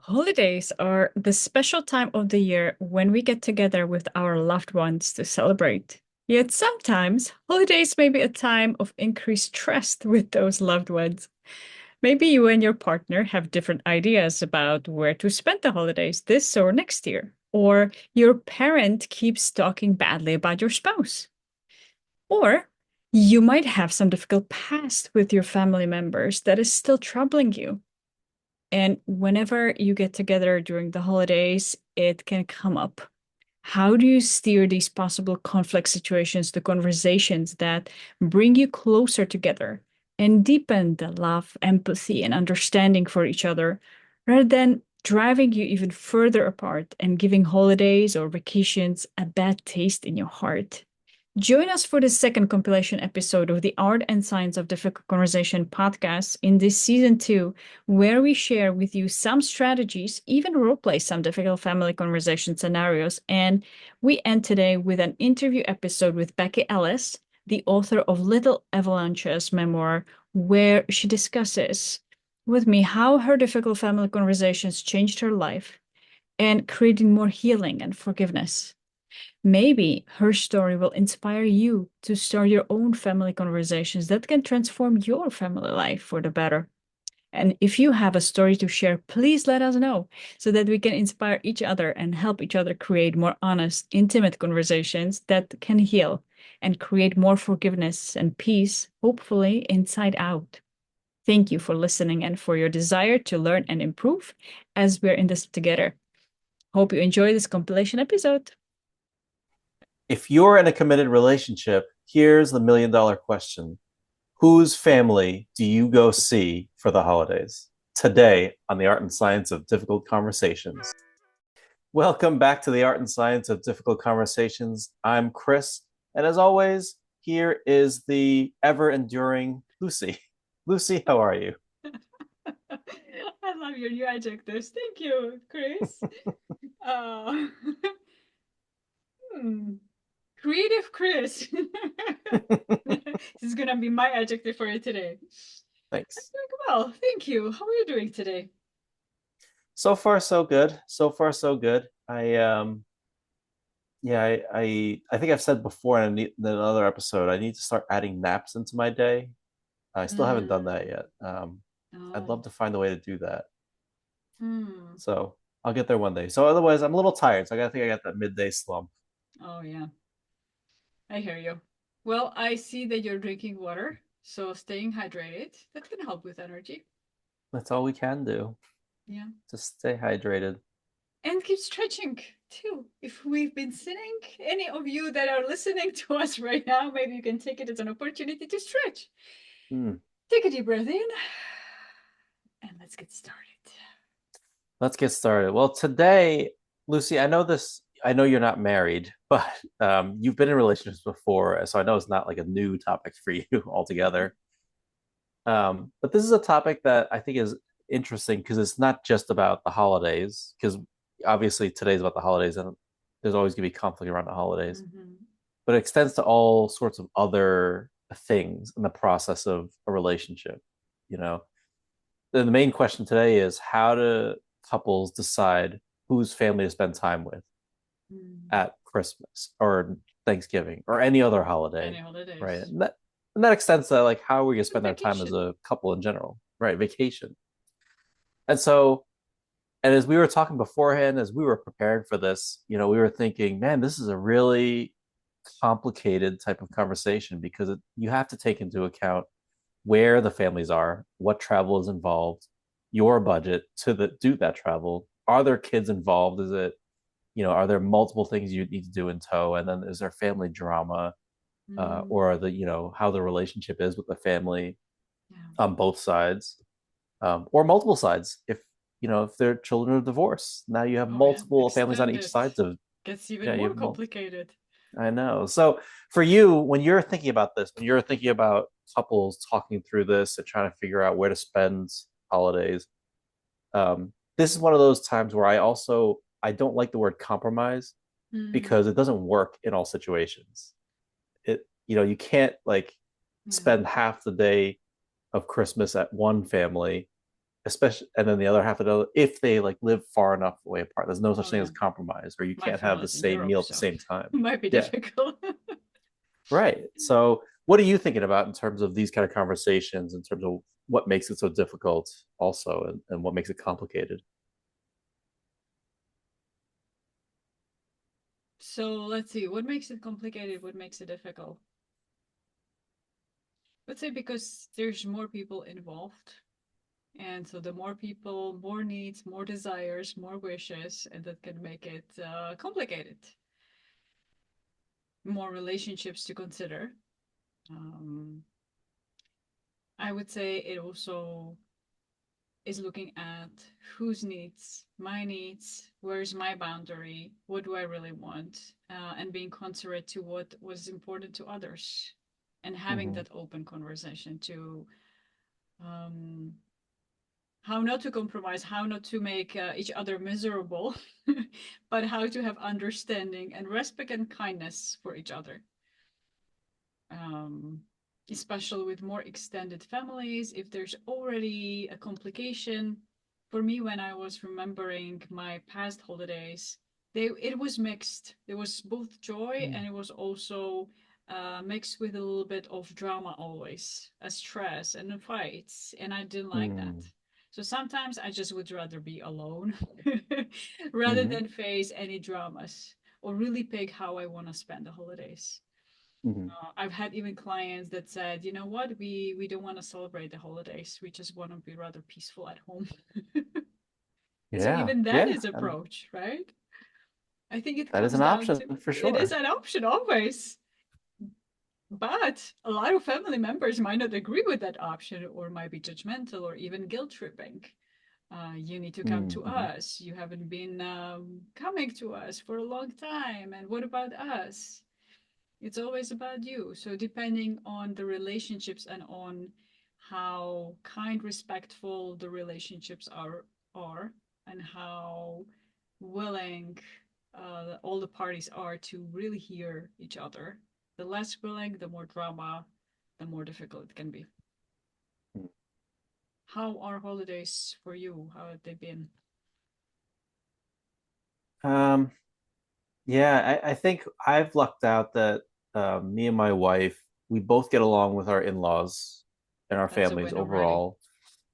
Holidays are the special time of the year when we get together with our loved ones to celebrate. Yet sometimes holidays may be a time of increased trust with those loved ones. Maybe you and your partner have different ideas about where to spend the holidays this or next year. Or your parent keeps talking badly about your spouse. Or you might have some difficult past with your family members that is still troubling you. And whenever you get together during the holidays, it can come up. How do you steer these possible conflict situations to conversations that bring you closer together and deepen the love, empathy, and understanding for each other, rather than driving you even further apart and giving holidays or vacations a bad taste in your heart? Join us for the second compilation episode of the Art and Science of Difficult Conversation podcast in this season two, where we share with you some strategies, even roleplay some difficult family conversation scenarios. And we end today with an interview episode with Becky Ellis, the author of Little Avalanches memoir, where she discusses with me how her difficult family conversations changed her life and created more healing and forgiveness. Maybe her story will inspire you to start your own family conversations that can transform your family life for the better. And if you have a story to share, please let us know so that we can inspire each other and help each other create more honest, intimate conversations that can heal and create more forgiveness and peace, hopefully inside out. Thank you for listening and for your desire to learn and improve as we're in this together. Hope you enjoy this compilation episode. If you're in a committed relationship, here's the $1 million question. Whose family do you go see for the holidays? Today on the Art and Science of Difficult Conversations. Welcome back to the Art and Science of Difficult Conversations. I'm Chris, and as always, here is the ever-enduring Lucy. Lucy, how are you? I love your new adjectives. Thank you, Chris. Uh, hmm. Creative Chris. This is gonna be my adjective for you today. I'm Thanks. doing well, thank you. How are you doing today? So far, so good. So far, so good. I think I've said before in another episode, I need to start adding naps into my day. I still haven't done that Mm, yet. I'd oh, love to find a way to do that. hmm. So I'll get there one day. So otherwise, I'm a little tired. So I got that midday slump. Oh, yeah, I hear you. Well, I see that you're drinking water, so staying hydrated, that can help with energy. That's all we can do. Yeah. Just stay hydrated. And keep stretching too. If we've been sitting, any of you that are listening to us right now, maybe you can take it as an opportunity to stretch. Hmm. Take a deep breath in and let's get started. Let's get started. Well, today, Lucy, I know this. I know you're not married, but you've been in relationships before, so I know it's not like a new topic for you altogether. But this is a topic that I think is interesting because it's not just about the holidays, because obviously today's about the holidays and there's always going to be conflict around the holidays, Mm-hmm. but it extends to all sorts of other things in the process of a relationship. You know, the main question today is how do couples decide whose family to spend time with Mm. at Christmas or Thanksgiving or any other holiday, Any right? holidays? And that extends to like how are we gonna Even spend our time as vacation. a couple in general, right? Vacation. And so, and as we were talking beforehand, as we were preparing for this, we were thinking, man, this is a really complicated type of conversation because you have to take into account where the families are, what travel is involved, your budget do that travel. Are there kids involved? Are there multiple things you need to do in tow? And then is there family drama, Mm. or how the relationship is with the family Yeah. on both sides, or multiple sides. If they're children of divorce, now you have Oh, yeah. multiple families on each Extended. side of Gets even yeah, you more have complicated. I know. So for you, when you're thinking about this, when you're thinking about couples talking through this and trying to figure out where to spend holidays, this is one of those times where I don't like the word compromise because Mm. it doesn't work in all situations. You can't like Yeah. spend half the day of Christmas at one family especially, and then the other half of the, if they like live far enough away apart, there's no such Oh thing yeah, as compromise, or you my can't have the family's in same Europe, meal at the so same time. it might be Yeah, difficult. right. So what are you thinking about in terms of these kind of conversations, in terms of what makes it so difficult also, and what makes it complicated? So let's see, what makes it complicated? What makes it difficult? Let's say because there's more people involved. And so the more people, more needs, more desires, more wishes, and that can make it complicated. More relationships to consider. Um, I would say it also is looking at whose needs, my needs, where's my boundary, what do I really want, and being considerate to what was important to others, and having Mm-hmm. that open conversation to um, how not to compromise, how not to make each other miserable, but how to have understanding and respect and kindness for each other. Um, Especially with more extended families, if there's already a complication. For me, when I was remembering my past holidays, it was mixed. There was both joy and it was also mixed with a little bit of drama always, a stress and fights, and I didn't like that. Mm-hmm. So sometimes I just would rather be alone rather Mm-hmm. than face any dramas or really pick how I want to spend the holidays. Mm-hmm. I've had even clients that said, you know what, we don't want to celebrate the holidays. We just want to be rather peaceful at home. So Yeah, even that yeah, is and approach, right? I think it that is comes an down option to for it is sure. an option always, but a lot of family members might not agree with that option or might be judgmental or even guilt tripping. You need to come to Mm-hmm. us. You haven't been coming to us for a long time. And what about us? It's always about you. So depending on the relationships and on how kind, respectful the relationships are, and how willing all the parties are to really hear each other. The less willing, the more drama, the more difficult it can be. How are holidays for you? How have they been? Um, yeah, I think I've lucked out that me and my wife, we both get along with our in-laws and our That's a families win already. overall.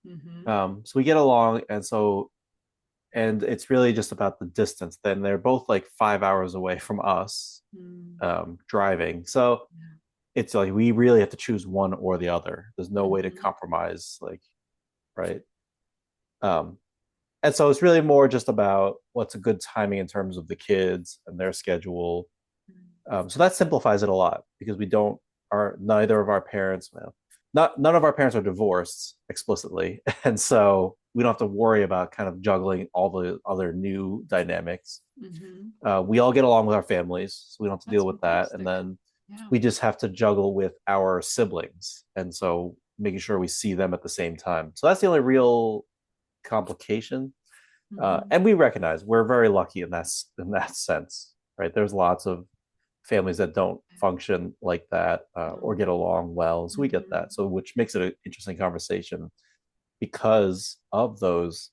Mm-hmm. So we get along, and it's really just about the distance. Then they're both like 5 hours away from us, Mm. driving. So it's like we really have to choose one or the other. There's no way to Mm-hmm. compromise, like, right? Um, and so it's really more just about what's a good timing in terms of the kids and their schedule. So that simplifies it a lot because we don't are neither of our parents, well, not none of our parents are divorced explicitly, and so we don't have to worry about kind of juggling all the other new dynamics. Mm-hmm. We all get along with our families, so we don't have to That's deal with that, and fantastic. then Yeah. we just have to juggle with our siblings, and so making sure we see them at the same time. So that's the only real complication. Mm-hmm. And we recognize we're very lucky in that sense, right? There's lots of families that don't function like that, or No. get along well. So we get Mm-hmm. that. So which makes it an interesting conversation because of those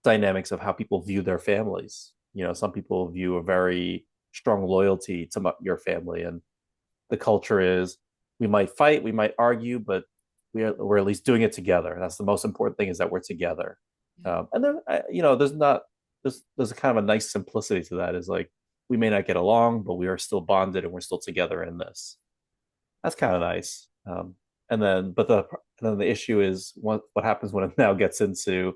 dynamics of how people view their families. Some people view a very strong loyalty to your family, and the culture is we might fight, we might argue, but we're at least doing it together. That's the most important thing, is that we're together. Yeah. And then there's not there's a kind of a nice simplicity to that. Is like we may not get along, but we are still bonded and we're still together in this. That's kind of nice. And then the issue is what happens when it now gets into,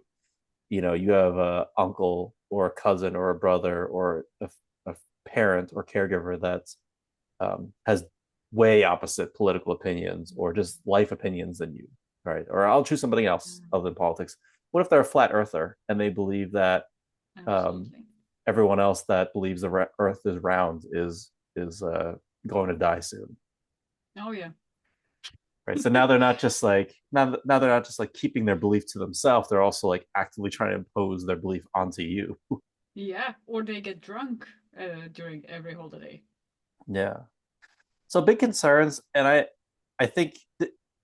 you have a uncle or a cousin or a brother or a parent or caregiver that has way opposite political opinions or just life opinions than you, right? Or I'll choose something else Mm. other than politics. What if they're a flat earther and they believe that um, Absolutely. everyone else that believes the Earth is round is going to die soon, Oh yeah. right? So now they're not just like now they're not just like keeping their belief to themselves. They're also like actively trying to impose their belief onto you. Yeah. Or they get drunk during every holiday. Yeah. So big concerns, and I think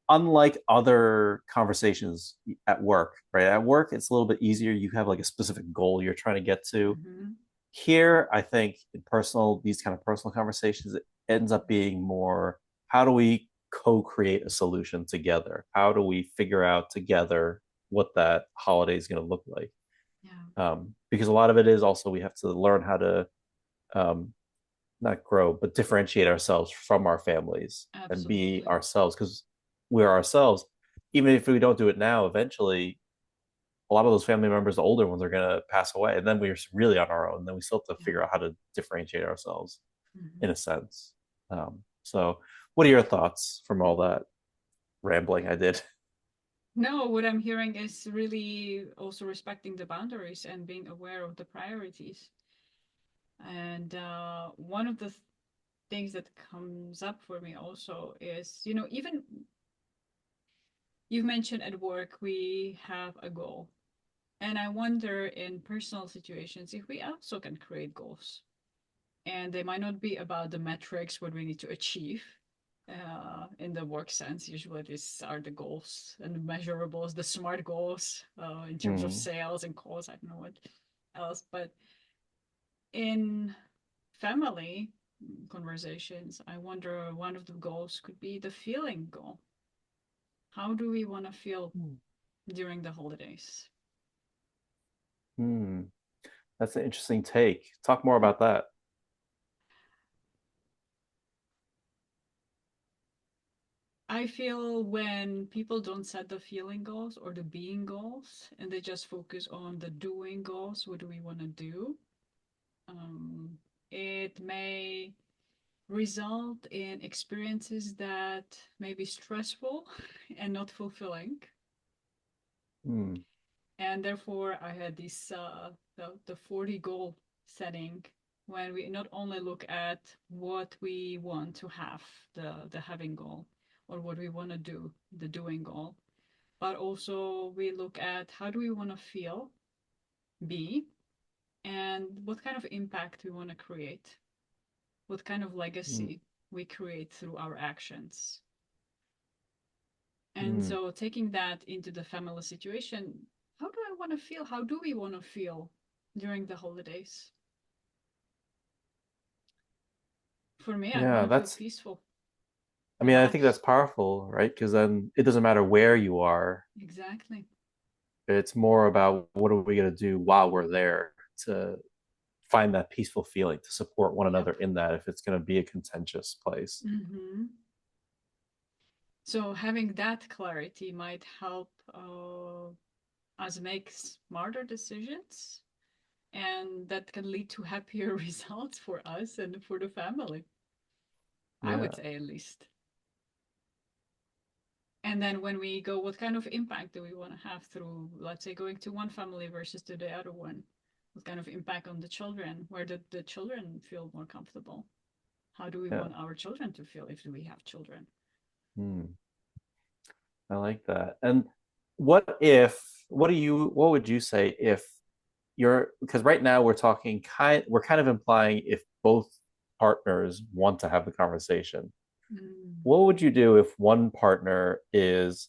unlike other conversations at work, right? At work, it's a little bit easier. You have like a specific goal you're trying to get to. Hmm. Here, I think in personal, these kind of personal conversations, it ends up being more how do we co-create a solution together? How do we figure out together what that holiday is going to look like? Yeah, Because a lot of it is also we have to learn how to um, not grow, but differentiate ourselves from our families and be absolutely. ourselves because we're ourselves. Even if we don't do it now, eventually a lot of those family members, the older ones, are going to pass away. And then we're really on our own. And then we still have to Yeah. figure out how to differentiate ourselves in Hmm. a sense. So, what are your thoughts from all that rambling I did? No, what I'm hearing is really also respecting the boundaries and being aware of the priorities. And one of the things that comes up for me also is, even you've mentioned at work we have a goal. And I wonder in personal situations if we also can create goals. And they might not be about the metrics, what we need to achieve in the work sense. Usually, these are the goals and the measurables, the smart goals in terms of Hmm. sales and calls. I don't know what else. But in family conversations, I wonder one of the goals could be the feeling goal. How do we want to feel during the holidays? Hmm. That's an interesting take. Talk more about that. I feel when people don't set the feeling goals or the being goals and they just focus on the doing goals, what do we want to do? Um, it may result in experiences that may be stressful and not fulfilling. Hmm. And therefore, I had this the 40 goal setting when we not only look at what we want to have, the having goal, or what we want to do, the doing goal, but also we look at how do we want to feel, be, and what kind of impact we want to create, what kind of Hmm. legacy we create through our actions. And Hmm. so taking that into the family situation, how do I want to feel? How do we want to feel during the holidays? For me, I want Yeah, to feel that's, peaceful, I mean, I think that's relaxed. powerful, right? Because then it doesn't matter where you are. Exactly. It's more about what are we going to do while we're there to find that peaceful feeling, to support one another Yep. in that if it's going to be a contentious place. Mm-hmm. So having that clarity might help us make smarter decisions, and that can lead to happier results for us and for the family. I would Yeah. say at least. And then when we go, what kind of impact do we want to have through, let's say, going to one family versus to the other one? What kind of impact on the children? Where did the children feel more comfortable? How do we Yeah. want our children to feel if we have children? Hmm. I like that. And what would you say if you're, because right now we're kind of implying if both partners want to have the conversation. Mm. What would you do if one partner is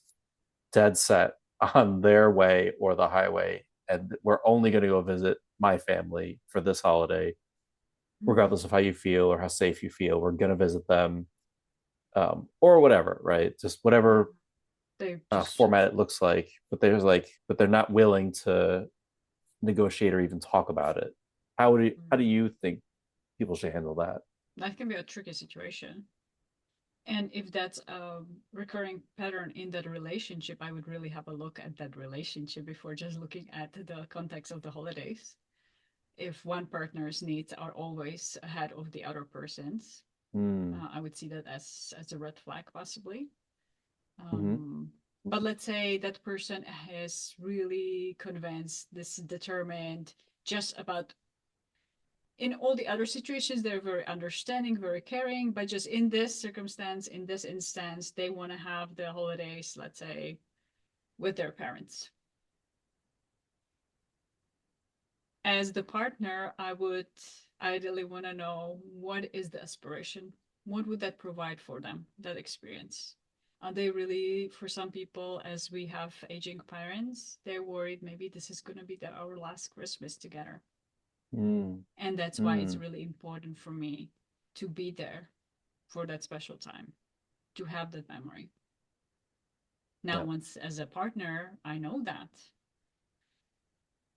dead set on their way or the highway and we're only going to go visit my family for this holiday, regardless of Mm. how you feel or how safe you feel, we're going to visit them, or whatever, right? Just Yeah. whatever They just, format it looks like, but they're not willing to negotiate or even talk about it. How do mm, you think people should handle that? that can be a tricky situation. And if that's a recurring pattern in that relationship, I would really have a look at that relationship before just looking at the context of the holidays. If one partner's needs are always ahead of the other person's, Mm. I would see that as a red flag possibly. Hmm. Um, but let's say that person is really convinced, this determined, just about in all the other situations they're very understanding, very caring, but just in this circumstance, in this instance, they want to have the holidays, let's say, with their parents. As the partner, I would ideally want to know what is the aspiration, what would that provide for them, that experience, Are they really, for some people, as we have aging parents, they're worried maybe this is going to be our last Christmas together. Mm, And that's why it's mm, really important for me to be there for that special time, to have that memory. Now, yeah. once as a partner, I know that,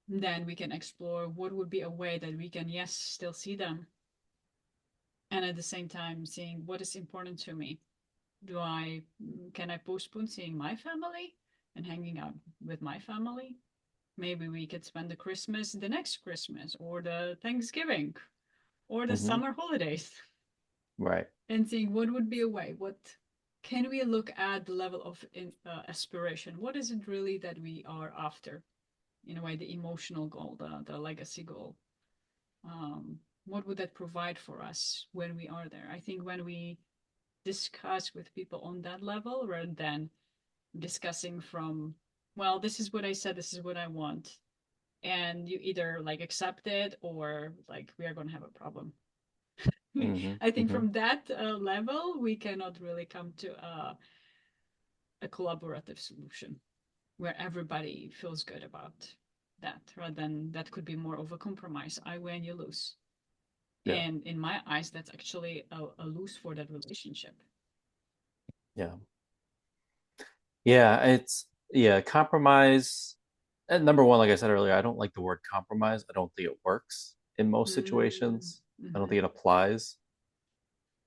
then we can explore what would be a way that we can, yes, still see them. And at the same time, seeing what is important to me. Can I postpone seeing my family and hanging out with my family? Maybe we could spend the Christmas the next Christmas or the Thanksgiving or the Hmm. summer holidays Right. and seeing what would be a way. What can we look at the level of aspiration? What is it really that we are after? In a way, the emotional goal, the legacy goal. What would that provide for us when we are there? I think when we discuss with people on that level rather than discussing from, well, this is what I said, this is what I want, and you either like accept it or like we are going to have a problem. Hmm. I think Hmm. from that level we cannot really come to a collaborative solution where everybody feels good about that, rather than that could be more of a compromise. I win, you lose. Yeah. And in my eyes, that's actually a lose for that relationship. Yeah. Yeah. Yeah, compromise. And number one, like I said earlier, I don't like the word compromise. I don't think it works in most Mm, situations. I don't think mm-hmm. it applies.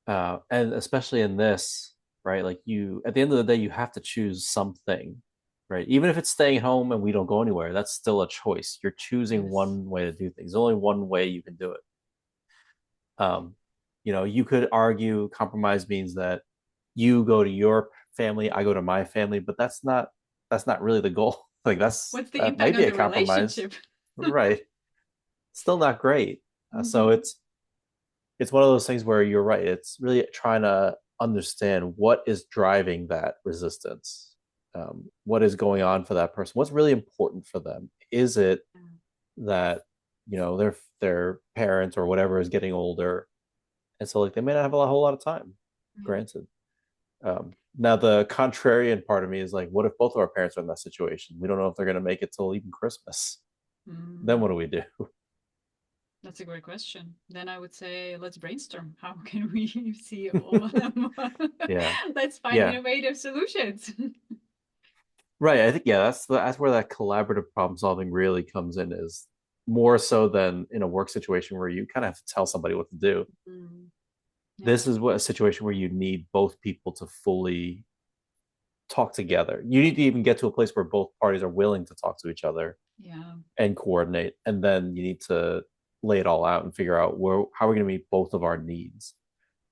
And especially in this, right? Like at the end of the day, you have to choose something, right? Even if it's staying home and we don't go anywhere, that's still a choice. You're choosing Yes. one way to do things. There's only one way you can do it. Um, you could argue compromise means that you go to your family, I go to my family, but that's not really the goal. Like What's the that impact might on be a the compromise, relationship? right? Still not great. So Mm-hmm. it's one of those things where you're right. It's really trying to understand what is driving that resistance. What is going on for that person? What's really important for them? Is it that their parents or whatever is getting older, and so like they may not have a whole lot of time. Yeah. Granted, now the contrarian part of me is like, what if both of our parents are in that situation? We don't know if they're going to make it till even Christmas. Then what Mm, do we do? that's a great question. Then I would say, let's brainstorm. How can we see all of them? Yeah, Let's find yeah, innovative solutions. right. I think yeah, that's where that collaborative problem solving really comes in, is more so than in a work situation where you kind of have to tell somebody what to do. Mm, yeah, This is what a situation where you need both people to fully talk together. You need to even get to a place where both parties are willing to talk to each other yeah, and coordinate, and then you need to lay it all out and figure out how we're going to meet both of our needs,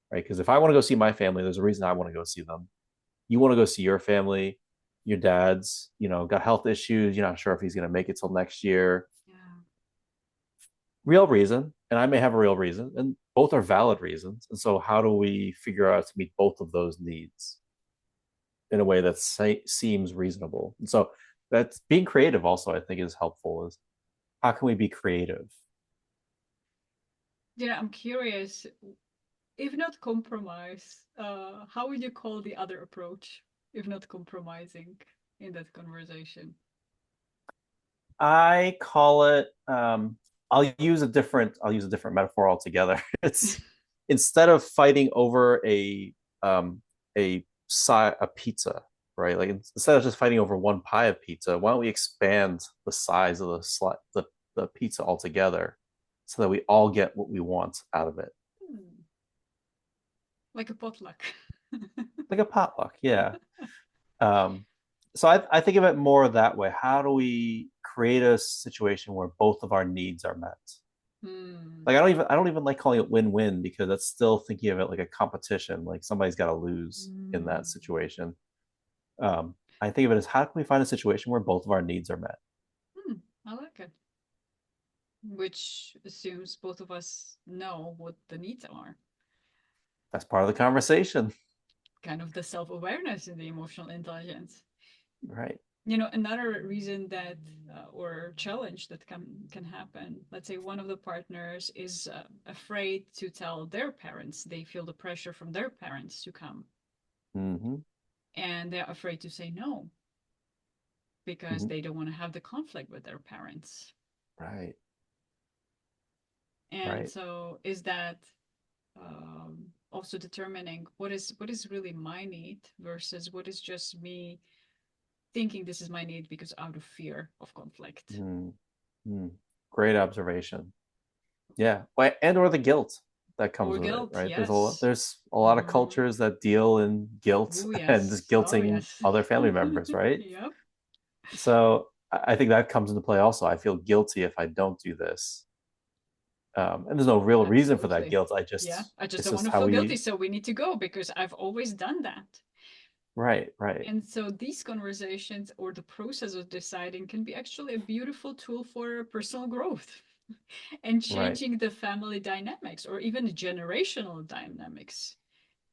right? Because if I want to go see my family, there's a reason I want to go see them. You want to go see your family. Your dad's got health issues. You're not sure if he's going to make it till next year. yeah. Real reason, and I may have a real reason, and both are valid reasons. And so how do we figure out to meet both of those needs in a way that seems reasonable? And so that's being creative also, I think, is helpful. Is how can we be creative? Yeah, I'm curious. If not compromise, how would you call the other approach? If not compromising in that conversation. I call it. I'll use a different metaphor altogether. It's instead of fighting over um a pizza, right? Like instead of just fighting over one pie of pizza, why don't we expand the size of the pizza altogether, so that we all get what we want out of it, Hmm, like a potluck. like a potluck. Yeah. Um, so I think of it more that way. How do we create a situation where both of our needs are met? Hmm. Like I don't even like calling it win-win, because that's still thinking of it like a competition. Like somebody's got to lose in that Hmm. situation. I think of it as, how can we find a situation where both of our needs are met? Hmm. I like it. Which assumes both of us know what the needs are. That's part of the conversation, Kind of the self awareness and the emotional intelligence. right? Another reason that or challenge that can happen. Let's say one of the partners is afraid to tell their parents. They feel the pressure from their parents to come. Mm-hmm. and they're afraid to say no because Mhm. they don't want to have the conflict with their parents. Right. And Right. so, is that also determining what is really my need versus what is just me thinking this is my need because out of fear of conflict Mm. Mm. Great observation. Yeah. Why- And or the guilt that comes or with it, guilt. right? Yes. There's a lot of Mm-hmm. cultures that deal in guilt Oh and just yes. Oh guilting yes. other family members, right? Yep. So I think that comes into play also. I feel guilty if I don't do this. And there's no real reason for that Absolutely. guilt. Yeah. I just It's don't want just to how feel guilty, we, so we need to go because I've always done that. right, right, And so these conversations or the process of deciding can be actually a beautiful tool for personal growth and right. changing the family dynamics or even the generational dynamics.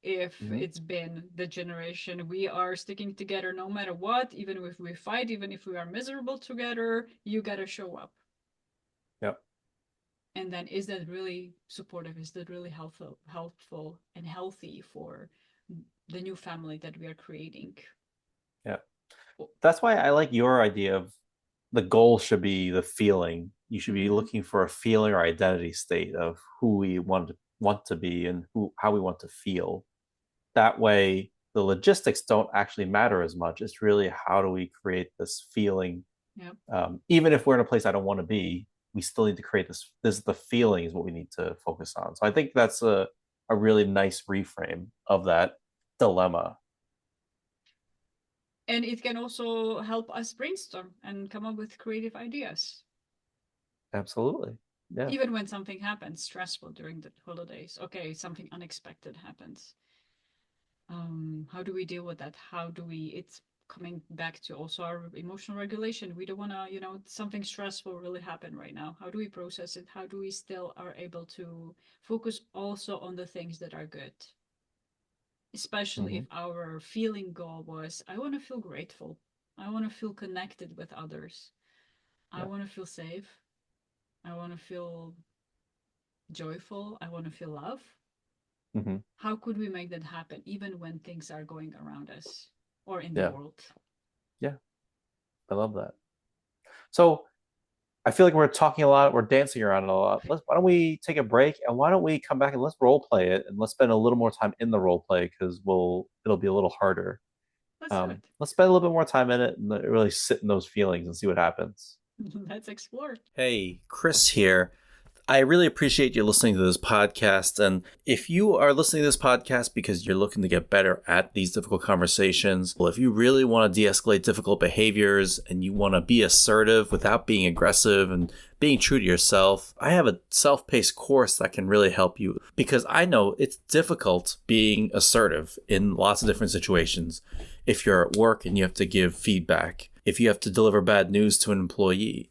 If Hmm. it's been the generation we are sticking together no matter what, even if we fight, even if we are miserable together, you gotta show up. Yep. And then is that really supportive? Is that really helpful and healthy for the new family that we are creating? Yeah. That's why I like your idea of the goal should be the feeling. You should be Mm-hmm. looking for a feeling or identity state of who we want to be and who how we want to feel. That way, the logistics don't actually matter as much. It's really how do we create this feeling. Yep. Even if we're in a place I don't want to be, we still need to create this. This is the feeling is what we need to focus on. So I think that's a really nice reframe of that dilemma. And it can also help us brainstorm and come up with creative ideas. Absolutely. Yeah. Even when something happens stressful during the holidays. Okay, something unexpected happens. How do we deal with that? How do we, it's coming back to also our emotional regulation. We don't want to, something stressful really happen right now. How do we process it? How do we still are able to focus also on the things that are good? Especially if Hmm. our feeling goal was, I want to feel grateful. I want to feel connected with others. I Yeah. want to feel safe. I want to feel joyful. I want to feel love. Hmm. How could we make that happen even when things are going around us or in the Yeah. world? Yeah. I love that. So I feel like we're talking a lot, we're dancing around it a lot. Why don't we take a break and why don't we come back and let's role play it and let's spend a little more time in the role play because it'll be a little harder. Let's do it. Let's spend a little bit more time in it and really sit in those feelings and see what happens. Let's explore. Hey, Chris here. I really appreciate you listening to this podcast. And if you are listening to this podcast because you're looking to get better at these difficult conversations, well, if you really want to de escalate difficult behaviors and you want to be assertive without being aggressive and being true to yourself, I have a self paced course that can really help you because I know it's difficult being assertive in lots of different situations. If you're at work and you have to give feedback, if you have to deliver bad news to an employee,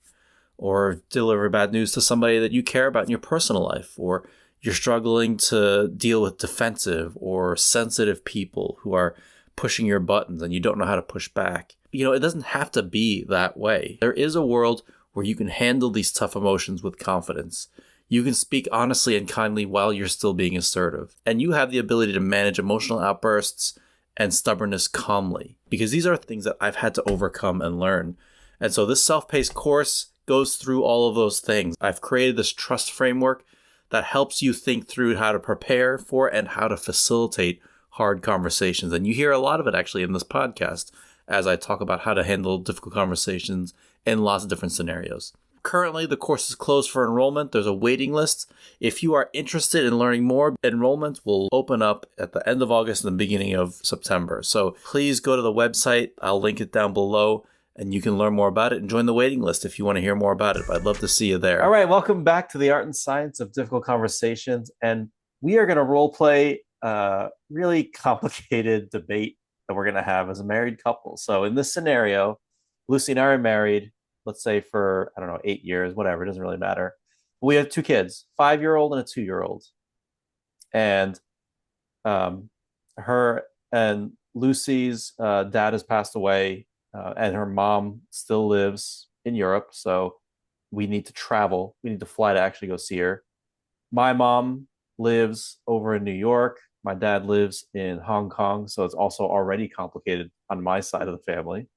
or deliver bad news to somebody that you care about in your personal life, or you're struggling to deal with defensive or sensitive people who are pushing your buttons and you don't know how to push back. It doesn't have to be that way. There is a world where you can handle these tough emotions with confidence. You can speak honestly and kindly while you're still being assertive. And you have the ability to manage emotional outbursts and stubbornness calmly, because these are things that I've had to overcome and learn. And so this self-paced course goes through all of those things. I've created this trust framework that helps you think through how to prepare for and how to facilitate hard conversations. And you hear a lot of it actually in this podcast as I talk about how to handle difficult conversations in lots of different scenarios. Currently, the course is closed for enrollment. There's a waiting list. If you are interested in learning more, enrollment will open up at the end of August and the beginning of September. So please go to the website. I'll link it down below and you can learn more about it and join the waiting list if you want to hear more about it. I'd love to see you there. All right, welcome back to the Art and Science of Difficult Conversations. And we are going to role play a really complicated debate that we're going to have as a married couple. So in this scenario, Lucy and I are married, let's say for, I don't know, 8 years, whatever, it doesn't really matter. We have two kids, 5-year-old and a 2-year-old. And um, her and Lucy's dad has passed away, and her mom still lives in Europe. So we need to travel. We need to fly to actually go see her. My mom lives over in New York. My dad lives in Hong Kong, so it's also already complicated on my side of the family.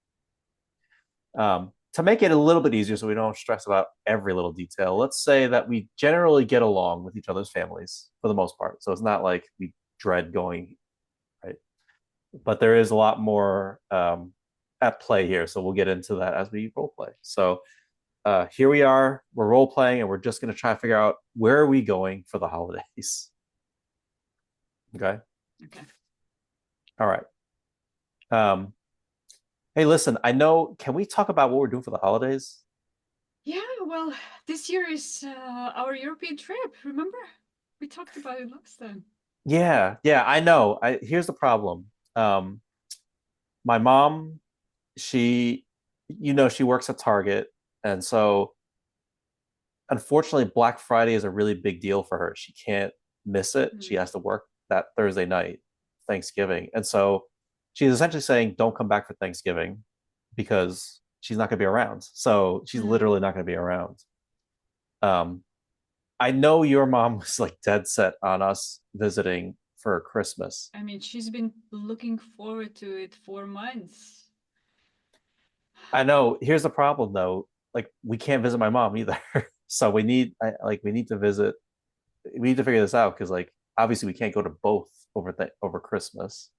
To make it a little bit easier so we don't stress about every little detail, let's say that we generally get along with each other's families for the most part. So it's not like we dread going, right? But there is a lot more at play here. So we'll get into that as we role play. So here we are, we're role playing, and we're just going to try to figure out where are we going for the holidays. Okay. Okay. All right. Um, hey, listen, I know, can we talk about what we're doing for the holidays? Yeah, well, this year is our European trip, remember? We talked about it last time. Yeah, yeah, I know. Here's the problem. Um, my mom, she, she works at Target, and so unfortunately, Black Friday is a really big deal for her. She can't miss it. She Mm. has to work that Thursday night, Thanksgiving, and so she's essentially saying, "Don't come back for Thanksgiving," because she's not going to be around. So she's Mm. literally not going to be around. Um, I know your mom was like dead set on us visiting for Christmas. I mean, she's been looking forward to it for months. I know. Here's the problem though. Like we can't visit my mom either. So we need to visit. We need to figure this out because like obviously we can't go to both over Christmas.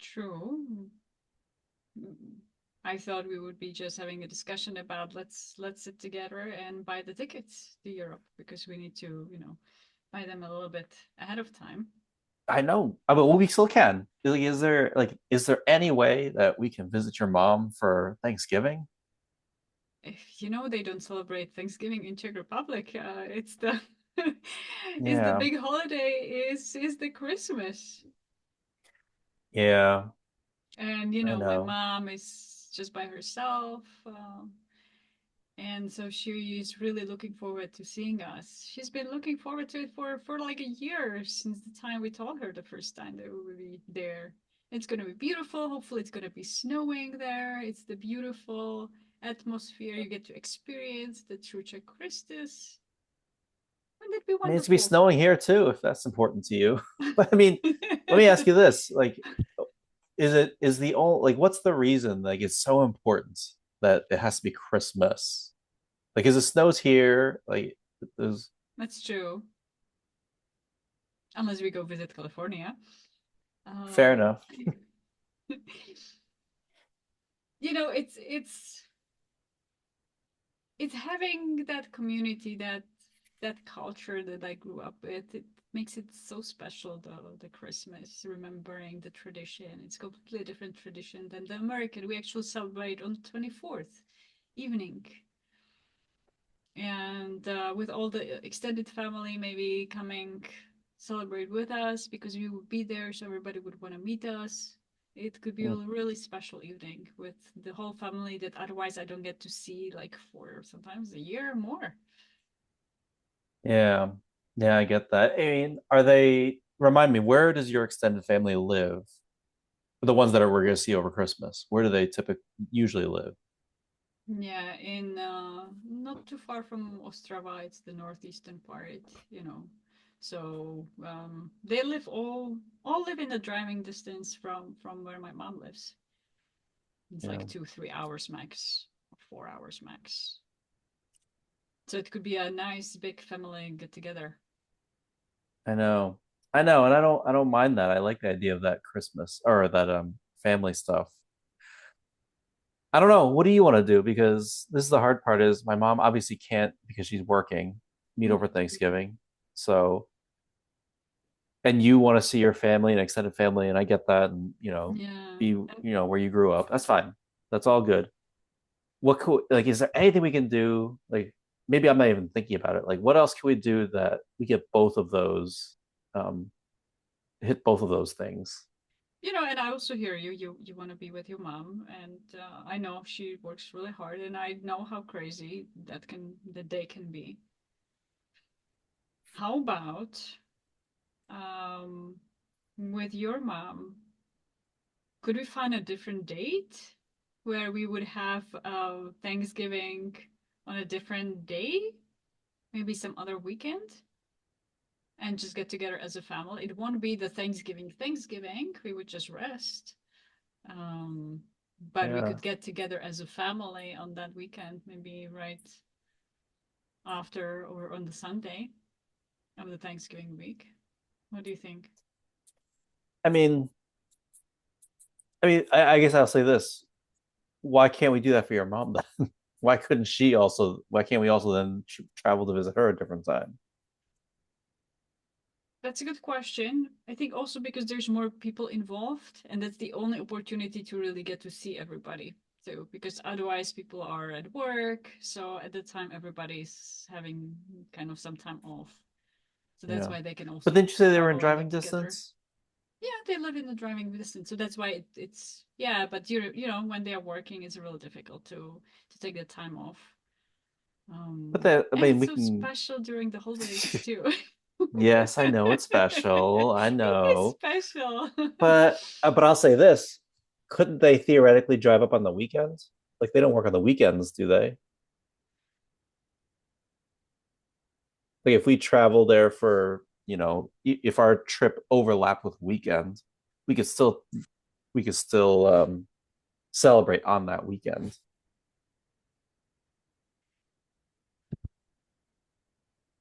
True. I thought we would be just having a discussion about let's sit together and buy the tickets to Europe because we need to, buy them a little bit ahead of time. I know. I mean, well, we still can. Is there any way that we can visit your mom for Thanksgiving? If you know they don't celebrate Thanksgiving in Czech Republic, it's the is the Yeah, big holiday is the Christmas. yeah, And I my know. mom is just by herself. And so she is really looking forward to seeing us. She's been looking forward to it for like a year since the time we told her the first time that we would be there. It's going to be beautiful. Hopefully, it's going to be snowing there. It's the beautiful atmosphere you get to experience, the true Czech Christus. Wouldn't that be I mean, it's gonna be wonderful? snowing here too, if that's important to you. But I mean, let me ask you this: like, is the only like what's the reason like it's so important that it has to be Christmas? Like, is it snows here? Like, there's That's true. Unless we go visit California. fair Um, enough. it's having that community, that culture that I grew up with. It makes it so special, though, the Christmas, remembering the tradition. It's completely different tradition than the American. We actually celebrate on the 24th evening. And with all the extended family maybe coming celebrate with us because we would be there, so everybody would want to meet us. It could be a Mm, really special evening with the whole family that otherwise I don't get to see like for sometimes a year or more. yeah, yeah, I get that. I mean, remind me, where does your extended family live? The ones that we're gonna see over Christmas, where do they typically usually live? Yeah, in not too far from Ostrava, it's the northeastern part. So they live all live in a driving distance from where my mom lives. It's Yeah, like 2-3 hours max, or 4 hours max. So it could be a nice big family get together. I know. And I don't mind that. I like the idea of that Christmas or that family stuff. I don't know. What do you want to do? Because this is the hard part is my mom obviously can't because she's working, meet over Mm-hmm. Thanksgiving. So, and you want to see your family and extended family, and I get that, and Yeah. be And where you grew up. That's fine. That's all good. What could like is there anything we can do? Like maybe I'm not even thinking about it. Like what else can we do that we get both of those um hit both of those things? and I also hear you. You want to be with your mom, and I know she works really hard, and I know how crazy the day can be. How about um, with your mom? Could we find a different date where we would have Thanksgiving on a different day? Maybe some other weekend? and just get together as a family. It won't be the Thanksgiving. We would just rest. Um, but we Yeah. could get together as a family on that weekend, maybe right after or on the Sunday of the Thanksgiving week. What do you think? I mean, I guess I'll say this. Why can't we do that for your mom then? Why couldn't she also, why can't we also then travel to visit her a different time? That's a good question. I think also because there's more people involved, and that's the only opportunity to really get to see everybody too. Because otherwise, people are at work, so at the time, everybody's having kind of some time off. So that's Yeah. why they can But also didn't you say they were in travel and driving get together. distance? Yeah, they live in the driving distance, so that's why it's yeah. But you know when they are working, it's really difficult to take the time off. But that, I And mean, it's we so can. special during the holidays too. Yes, I know it's special. I It is know. special. But I'll say this. Couldn't they theoretically drive up on the weekends? Like they don't work on the weekends, do they? Like if we travel there for, if our trip overlapped with weekend, we could still we could still celebrate on that weekend.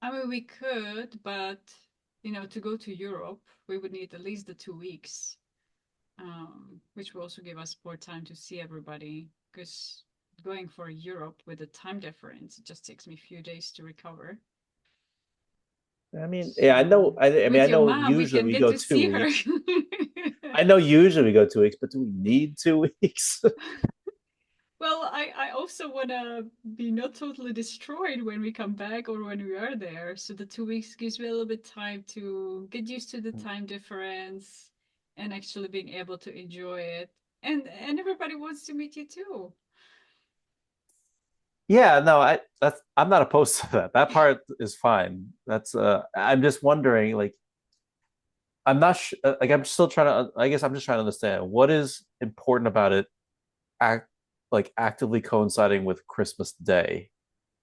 I mean, we could, but to go to Europe, we would need at least the 2 weeks, which will also give us more time to see everybody. Because going for Europe with the time difference, it just takes me a few days to recover. I mean, yeah, I know. So I mean, with I your know. mom, we Usually can we get go to two see her. weeks. I know. Usually we go 2 weeks, but do we need 2 weeks? Well, I also want to be not totally destroyed when we come back or when we are there. So the 2 weeks gives me a little bit time to get used to the time difference and actually being able to enjoy it. And everybody wants to meet you too. Yeah, no, I'm not opposed to that. That part is fine. That's I'm just wondering, like, I'm not like I'm still trying to. I guess I'm just trying to understand what is important about it, act like actively coinciding with Christmas Day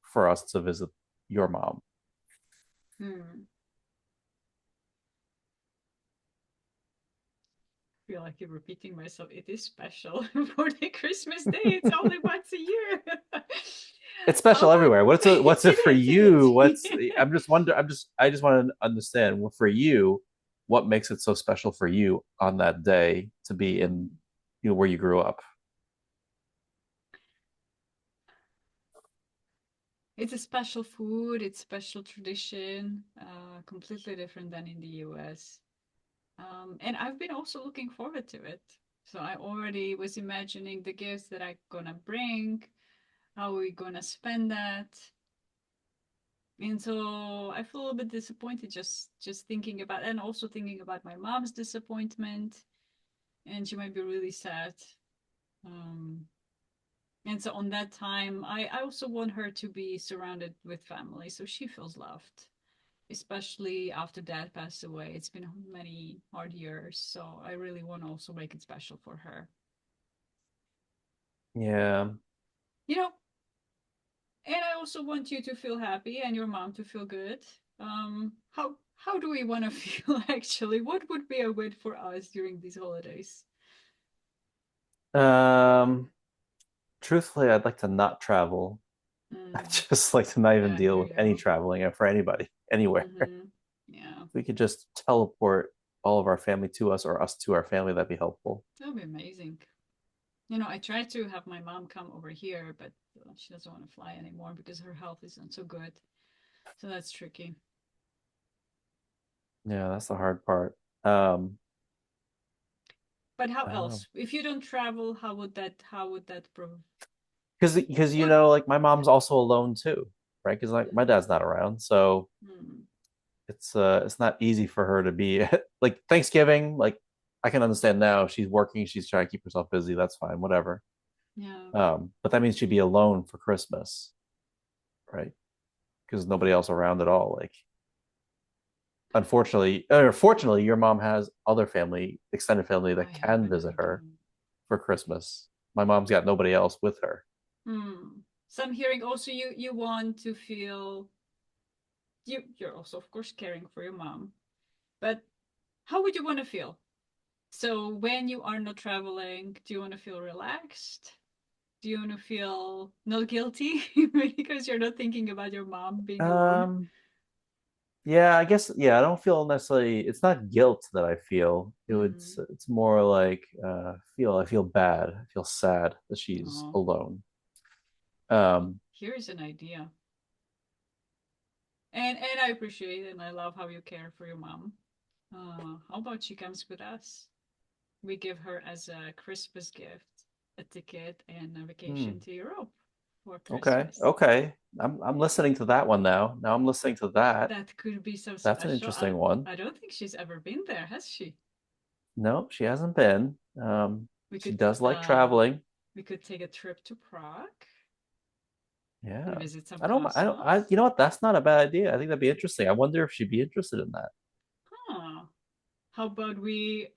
for us to visit your mom. Hmm. Feel like you're repeating myself. It is special for the Christmas day. It's only once a year. It's How special about everywhere. What's it for you? it What's is? I'm just wonder. I just want to understand for you what makes it so special for you on that day to be in where you grew up. It's a special food, it's special tradition, completely different than in the US. And I've been also looking forward to it. So I already was imagining the gifts that I'm gonna bring, how we gonna spend that. And so I feel a bit disappointed just thinking about and also thinking about my mom's disappointment, and she might be really sad. Um, and so on that time, I also want her to be surrounded with family so she feels loved, especially after dad passed away. It's been many hard years, so I really want to also make it special for her. Yeah. You know, and I also want you to feel happy and your mom to feel good. How do we want to feel actually? What would be a win for us during these holidays? Um, Truthfully, I'd like to not travel. I'd Mm, just like to not even yeah, I deal hear with any you. traveling for anybody, anywhere. Mm-hmm. Yeah, If we could just teleport all of our family to us or us to our family, that'd be helpful. that would be amazing. I tried to have my mom come over here, but she doesn't want to fly anymore because her health isn't so good. So that's tricky. Yeah, that's the hard part. Um, But how I don't know. else? If you don't travel, how would that Because what like my mom's also alone too, right? Because like my mm, dad's not around, so mm, it's not easy for her to be like Thanksgiving. Like I can understand now if she's working, she's trying to keep herself busy. That's fine, whatever. yeah. But that means she'd be alone for Christmas, right? Because nobody else around at all. Like unfortunately, or fortunately, your mom has other family, extended family I that have can an visit idea. her for Christmas. My mom's got nobody else with her. So I'm hearing also you want to feel you're also of course caring for your mom, but how would you want to feel? So when you are not traveling, do you want to feel relaxed? Do you want to feel not guilty because you're not thinking about your mom being alone? Um, yeah, I guess yeah, I don't feel necessarily it's not guilt that I feel. Hmm. It's more like I feel bad. I feel sad that she's Oh, alone. Um, here's an idea. And I appreciate it and I love how you care for your mom. How about she comes with us? We give her as a Christmas gift a ticket and a vacation hmm, to Europe for okay, Christmas. okay. I'm listening to that one now. Now I'm listening to that. That could be so That's an special. interesting one. I don't think she's ever been there, has she? No, she hasn't been. We She could does like traveling. we could take a trip to Prague and Yeah. visit some You castles. know what? That's not a bad idea. I think that'd be interesting. I wonder if she'd be interested in that. Huh. How about we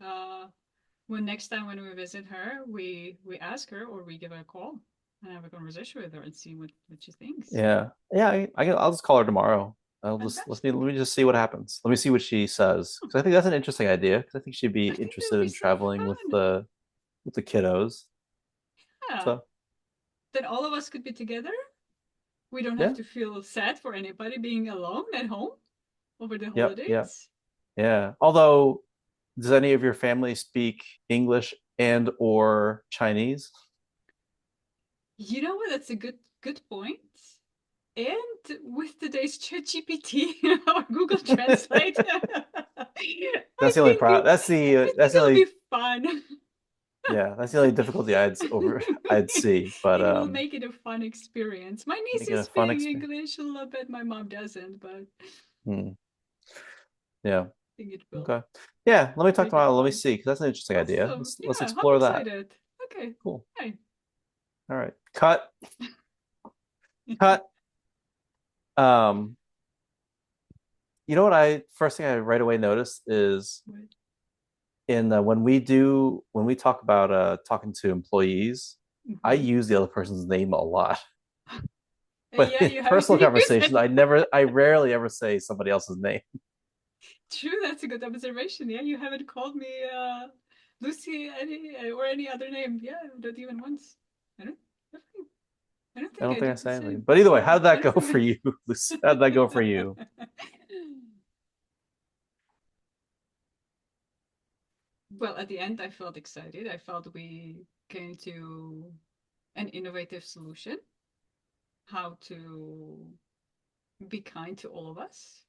when next time when we visit her, we ask her or we give her a call and have a conversation with her and see what she thinks. Yeah. Yeah, I'll just call her tomorrow. Let Fantastic. me just see what happens. Let me see what she says. Because I think that's an interesting idea. Because I think she'd be I think that would interested be in so traveling fun. with the kiddos. Yeah. So Then all of us could be together. We don't have yeah. to feel sad for anybody being alone at home over the Yep. Yep. holidays. Yeah. Although, does any of your family speak English and or Chinese? You know what? That's a good point. And with today's ChatGPT or Google Translate, That's the only problem. I That's think the it'll be only fun. yeah, that's the only difficulty I'd see. But It will make it a fun experience. My niece make it is a fun speaking experience. English a little bit. My mom doesn't, but I Hmm. Yeah. think it will Okay. Yeah. Let me talk make it tomorrow. Let me fun. see because that's an interesting idea. Awesome. Let's Yeah, I'm explore that. excited. Okay. Cool. Hey. All right. Cut. Cut. Um. You know what I first thing I right away noticed is in when we talk about talking to employees, I Mm-hmm. use the other person's name a lot. But Yeah, in you have personal to use conversations, it. I rarely ever say somebody else's name. True, that's a good observation. Yeah, you haven't called me Lucy or any other name. Yeah, not even once. I don't. I don't I think don't I think I do the say anything. same. But either way, Yeah, how did I that go don't for think you, Lucy? How did that go for you? I. Well, at the end, I felt excited. I felt we came to an innovative solution how to be kind to all of us,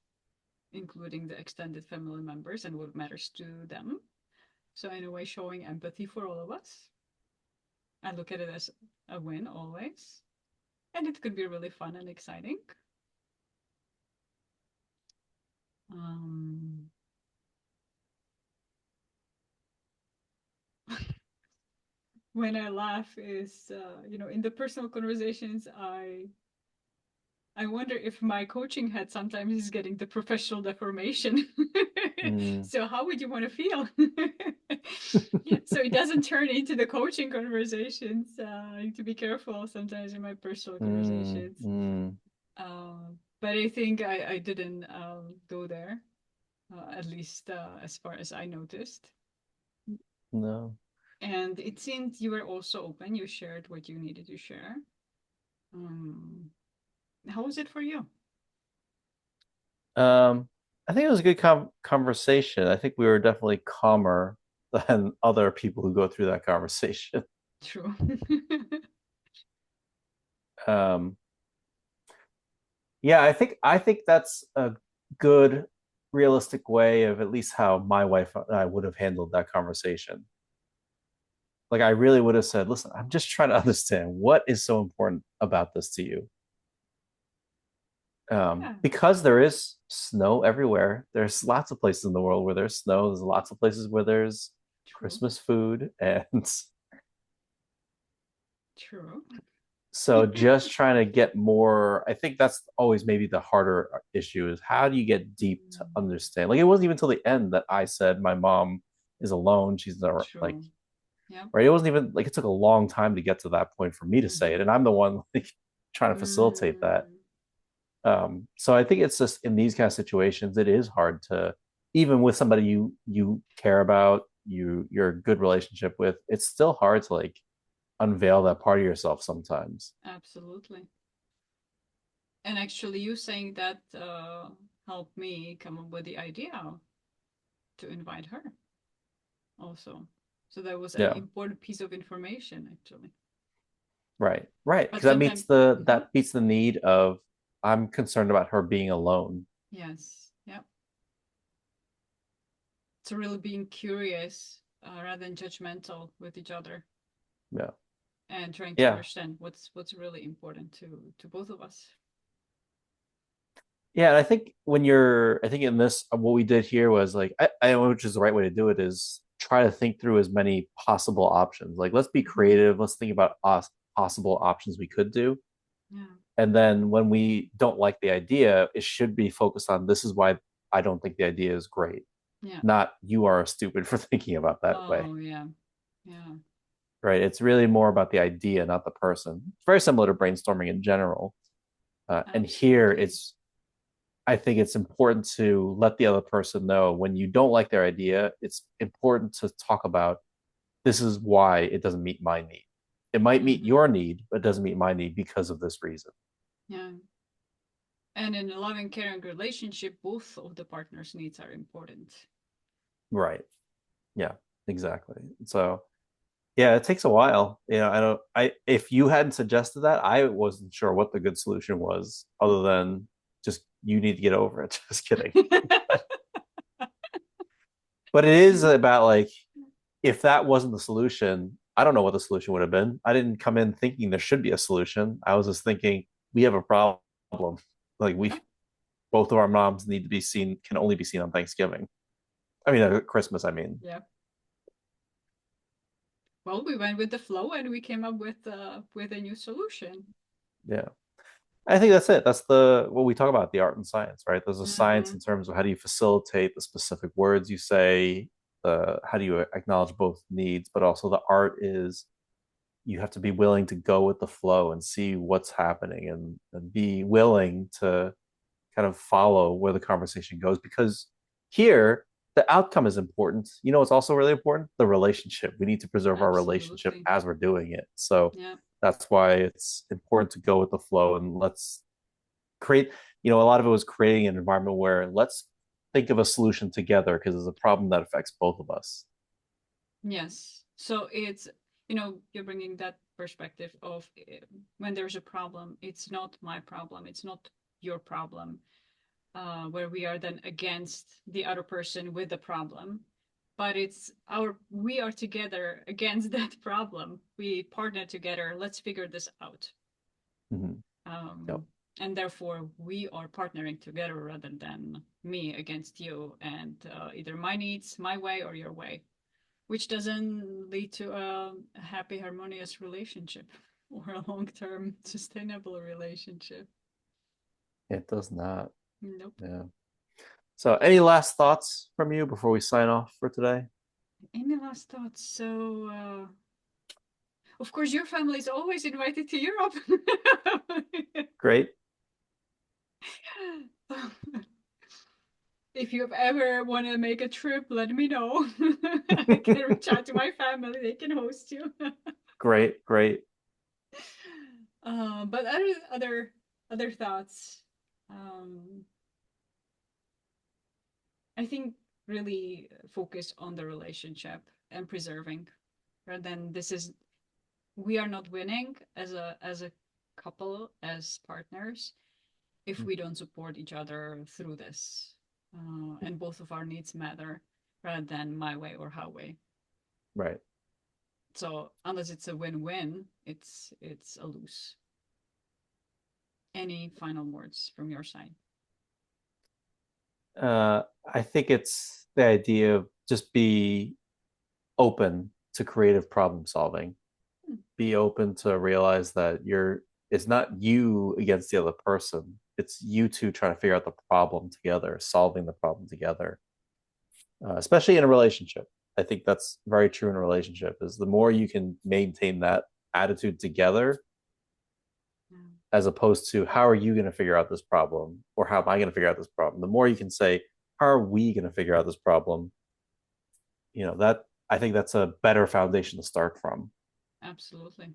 including the extended family members and what matters to them. So, in a way, showing empathy for all of us. I look at it as a win always. And it could be really fun and exciting. Um, when I laugh is, in the personal conversations, I wonder if my coaching head sometimes is getting the professional deformation. Mm, So how would you want to feel? So it doesn't turn into the coaching conversations. I need to be careful sometimes in my personal mm, conversations. mm, But I think I didn't go there, at least as far as I noticed. no. And it seemed you were also open. You shared what you needed to share. Um, how was it for you? Um, I think it was a good conversation. I think we were definitely calmer than other people who go through that conversation. True. Um, yeah, I think that's a good, realistic way of at least how my wife and I would have handled that conversation. Like I really would have said, "Listen, I'm just trying to understand what is so important about this to you." Yeah, Because there is snow everywhere. There's lots of places in the world where there's snow. There's lots of places where there's true. Christmas food, and True. so just trying to get more. I think that's always maybe the harder issue is how do you get deep to Mm, understand? Like it wasn't even until the end that I said my mom is alone. She's never like true. Yep. right. It wasn't even like it took a long time to get to that point for me to say it, Mm-hmm. and I'm the one like trying to facilitate that. Mm. So I think it's just in these kind of situations, it is hard to, even with somebody you care about, you're a good relationship with, it's still hard to like unveil that part of yourself sometimes. Absolutely. And actually, you saying that helped me come up with the idea to invite her also. So that was an Yeah, important piece of information, actually. right, right. But Because that sometimes, meets the mhm, that meets the need of I'm concerned about her being alone. yes, yeah. So really being curious rather than judgmental with each other Yeah, and trying to yeah, understand what's really important to both of us. yeah. And I think when you're, I think in this, what we did here was like, which is the right way to do it is try to think through as many possible options. Like, let's be Hmm. creative. Let's think about possible options we could do. Yeah, And then when we don't like the idea, it should be focused on this is why I don't think the idea is great, yeah. not you are stupid for thinking about that way. Oh, yeah, yeah. Right. It's really more about the idea, not the person. It's very similar to brainstorming in general. And here Absolutely. it's, I think it's important to let the other person know when you don't like their idea, it's important to talk about this is why it doesn't meet my need. It might meet Hmm. your need, but it doesn't meet my need because of this reason. Yeah. And in a loving, caring relationship, both of the partners' needs are important. Right. Yeah, exactly. So yeah, it takes a while. You know, I don't I if you hadn't suggested that, I wasn't sure what the good solution was other than just you need to get over it. Just kidding. But it is about like if that wasn't the solution, I don't know what the solution would have been. I didn't come in thinking there should be a solution. I was just thinking we have a problem. Like we Yeah. both of our moms need to be seen can only be seen on Thanksgiving. I mean Christmas, I mean. Yeah. Well, we went with the flow and we came up with a new solution. Yeah. I think that's it. That's the what we talk about, the art and science, right? There's a science Hmm. in terms of how do you facilitate the specific words you say, how do you acknowledge both needs, but also the art is you have to be willing to go with the flow and see what's happening and be willing to kind of follow where the conversation goes because here the outcome is important. You know, it's also really important the relationship. We need to preserve our relationship Absolutely. as we're doing it. So Yeah. that's why it's important to go with the flow and let's create, you know, a lot of it was creating an environment where let's think of a solution together because it's a problem that affects both of us. Yes. So it's, you're bringing that perspective of when there's a problem, it's not my problem, it's not your problem, where we are then against the other person with the problem. But we are together against that problem. We partner together. Let's figure this out. Mm-hmm. Yep. Um, and therefore, we are partnering together rather than me against you and either my needs, my way, or your way, which doesn't lead to a happy, harmonious relationship or a long term, sustainable relationship. It does not. Nope. Yeah. So, any last thoughts from you before we sign off for today? Any last thoughts? So, of course, your family is always invited to Europe. Great. If you ever want to make a trip, let me know. I can reach out to my family; they can host you. Great. Great. But other thoughts. Um, I think really focus on the relationship and preserving, rather than this is we are not winning as a couple as partners if we don't support each other through this, and both of our needs matter rather than my way or highway. Right. So unless it's a win-win, it's a lose. Any final words from your side? I think it's the idea of just be open to creative problem solving. Hmm. Be open to realize that it's not you against the other person. It's you two trying to figure out the problem together, solving the problem together. Especially in a relationship. I think that's very true in a relationship is the more you can maintain that attitude together, Yeah. as opposed to how are you going to figure out this problem or how am I going to figure out this problem. The more you can say, how are we going to figure out this problem? That I think that's a better foundation to start from. Absolutely.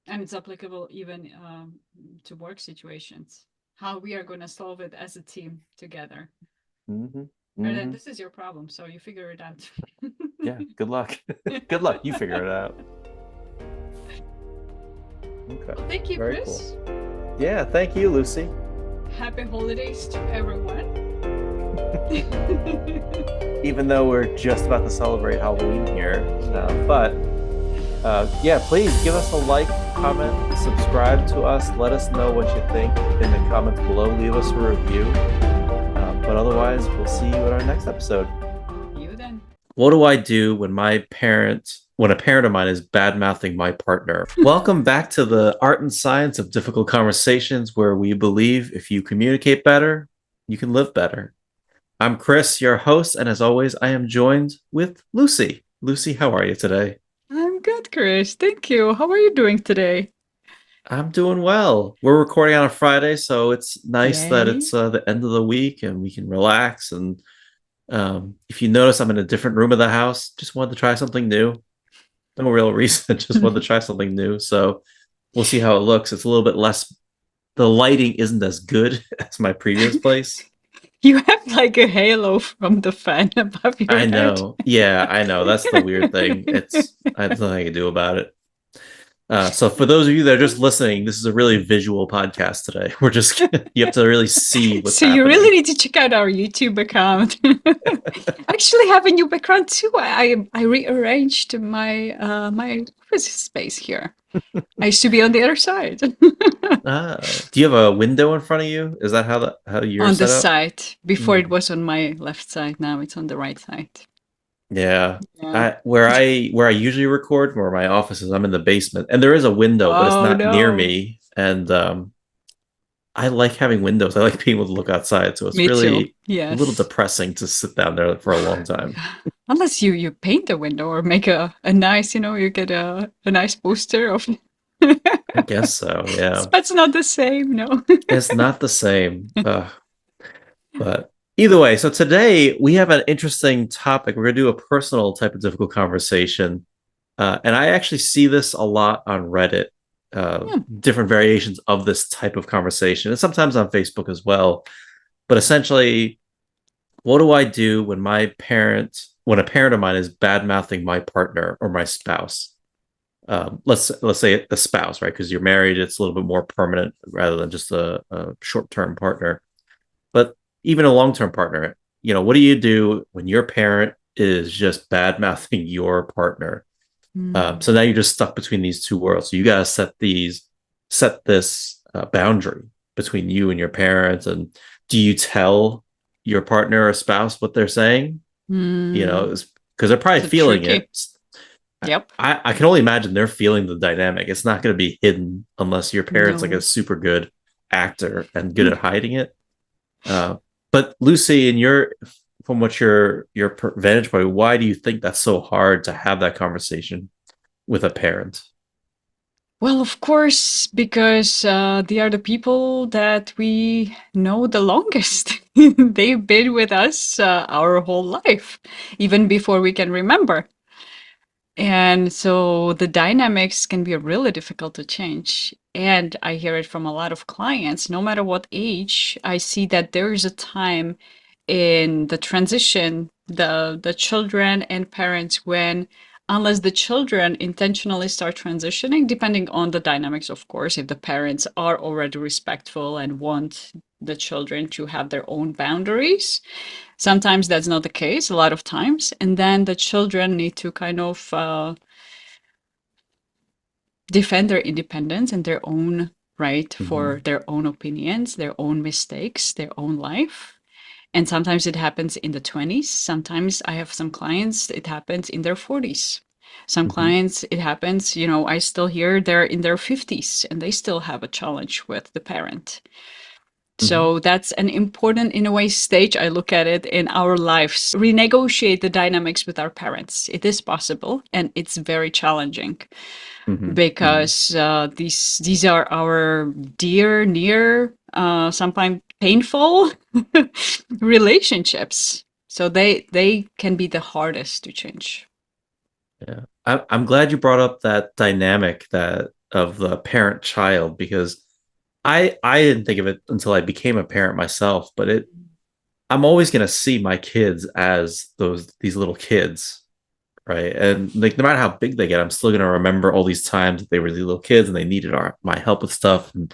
And it's applicable even to work situations. How we are going to solve it as a team together. Mm-hmm. And then Mm-hmm. this is your problem, so you figure it out. Yeah. Good luck. Good luck. You figure it out. Okay. Well, thank you, Very cool. Chris. Yeah. Thank you, Lucy. Happy holidays to everyone. Even though we're just about to celebrate Halloween here, but yeah, please give us a like, comment, subscribe to us. Let us know what you think in the comments below. Leave us a review. But otherwise, we'll see you in our next episode. You then. What do I do when when a parent of mine is bad mouthing my partner? Welcome back to the art and science of difficult conversations, where we believe if you communicate better, you can live better. I'm Chris, your host, and as always, I am joined with Lucy. Lucy, how are you today? I'm good, Chris. Thank you. How are you doing today? I'm doing well. We're recording on a Friday, so it's nice that Yay. it's the end of the week and we can relax. And if you notice, I'm in a different room of the house. Just wanted to try something new. No real reason. Just wanted to try something new. So we'll see how it looks. It's a little bit less. The lighting isn't as good as my previous place. You have like a halo from the fan above your I head. know. Yeah, I know. That's the weird thing. There's nothing I can do about it. So for those of you that are just listening, this is a really visual podcast today. You have to really see what's So you really happening. need to check out our YouTube account. I actually have a new background too. I rearranged my office space here. I used to be on the other side. Do you have a window in front of you? Is that how you're On the set up? side. Before it Mm. was on my left side. Now it's on the right side. Yeah. Yeah. Where I usually record, where my office is, I'm in the basement, and there is a window, but it's Oh not near no. me. And I like having windows. I like being able to look outside. So it's Me too. really a little Yes. depressing to sit down there for a long time. Unless you paint the window or make a nice, you get a nice poster of. I guess so. Yeah. That's not the same, no. It's not the same. But either way, so today we have an interesting topic. We're going to do a personal type of difficult conversation. And I actually see this a lot on Reddit, Hmm. different variations of this type of conversation, and sometimes on Facebook as well. But essentially, what do I do when a parent of mine is bad mouthing my partner or my spouse? Let's say a spouse, right? Because you're married, it's a little bit more permanent rather than just a short term partner. But even a long term partner, what do you do when your parent is just bad mouthing your partner? Hmm. So now you're just stuck between these two worlds. So you gotta set this boundary between you and your parents. And do you tell your partner or spouse what they're saying? Hmm. Because they're probably So feeling tricky. it. Yep. I can only imagine they're feeling the dynamic. It's not going to be hidden unless your parents like a No. super good actor and good at hiding it. Uh, but Lucy, from what your vantage point, why do you think that's so hard to have that conversation with a parent? Well, of course, because they are the people that we know the longest. They've been with us our whole life, even before we can remember. And so the dynamics can be really difficult to change. And I hear it from a lot of clients, no matter what age, I see that there is a time in the transition, the children and parents, when unless the children intentionally start transitioning, depending on the dynamics, of course, if the parents are already respectful and want the children to have their own boundaries. Sometimes that's not the case, a lot of times. And then the children need to kind of defend their independence and their own right for Mm-hmm. their own opinions, their own mistakes, their own life. And sometimes it happens in the 20s. Sometimes I have some clients, it happens in their 40s. Some Mm-hmm. clients, it happens, I still hear they're in their 50s and they still have a challenge with the parent. Hmm. So that's an important, in a way, stage I look at it in our lives. Renegotiate the dynamics with our parents. It is possible, and it's very challenging Hmm. Hmm. because these are our dear, near, sometimes painful relationships. So they can be the hardest to change. Yeah. I'm glad you brought up that dynamic that of the parent child because I didn't think of it until I became a parent myself, but I'm always gonna see my kids as these little kids, right? And like no matter how big they get, I'm still gonna remember all these times that they were these little kids and they needed my help with stuff and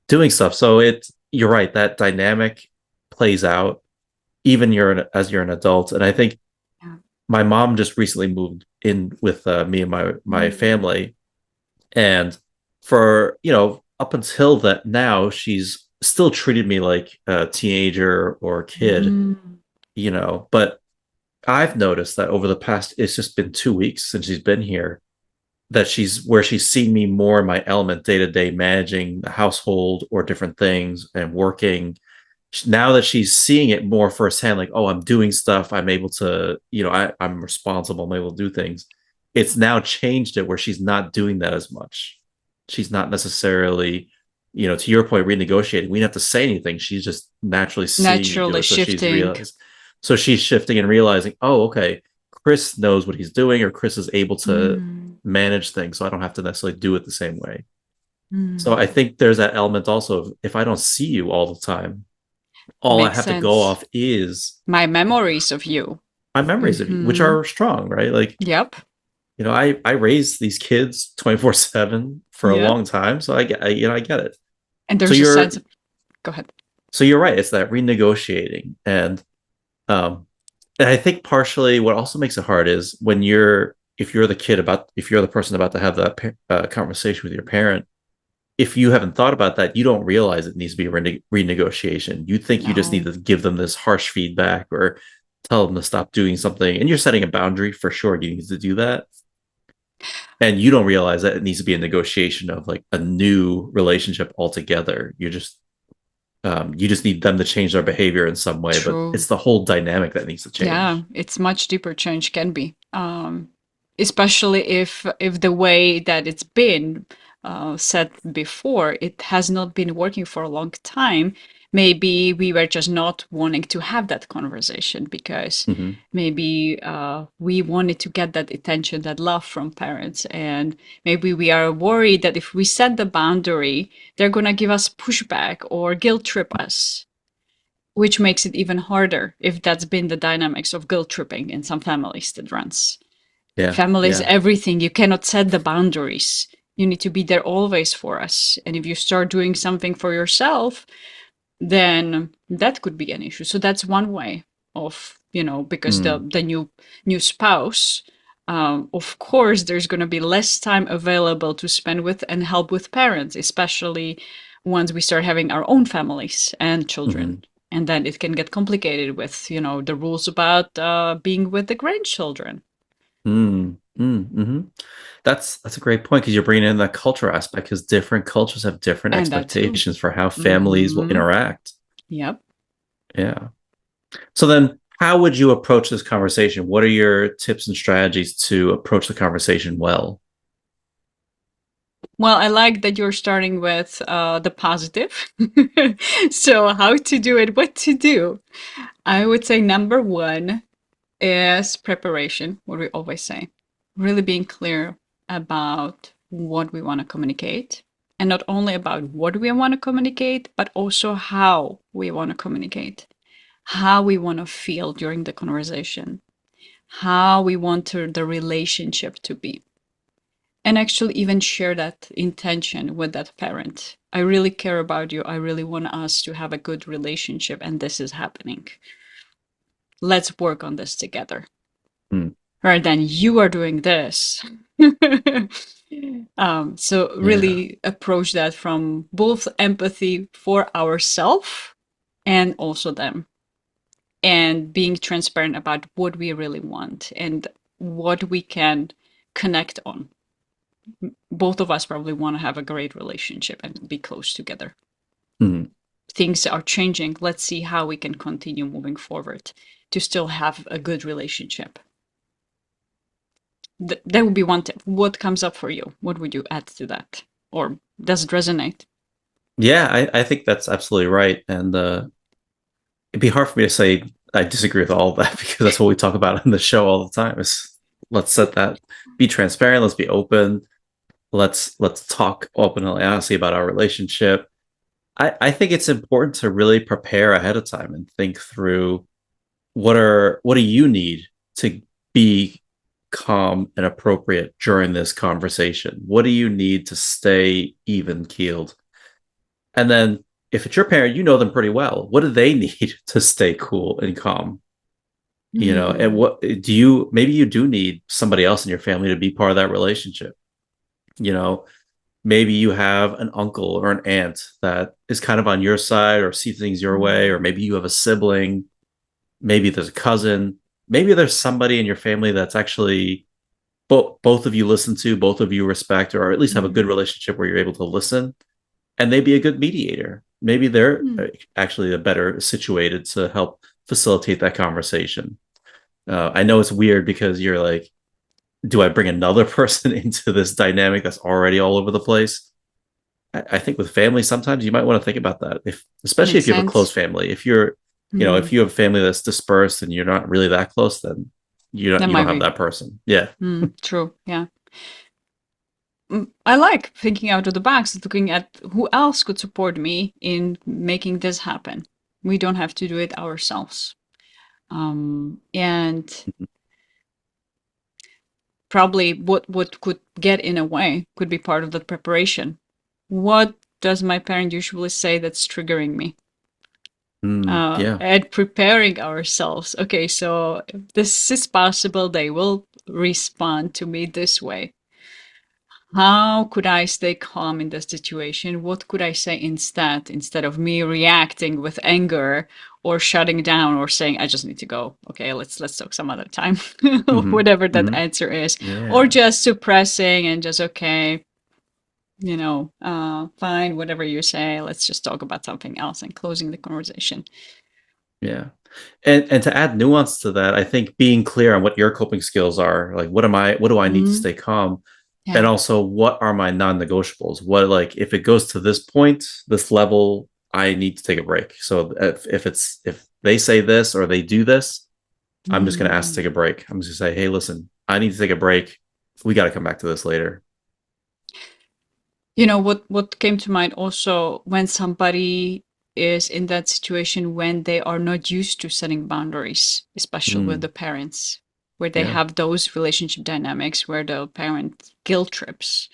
doing stuff. So you're right, that dynamic plays out even as you're an adult. And I think Yeah. my mom just recently moved in with me and my Mm. family, and for up until that now she's still treated me like a teenager or a kid, Mm. but I've noticed that over the past, it's just been 2 weeks since she's been here, that she's seen me more in my element day to day, managing the household or different things and working. Now that she's seeing it more firsthand, like, oh, I'm doing stuff, I'm able to, I'm responsible, I'm able to do things. It's now changed it where she's not doing that as much. She's not necessarily, to your point, renegotiating. We didn't have to say anything. She's just naturally seeing me do Naturally it. So she's shifting. realized. So she's shifting and realizing, oh, okay, Chris knows what he's doing, or Chris is able to Mm. manage things. So I don't have to necessarily do it the same way. So I Mm. think there's that element also of if I don't see you all the time, all I Makes have to go sense. off is My memories of you. my memories of you, which Mm-hmm. are strong, right? Like, Yep. I raised these kids 24/7 for a Yep. long time. So I get it. And So there's a you're, sense of, go ahead. so you're right. It's that renegotiating. Um, and I think partially what also makes it hard is if you're the person about to have that conversation with your parent, if you haven't thought about that, you don't realize it needs to be a renegotiation. You think you just need No. to give them this harsh feedback or tell them to stop doing something. And you're setting a boundary for sure. You need to do that. And you don't realize that it needs to be a negotiation of like a new relationship altogether. You just need them to change their behavior in some way, but True. it's the whole dynamic that needs to Yeah, change. it's much deeper change can be. Especially if the way that it's been said before, it has not been working for a long time. Maybe we were just not wanting to have that conversation because Mm-hmm. maybe we wanted to get that attention, that love from parents, and maybe we are worried that if we set the boundary, they're gonna give us pushback or guilt trip us, which makes it even harder if that's been the dynamics of guilt tripping in some families that runs. Yeah, Family is yeah. everything. You cannot set the boundaries. You need to be there always for us. And if you start doing something for yourself, then that could be an issue. So that's one way of, because the Mm, the new spouse, of course, there's going to be less time available to spend with and help with parents, especially once we start having our own families and children. mm-hmm. And then it can get complicated with, the rules about being with the grandchildren. Mm-hmm. That's a great point because you're bringing in the culture aspect because different cultures have different And that too. expectations for how families will Hmm. interact. Yep. Yeah. So then, how would you approach this conversation? What are your tips and strategies to approach the conversation well? Well, I like that you're starting with the positive. So, how to do it, what to do. I would say number one is preparation, what we always say. Really being clear about what we want to communicate. And not only about what we want to communicate, but also how we want to communicate, how we want to feel during the conversation, how we want the relationship to be, and actually even share that intention with that parent. I really care about you. I really want us to have a good relationship, and this is happening. Let's work on this together. Mm, Rather than you are doing this. So yeah. really approach that from both empathy for ourselves and also them, and being transparent about what we really want and what we can connect on. Both of us probably want to have a great relationship and be close together. Mm. things are changing. Let's see how we can continue moving forward to still have a good relationship. That would be one tip. What comes up for you? What would you add to that? Or does it resonate? Yeah, I think that's absolutely right. And it'd be hard for me to say I disagree with all of that because that's what we talk about in the show all the time. Is let's set that, be transparent, let's be open, let's talk openly, honestly about our relationship. I think it's important to really prepare ahead of time and think through what do you need to be calm and appropriate during this conversation? What do you need to stay even keeled? And then if it's your parent, you know them pretty well. What do they need to stay cool and calm? And Mm, what do you maybe you do need somebody else in your family to be part of that relationship? You know, maybe you have an uncle or an aunt that is kind of on your side or see things your way, or mm, maybe you have a sibling, maybe there's a cousin, maybe there's somebody in your family that's actually both of you listen to, both of you respect, or at least have a good mm, relationship where you're able to listen, and they be a good mediator. Maybe they're mm. actually a better situated to help facilitate that conversation. I know it's weird because you're like, do I bring another person into this dynamic that's already all over the place? I think with family, sometimes you might want to think about that. If, especially Makes if you have a close sense. family, if Mm, you have a family that's dispersed and you're not really that close, then that you don't might have be that person. Yeah. true. Yeah. I like thinking out of the box, looking at who else could support me in making this happen. We don't have to do it ourselves. And probably what could get in a way could be part of the preparation. What does my parent usually say that's triggering me? Yeah. And preparing ourselves. Okay, so if this is possible, they will respond to me this way. How could I stay calm in this situation? What could I say instead of me reacting with anger or shutting down or saying I just need to go. Okay, let's talk some other time. hmm Whatever that hmm answer is. Or Yeah. just suppressing and just okay, fine, whatever you say, let's just talk about something else and closing the conversation. Yeah. And to add nuance to that, I think being clear on what your coping skills are, like what do I need to Mm, stay calm? And yeah. also what are my non-negotiables? What, like, if it goes to this point, this level, I need to take a break. So if they say this or they do this, I'm just gonna ask to take Mm. a break. I'm just gonna say, hey, listen, I need to take a break. We got to come back to this later. What came to mind also when somebody is in that situation when they are not used to setting boundaries, especially with Mm, the parents, where they yeah. have those relationship dynamics where the parent guilt trips,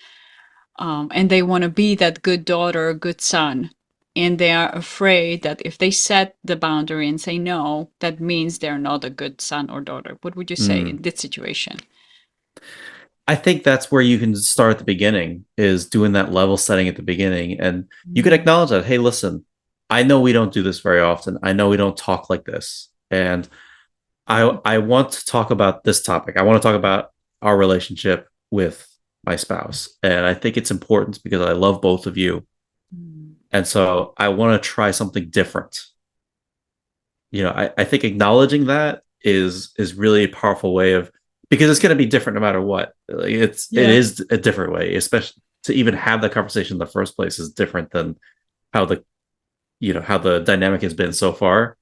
and they want to be that good daughter, good son. And they are afraid that if they set the boundary and say no, that means they're not a good son or daughter. What would you say Mm. in this situation? I think that's where you can start at the beginning, is doing that level setting at the beginning. And you can Mm, acknowledge that, hey, listen, I know we don't do this very often. I know we don't talk like this. And I want to talk about this topic. I want to talk about our relationship with my spouse. And I think it's important because I love both of you. mm, And so I want to try something different. I think acknowledging that is really a powerful way of, because it's going to be different no matter what. Like, it yeah, is a different way, especially to even have that conversation in the first place is different than how the dynamic has been so far.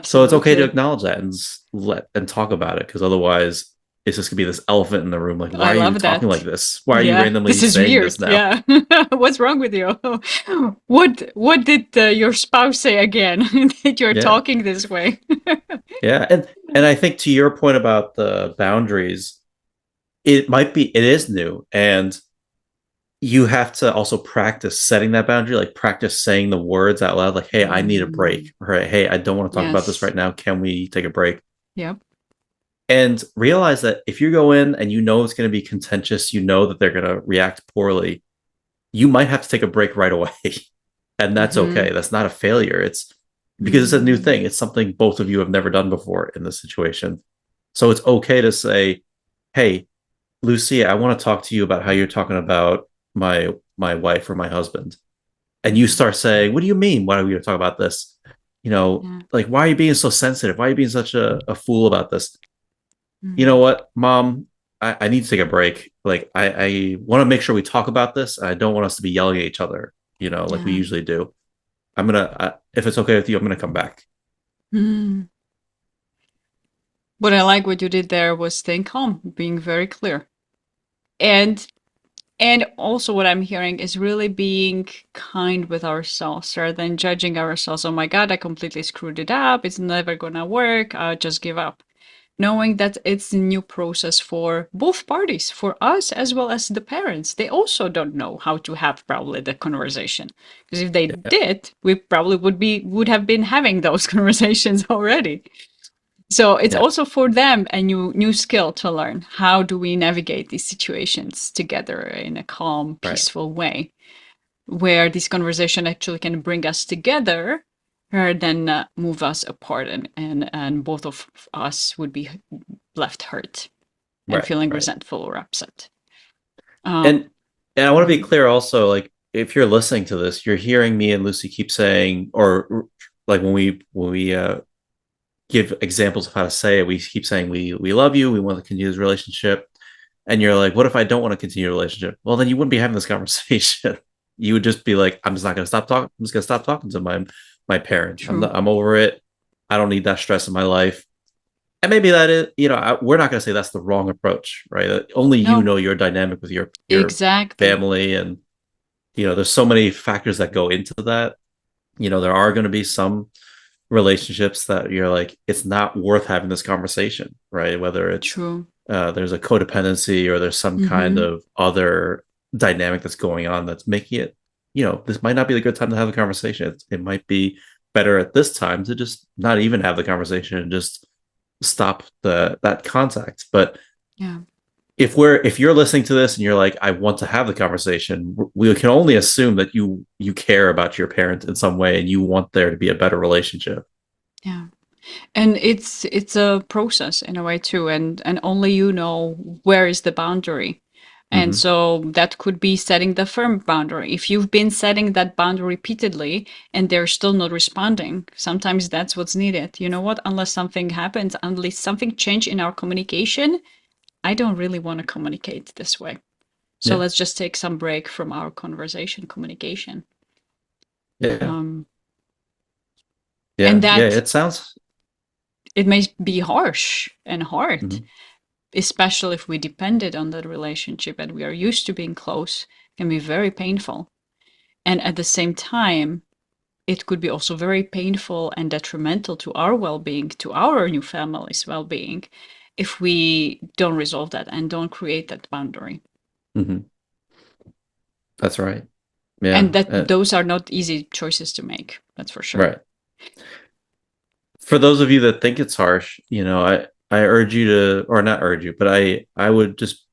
So it's okay to absolutely. acknowledge that and let and talk about it, because otherwise it's just gonna be this elephant in the room. Like, I why are you love talking like that. this? Why are you Yeah, randomly this is saying weird. this now? Yeah. What's wrong with you? What did your spouse say again that you're Yeah, talking this way? yeah, and I think to your point about the boundaries, it is new, and you have to also practice setting that boundary, like practice saying the words out loud, like, hey, I need a Mm, break, or hey, I don't want to talk about this yes. right now, can we take a break? Yep. And realize that if you go in and you know it's going to be contentious, you know that they're going to react poorly, you might have to take a break right away. And that's Mm-hmm. okay. That's not a failure. It's because it's a new Mm, thing. It's something both of you have never done before in this situation. So it's okay to say, hey, Lucy, I want to talk to you about how you're talking about my wife or my husband. and you start saying, "What do you mean? Why are we going to talk about this? Yeah. Like, why are you being so sensitive? Why are you being such a fool about this? You know Mm. what, Mom? I need to take a break. Like, I want to make sure we talk about this. I don't want us to be yelling at each other, like we Yeah. usually do. If it's okay with you, I'm gonna come back." Mm. What I like what you did there was staying calm, being very clear. And and also what I'm hearing is really being kind with ourselves rather than judging ourselves. Oh my God, I completely screwed it up. It's never gonna work. I'll just give up. Knowing that it's a new process for both parties, for us as well as the parents. They also don't know how to have probably the conversation. Because if they Yeah, did, we probably would have been having those conversations already. So it's yeah, also for them a new skill to learn. How do we navigate these situations together in a calm, right, peaceful way, where this conversation actually can bring us together rather than move us apart, and both of us would be left hurt and right, feeling right. resentful or upset. And Um, and I want to be mhm. clear also, like if you're listening to this, you're hearing me and Lucy keep saying, or like when we give examples of how to say it, we keep saying we love you, we want to continue this relationship. And you're like, what if I don't want to continue a relationship? Well, then you wouldn't be having this conversation. You would just be like, I'm just not gonna stop talking. I'm just gonna stop talking to my parents. True. I'm over it. I don't need that stress in my life. And maybe that is, we're not gonna say that's the wrong approach, right? Only you No, know your dynamic with your exactly. family, and there's so many factors that go into that. There are going to be some relationships that you're like, it's not worth having this conversation, right? Whether it's True. there's a codependency or there's some kind Mm-hmm. of other dynamic that's going on that's making it, this might not be a good time to have the conversation. It might be better at this time to just not even have the conversation and just stop that contact. But Yeah. if you're listening to this and you're like, I want to have the conversation, we can only assume that you care about your parent in some way and you want there to be a better relationship. Yeah. And it's a process in a way too, and only you know where is the boundary. And Mm-hmm. so that could be setting the firm boundary. If you've been setting that boundary repeatedly and they're still not responding, sometimes that's what's needed. You know what? Unless something happens, unless something change in our communication, I don't really want to communicate this way. So Yeah. let's just take some break from our conversation communication. Yeah. Um, and Yeah. Yeah. that It sounds. it may be harsh and hard, Mhm. especially if we depended on that relationship and we are used to being close, can be very painful. And at the same time, it could be also very painful and detrimental to our well-being, to our new family's well-being, if we don't resolve that and don't create that boundary. Mhm. That's right. Yeah. And that those are not easy choices to make, that's for sure. Right. For those of you that think it's harsh, I urge you to, or not urge you, but I would just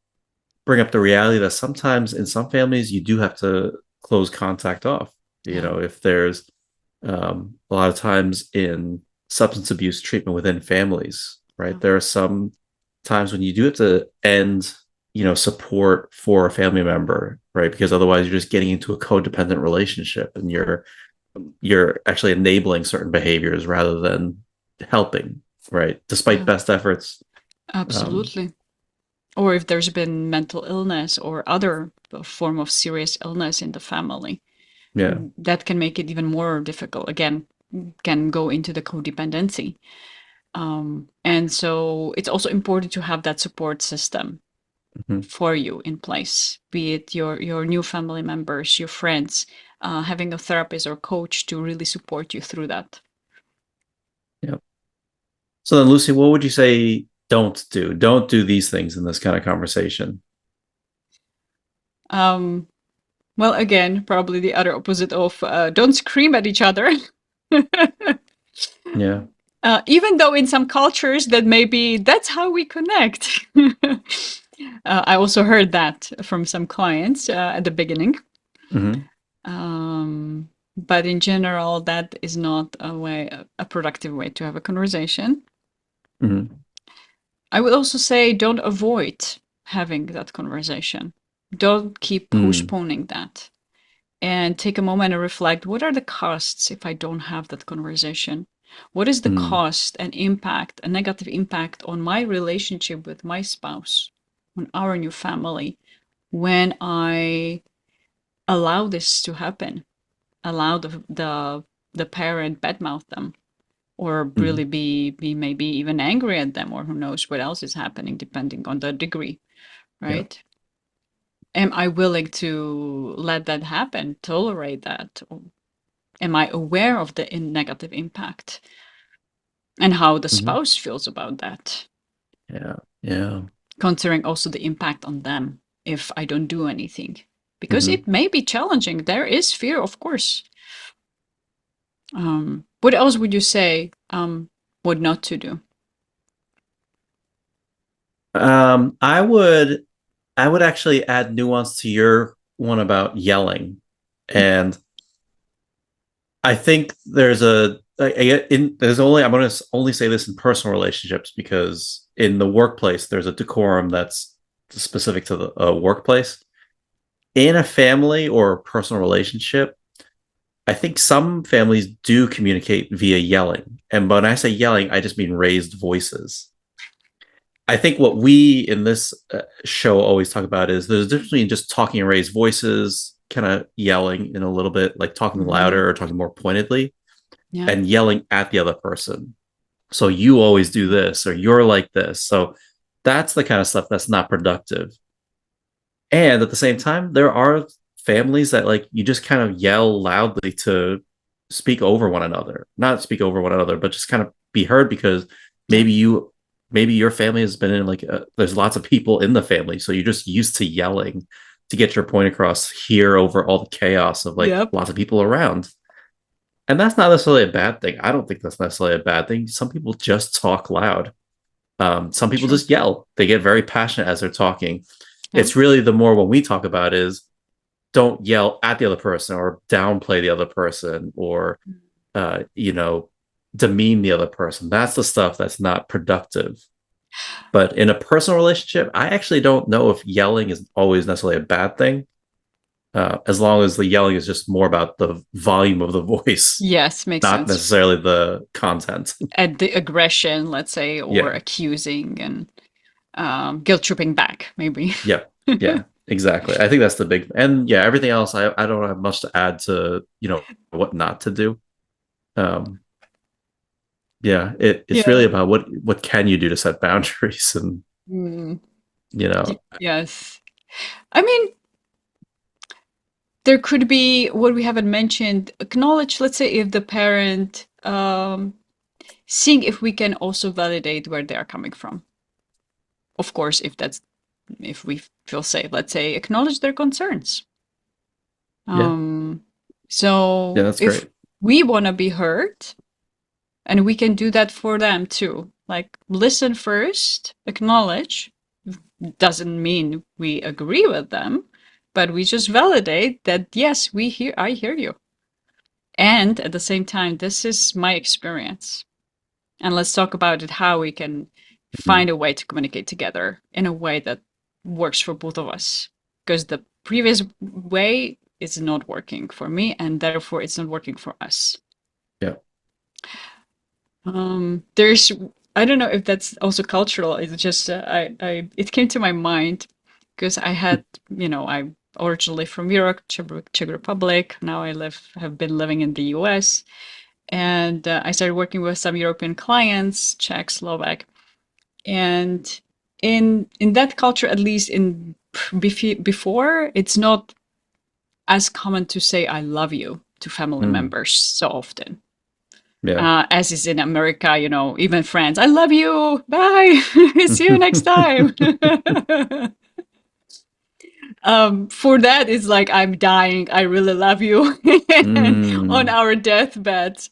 bring up the reality that sometimes in some families you do have to close contact off. Yeah. If there's a lot of times in substance abuse treatment within families, right? Yeah. There are some times when you do have to end, support for a family member, right? Because otherwise you're just getting into a codependent relationship and you're actually enabling certain behaviors rather than helping, right? Despite Yeah. best efforts. Um, Absolutely. Or if there's been mental illness or other form of serious illness in the family, yeah. that can make it even more difficult. Again, can go into the codependency. And so it's also important to have that support system Mhm. for you in place, be it your new family members, your friends, having a therapist or coach to really support you through that. Yeah. So then, Lucy, what would you say don't do? Don't do these things in this kind of conversation. Um, well, again, probably the other opposite of don't scream at each other. Yeah. Even though in some cultures that maybe that's how we connect. I also heard that from some clients at the beginning. Hmm. But in general, that is not a productive way to have a conversation. Hmm. I would also say don't avoid having that conversation. Don't keep Mm. postponing that. and take a moment and reflect, what are the costs if I don't have that conversation? What is the Mm, cost and impact, a negative impact on my relationship with my spouse, on our new family, when I allow this to happen, allow the parent badmouth them, or mm, really be maybe even angry at them, or who knows what else is happening, depending on the degree, yeah. right? Am I willing to let that happen, tolerate that? Or am I aware of the negative impact and how the Hmm. spouse feels about that? Yeah. Yeah. Considering also the impact on them if I don't do anything. Because Hmm. it may be challenging. There is fear, of course. What else would you say what not to do? I would actually add nuance to your one about yelling, and I think there's only I'm going to only say this in personal relationships because in the workplace there's a decorum that's specific to the workplace. In a family or personal relationship, I think some families do communicate via yelling, and when I say yelling, I just mean raised voices. I think what we in this show always talk about is there's a difference between just talking in raised voices, kind of yelling in a little bit, like talking Hmm. louder or talking more pointedly, Yeah. and yelling at the other person. So you always do this, or you're like this. So that's the kind of stuff that's not productive. And at the same time, there are families that like you just kind of yell loudly to speak over one another, not speak over one another, but just kind of be heard because Yeah. maybe you, maybe your family has been in like, there's lots of people in the family. So you're just used to yelling to get your point across here over all the chaos of like Yep. lots of people around. And that's not necessarily a bad thing. I don't think that's necessarily a bad thing. Some people just talk loud. Some people True. just yell. They get very passionate as they're talking. Yeah. It's really the more when we talk about is don't yell at the other person or downplay the other person or you know demean the other person. That's the stuff that's not productive. But in a personal relationship, I actually don't know if yelling is always necessarily a bad thing, as long as the yelling is just more about the volume of the voice, Yes, makes not sense. necessarily the content. At the aggression, let's say, or Yeah, accusing and guilt tripping back, maybe. yeah, yeah, exactly. I think that's the big, and yeah, everything else I don't have much to add to what not to do. Um, yeah, it's really Yeah. about what can you do to set boundaries and Mm, you know yes. I mean, there could be what we haven't mentioned. Acknowledge, let's say, if the parent, seeing if we can also validate where they are coming from. Of course, if we feel safe, let's say, acknowledge their concerns. yeah, Um, yeah, so that's if great. we want to be heard, and we can do that for them too. Like, listen first, acknowledge. Doesn't mean we agree with them, but we just validate that yes, I hear you. And at the same time, this is my experience. And let's talk about it, how we can Mhm. find a way to communicate together in a way that works for both of us. Because the previous way is not working for me, and therefore it's not working for us. Yeah. There's, I don't know if that's also cultural. It's just it came to my mind because I had, I'm originally from Europe, Czech Republic. Now have been living in the U.S. And I started working with some European clients, Czech, Slovak, and in that culture, at least before, it's not as common to say "I love you" to family Mm. members so often Yeah. as is in America, even friends. I love you. Bye. See you next time. For that, it's like I'm dying. I really love you on Mm. our deathbeds.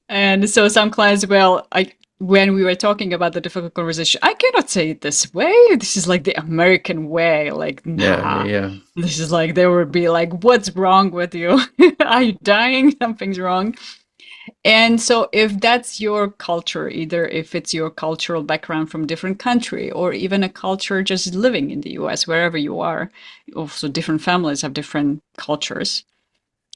And so some clients, well, when we were talking about the difficult conversation, I cannot say it this way. This is like the American way. Like, Yeah. Yeah. nah. Yeah. This is like, they would be like, what's wrong with you? Are you dying? Something's wrong. And so if that's your culture, either if it's your cultural background from different country or even a culture just living in the US, wherever you are, also different families have different cultures.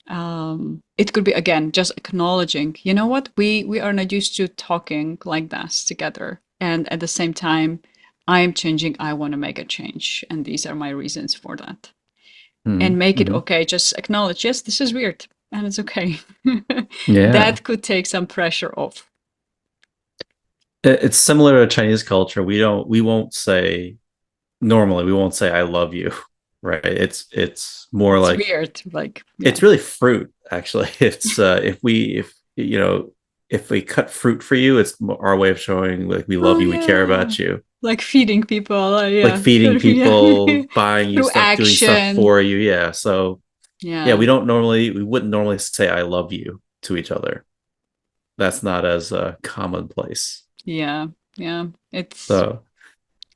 It could be again just acknowledging, you know what, we are not used to talking like this together, and at the same time, I am changing. I want to make a change, and these are my reasons for that. And make it Mm-hmm. okay. Just acknowledge, yes, this is weird, and it's okay. Yeah. That could take some pressure off. It's similar to Chinese culture. We won't say normally we won't say I love you, right? It's more It's like weird, like yeah. it's really fruit actually. It's if we cut fruit for you, it's our way of showing like we Oh love you, we care yeah, about you. like feeding people. Like Yeah, feeding yeah. people, buying you Through stuff, doing stuff action. for you. Yeah. So yeah, Yeah, we wouldn't normally say I love you to each other. That's not as commonplace. yeah, yeah. It's So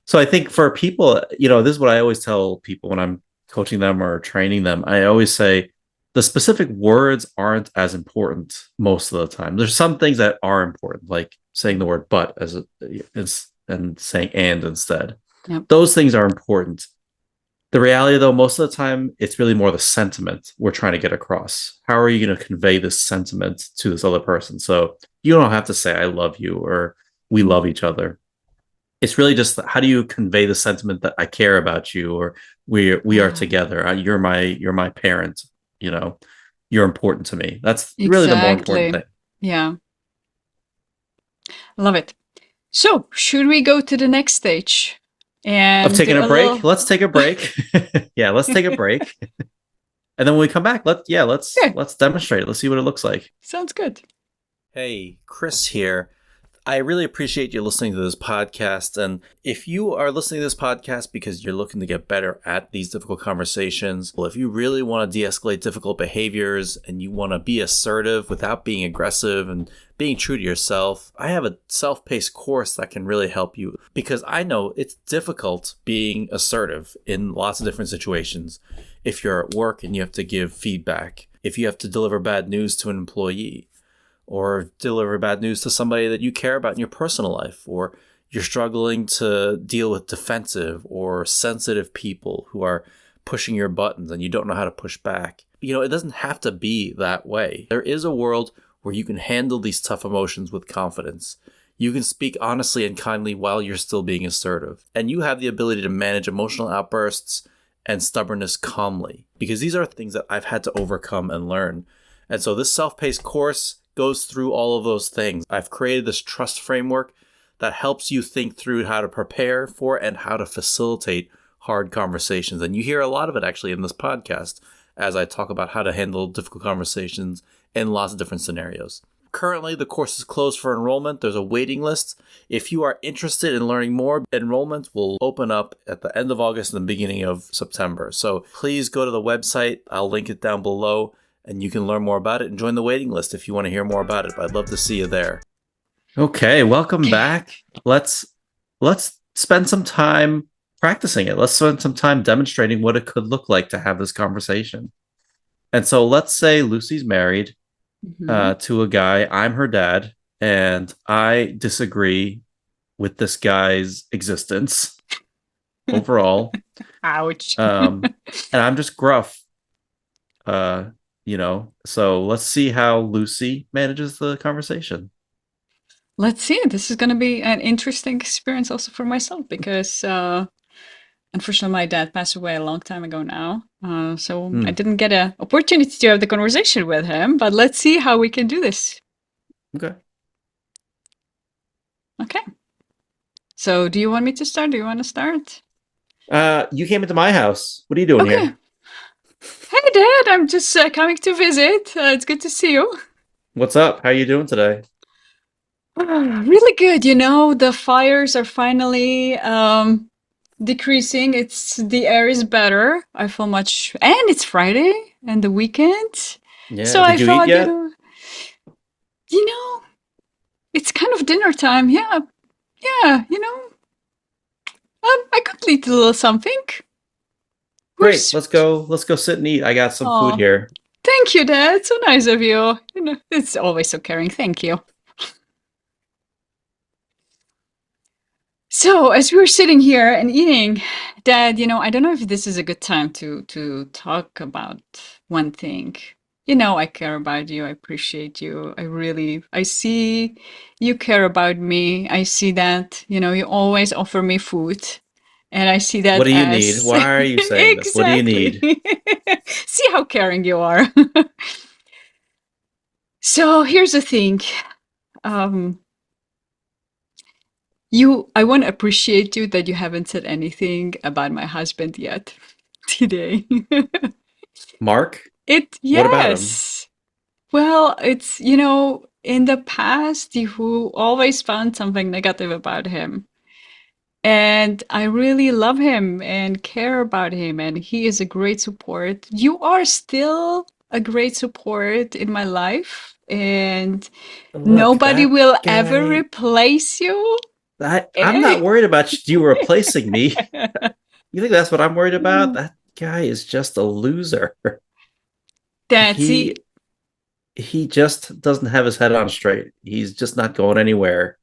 so I think for people, this is what I always tell people when I'm coaching them or training them. I always say the specific words aren't as important most of the time. There's some things that are important, like saying the word but as and saying and instead. yep. Those things are important. The reality, though, most of the time, it's really more the sentiment we're trying to get across. How are you going to convey this sentiment to this other person? So you don't have to say, I love you or we love each other. It's really just how do you convey the sentiment that I care about you or we are Ah, together. You're my parent. You know, you're important to me. That's really the more important exactly. thing. Yeah, love it. So, should we go to the next stage Of and do taking a a break, little? let's take a break. Yeah, let's take a break, and then when we come back, Okay, let's demonstrate it. Let's see what it looks like. sounds good. Hey, Chris here. I really appreciate you listening to this podcast. And if you are listening to this podcast because you're looking to get better at these difficult conversations, well, if you really want to de escalate difficult behaviors and you want to be assertive without being aggressive and being true to yourself, I have a self paced course that can really help you because I know it's difficult being assertive in lots of different situations. If you're at work and you have to give feedback, if you have to deliver bad news to an employee, or deliver bad news to somebody that you care about in your personal life, or you're struggling to deal with defensive or sensitive people who are pushing your buttons and you don't know how to push back. It doesn't have to be that way. There is a world where you can handle these tough emotions with confidence. You can speak honestly and kindly while you're still being assertive. And you have the ability to manage emotional outbursts and stubbornness calmly, because these are things that I've had to overcome and learn. And so this self-paced course goes through all of those things. I've created this trust framework that helps you think through how to prepare for and how to facilitate hard conversations. And you hear a lot of it actually in this podcast as I talk about how to handle difficult conversations in lots of different scenarios. Currently, the course is closed for enrollment. There's a waiting list. If you are interested in learning more, enrollment will open up at the end of August and the beginning of September. So please go to the website. I'll link it down below, and you can learn more about it and join the waiting list if you want to hear more about it. But I'd love to see you there. Okay, welcome Okay. back. Let's spend some time practicing it. Let's spend some time demonstrating what it could look like to have this conversation. And so let's say Lucy's married Mhm. to a guy. I'm her dad, and I disagree with this guy's existence overall. Ouch. And I'm just gruff. So let's see how Lucy manages the conversation. Let's see. This is going to be an interesting experience also for myself because unfortunately my dad passed away a long time ago now. So I Hmm. didn't get an opportunity to have the conversation with him, but let's see how we can do this. Okay. Okay. So do you want me to start? Do you want to start? You came into my house. What are you doing Okay. here? Hey, Dad, I'm just coming to visit. It's good to see you. What's up? How are you doing today? Really good. The fires are finally decreasing. The air is better. I feel much, and it's Friday and the weekend. Yeah. So I Did you eat thought, yet? you know, it's kind of dinner time. Yeah, yeah, I could eat a little something. Great. Where's, Let's go sit and eat. I got some food oh, here. thank you, Dad. So nice of you. It's always so caring. Thank you. So, as we were sitting here and eating, Dad, I don't know if this is a good time to talk about one thing. You know, I care about you. I appreciate you. I see you care about me. I see that, you always offer me food. And I see What that do you need? as Why are you saying this? What do you exactly. need? See how caring you are. So here's the thing. Um, I want to appreciate you that you haven't said anything about my husband yet today. Mark? What about him? Yes. Well, it's, in the past, you always found something negative about him. And I really love him and care about him, and he is a great support. You are still a great support in my life, and Look, nobody that will ever guy. replace you. I'm Eh. not worried about you replacing me. You think that's what I'm worried about? That guy is just a loser. That's He it. he just doesn't have his head on straight. He's just not going anywhere.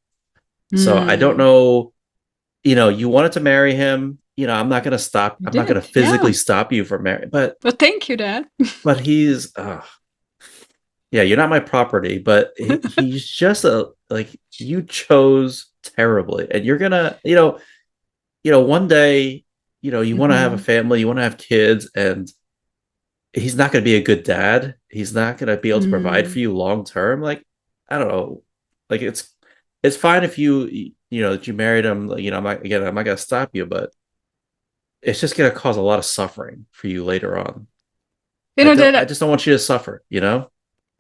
So I don't Hmm. know, you wanted to marry him. I'm not going to stop. You I'm not going did, to yeah. physically stop you from marrying, Well, thank you, Dad. but he's yeah, you're not my property, but he's just a like you chose terribly. And you're going to, one day, you want to have a Hmm. family, you want to have kids, and he's not going to be a good dad. He's not going to be able to provide Hmm. for you long term. Like, I don't know. Like it's fine if that you married him. Like, I'm not going to stop you, but it's just going to cause a lot of suffering for you later on. I Dad. just don't want you to suffer.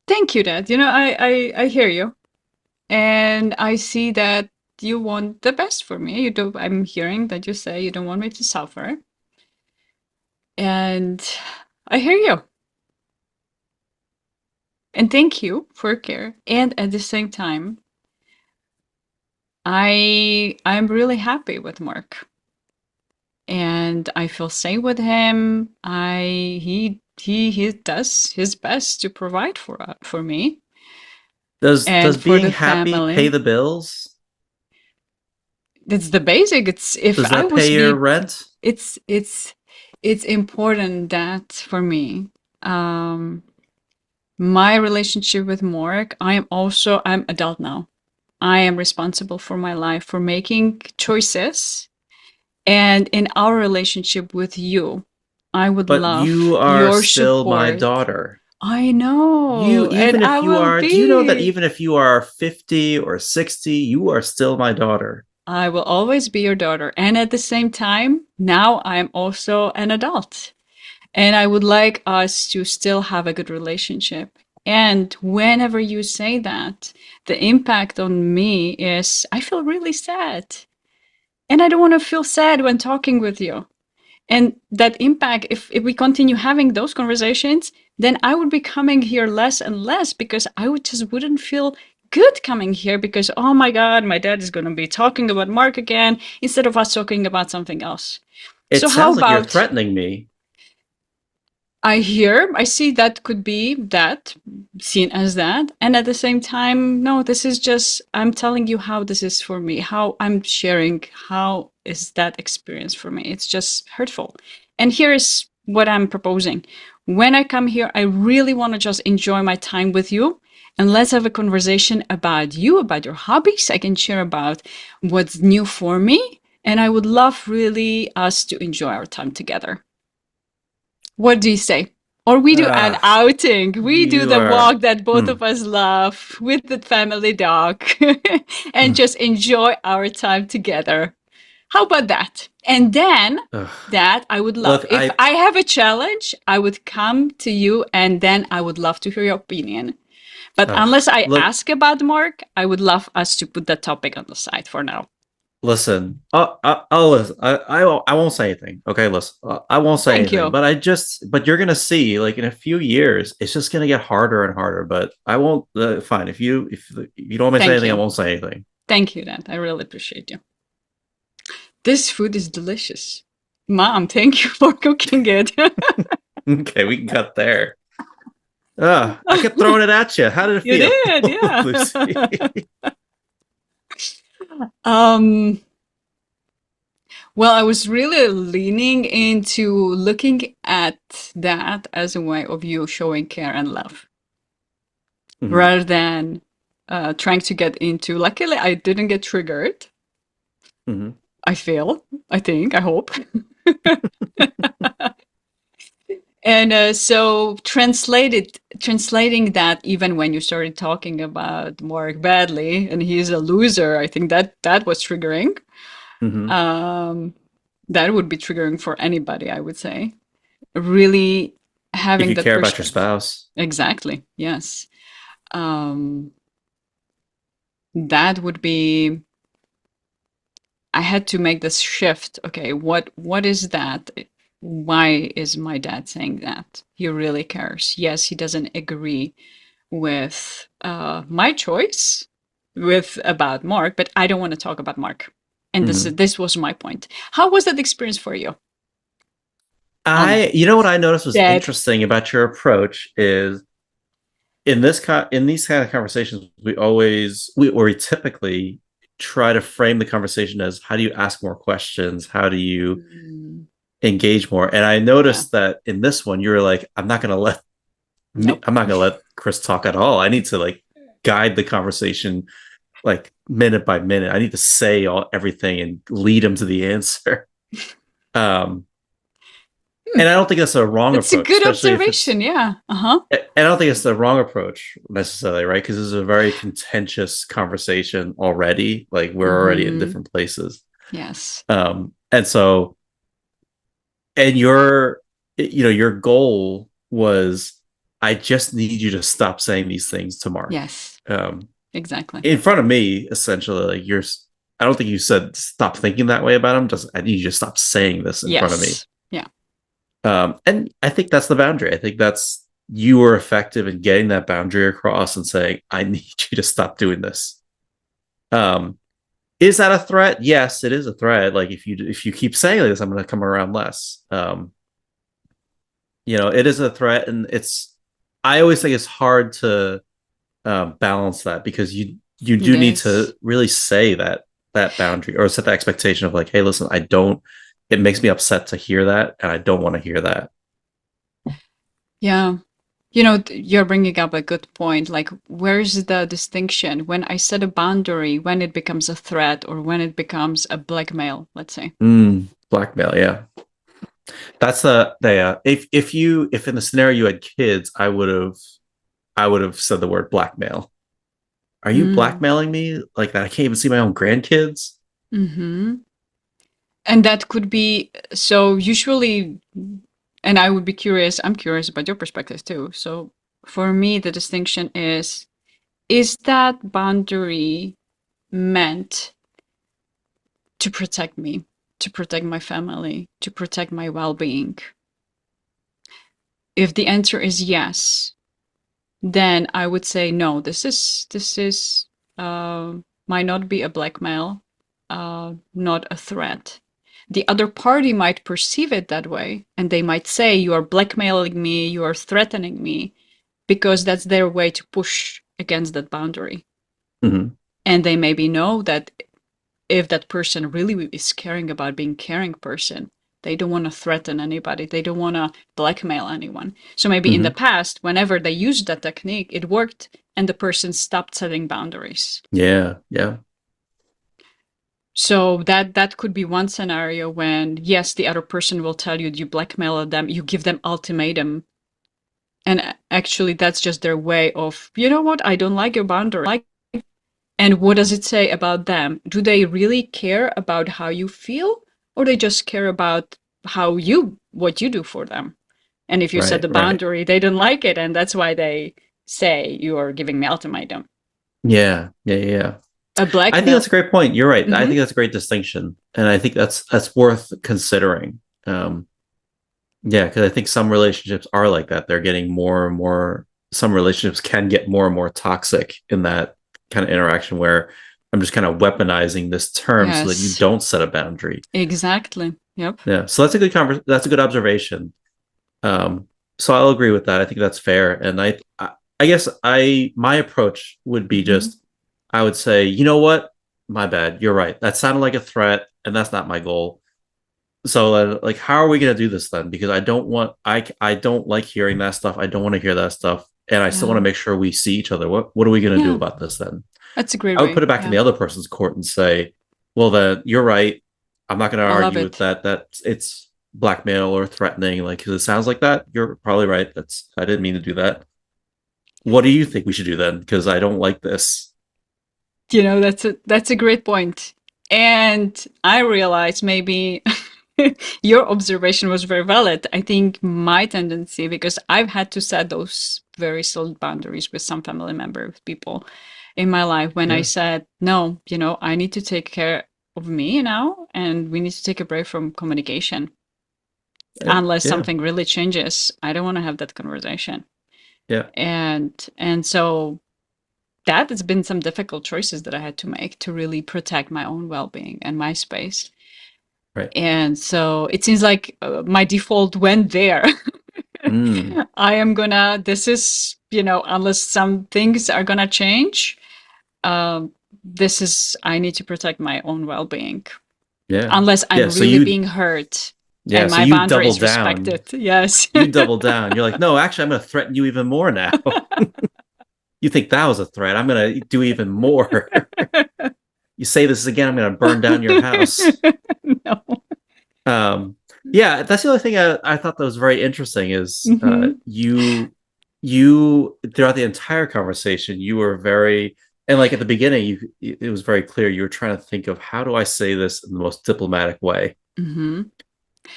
Thank you, Dad. I hear you. And I see that you want the best for me. You do. I'm hearing that you say you don't want me to suffer, and I hear you. And thank you for your care. And at the same time, I'm really happy with Mark, and I feel safe with him. I he does his best to provide for me Does and for being the happy pay family. the bills? It's the basic. It's if Does I that was pay your be rent? it's it's it's important that for me, um my relationship with Mark, I'm adult now. I am responsible for my life, for making choices. And in our relationship with you, I would But you love are your still my support. daughter. I You know, and even I if you will are, do you know that be. even if you are 50 or 60, you are still my daughter? I will always be your daughter. And at the same time, now I'm also an adult. And I would like us to still have a good relationship. And whenever you say that, the impact on me is I feel really sad. And I don't want to feel sad when talking with you. And that impact, if we continue having those conversations, then I would be coming here less and less because I wouldn't feel good coming here because, oh my God, my dad is going to be talking about Mark again instead of us talking about something else. It So, how sounds like you're about threatening me. I see that could be that, seen as that. And at the same time, no, this is just, I'm telling you how this is for me, how I'm sharing, how is that experience for me. It's just hurtful. And here is what I'm proposing. When I come here, I really want to just enjoy my time with you. And let's have a conversation about you, about your hobbies. I can share about what's new for me. And I would love really us to enjoy our time together. What do you say? Or we do an Ah, outing. We do you the are. walk that both Mm, of us love with the family dog and mm, just enjoy our time together. How about that? And then ugh. that I would love. Look, If I have a challenge, I would come to you and then I would love to hear your opinion. But ugh. unless I Look, ask about Mark, I would love us to put that topic on the side for now. listen. I'll listen. I won't say anything. Okay, listen. I won't say Thank anything. you. But you're gonna see, like in a few years, it's just gonna get harder and harder. But I won't. Fine. If you don't want me to say Thank anything, I you. won't say anything. Thank you, Dad. I really appreciate you. This food is delicious. Mom, thank you for cooking it. Okay, we can cut there. I kept throwing it at you. How did it You feel, did, yeah. Lucy? um, Well, I was really leaning into looking at that as a way of you showing care and love Hmm. rather than trying to get into. Luckily, I didn't get triggered. Hmm. I feel, I think, I hope. And so translating that even when you started talking about Mark badly and he's a loser, I think that that was triggering. Hmm. Um, that would be triggering for anybody, I would say. Really If having you that care about your perspective. spouse. Exactly. Yes. Um, that would be. I had to make this shift. Okay, what is that? Why is my dad saying that? He really cares. Yes, he doesn't agree with my choice with about Mark, but I don't want to talk about Mark. And Hmm. this was my point. How was that experience for you on You know what I noticed was that? interesting about your approach is in these kind of conversations, we typically try to frame the conversation as how do you ask more questions? How do you Mm, engage more? And I yeah. noticed that in this one, you were like, Nope. I'm not gonna let Chris talk at all. I need to like guide the conversation like minute by minute. I need to say everything and lead him to the answer. Um, Hmm. and I don't think that's a wrong That's a approach, good especially if it's observation. Yeah. Uh huh. I don't think it's the wrong approach necessarily, right? Because this is a very contentious conversation already. Like we're already in Mm-hmm. different places. Yes. And so, and your goal was, I just need you to stop saying these things to Mark. Yes. Um, Exactly. in front of me, essentially, like I don't think you said stop thinking that way about him. Just, I need you to stop saying this in front of me. Yes. Yeah. And I think that's the boundary. I think that's you were effective in getting that boundary across and saying, I need you to stop doing this. Um, is that a threat? Yes, it is a threat. Like if you keep saying this, I'm going to come around less. It is a threat, and I always think it's hard to balance that because you It do need is. to really say that boundary or set the expectation of like, hey, listen, I don't. It makes me upset to hear that, and I don't want to hear that. Yeah. You're bringing up a good point. Like, where's the distinction when I set a boundary, when it becomes a threat or when it becomes a blackmail, let's say? Blackmail, yeah. That's the if in the scenario you had kids, I would have said the word blackmail. Are you Mm. blackmailing me like that? I can't even see my own grandkids. Mm-hmm. And that could be so usually, and I would be curious, I'm curious about your perspective too. So for me, the distinction is that boundary meant to protect me, to protect my family, to protect my well being? If the answer is yes, then I would say no. This is uh, might not be a blackmail, not a threat. The other party might perceive it that way, and they might say you are blackmailing me, you are threatening me, because that's their way to push against that boundary. Mm-hmm. And they maybe know that if that person really is caring about being caring person, they don't want to threaten anybody, they don't want to blackmail anyone. So maybe in the Mm-hmm. past, whenever they used that technique, it worked and the person stopped setting boundaries. Yeah, yeah. So that could be one scenario when yes, the other person will tell you you blackmail them, you give them ultimatum, and actually that's just their way of, you know what, I don't like your boundary. And what does it say about them? Do they really care about how you feel, or they just care about what you do for them? And if you set Right, the right. boundary, they don't like it, and that's why they say you are giving me ultimatum. Yeah, yeah, yeah. A I think that's blackmail. a great point. You're right. I Mm-hmm. think that's a great distinction, and I think that's worth considering. Yeah, because I think some relationships are like that. They're getting more and more. Some relationships can get more and more toxic in that kind of interaction where I'm just kind of weaponizing this term so that you Yes, don't set a boundary. exactly. Yep. Yeah, so that's a good observation. Um, so I'll agree with that. I think that's fair, and I guess my approach would be Mm-hmm. just I would say, you know what, my bad, you're right. That sounded like a threat, and that's not my goal. like, how are we going to do this then? Because I don't like hearing that stuff. I don't want to hear that stuff, and I still want to Yeah. make sure we see each other. What are we going to do Yeah. about this then? That's a great I would put way. it back in Yeah. the other person's court and say, well, then you're right. I'm not going to I love argue with it. that. That it's blackmail or threatening. Like, because it sounds like that. You're probably right. I didn't mean to do that. What do you think we should do then? Because I don't like this. That's a great point. And I realized maybe your observation was very valid. I think my tendency, because I've had to set those very solid boundaries with some family members, people in my life, when I Yeah, said, no, I need to take care of me now, and we need to take a break from communication. Unless yeah, something really changes, I don't want to have that conversation. yeah. And so that has been some difficult choices that I had to make to really protect my own well-being and my space. Right. And so it seems like my default went there. Mm, This is, unless some things are gonna change, um, I need to protect my own well-being. yeah, Unless I'm yeah. really being hurt Yeah. and So my you boundary double is down. respected. Yes. You double down. You're like, no, actually, I'm going to threaten you even more now. You think that was a threat? I'm going to do even more. You say this again, I'm going to burn down your house. No. Um, yeah, that's the other thing I thought that was very interesting is Hmm. you throughout the entire conversation you were very, and like at the beginning it was very clear you were trying to think of how do I say this in the most diplomatic way, Hmm.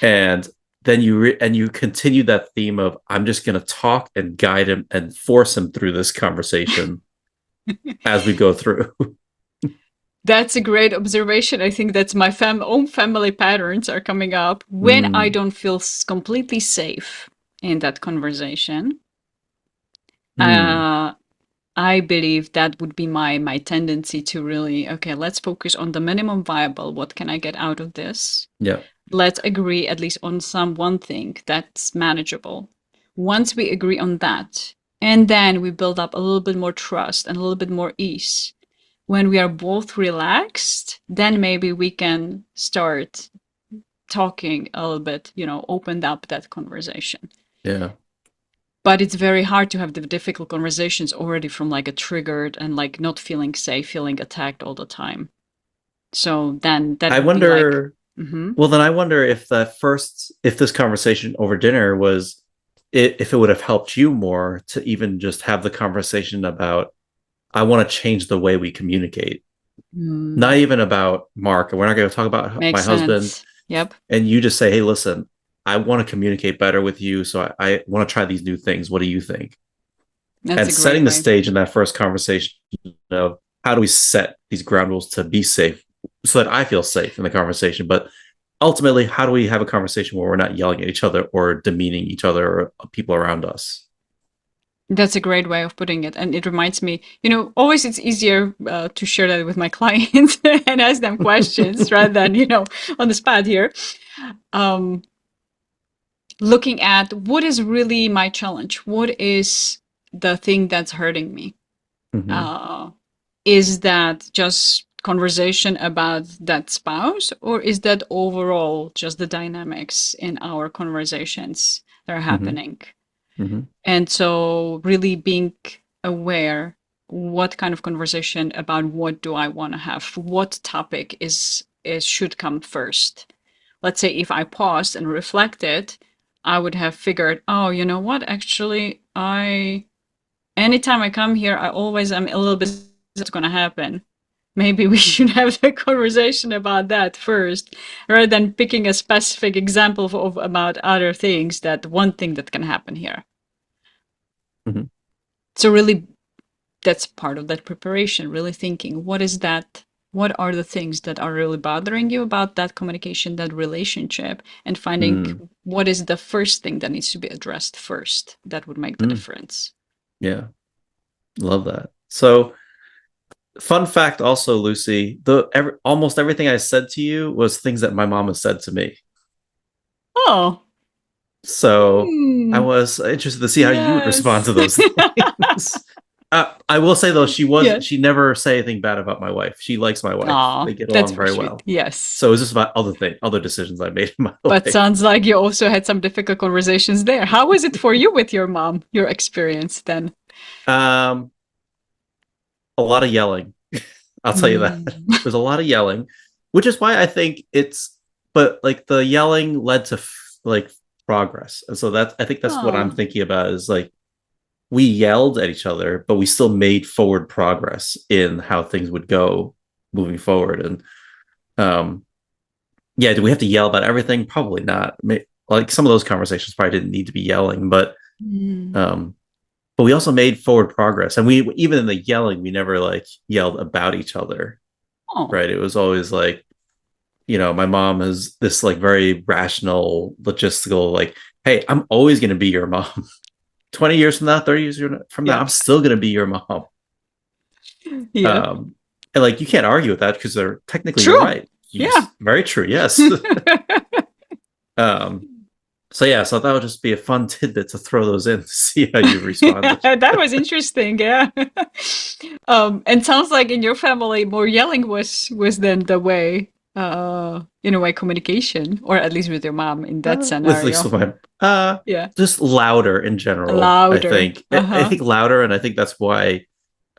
and then you continued that theme of I'm just going to talk and guide him and force him through this conversation as we go through. That's a great observation. I think that's my own family patterns are coming up when I Mm, don't feel completely safe in that conversation. mm, Uh, I believe that would be my tendency to really, okay, let's focus on the minimum viable. What can I get out of this? yeah, Let's agree at least on some one thing that's manageable. Once we agree on that, and then we build up a little bit more trust and a little bit more ease. When we are both relaxed, then maybe we can start talking a little bit, opened up that conversation. yeah. But it's very hard to have the difficult conversations already from like a triggered and like not feeling safe, feeling attacked all the time. So then that I would be like, wonder. mm-hmm, Well, then I wonder if this conversation over dinner was, if it would have helped you more to even just have the conversation about, I want to change the way we communicate. Not mm, even about Mark. We're not going to talk about my makes husband. sense. Yep, And you just say, hey, listen, I want to communicate better with you. So I want to try these new things. What do you think? that's And a great setting the way. stage in that first conversation of how do we set these ground rules to be safe so that I feel safe in the conversation. But ultimately, how do we have a conversation where we're not yelling at each other or demeaning each other or people around us? That's a great way of putting it. And it reminds me, always it's easier to share that with my clients and ask them questions rather than, on the spot here. Um, Looking at what is really my challenge? What is the thing that's hurting me? Mm-hmm. Uh, is that just conversation about that spouse, or is that overall just the dynamics in our conversations that are Mm-hmm. happening? Mm-hmm. And so really being aware what kind of conversation about what do I want to have? What topic is should come first? Let's say if I paused and reflected, I would have figured, oh, you know what? Actually, anytime I come here, I always am a little bit what's going to happen. Maybe we should have the conversation about that first, rather than picking a specific example about other things. That one thing that can happen here. Mm-hmm. So really, that's part of that preparation. Really thinking, what is that? What are the things that are really bothering you about that communication, that relationship, and finding Mm-hmm. what is the first thing that needs to be addressed first. That would make the Mm-hmm. difference. Yeah, love that. So, fun fact also, Lucy, almost everything I said to you was things that my mom has said to me. Oh, So I hmm. was interested to see how you would respond Yes. to those things. I will say though, Yeah. she never say anything bad about my wife. She likes my wife. Ah, They get that's along very very sweet. well. Yes. So it's just about other decisions I made in my But life. sounds like you also had some difficult conversations there. How was it for you with your mom, your experience then? Um, a lot of yelling. I'll tell you that. Mm. There's a lot of yelling, which is why I think but like the yelling led to like progress. And so I think that's what I'm Oh. thinking about is like we yelled at each other, but we still made forward progress in how things would go moving forward. And um, yeah, do we have to yell about everything? Probably not. Like some of those conversations probably didn't need to be yelling, Mm. um, but we also made forward progress. And we even in the yelling, we never like yelled about each other, Oh. right? It was always like, my mom is this like very rational, logistical, like, hey, I'm always going to be your mom. 20 years from now, 30 years from now, I'm Yep. still going to be your mom. Yep. And like, you can't argue with that because they're technically you're True. right. Yeah. Yes, very true. Yes. um, so yeah, so that would just be a fun tidbit to throw those in to see how you responded. That was interesting, yeah. And sounds like in your family, more yelling was then the way, in a way, communication, or at least with your mom in that With least scenario. of my Yeah, just louder in general. I louder. think I Uh-huh. think louder, and I think that's why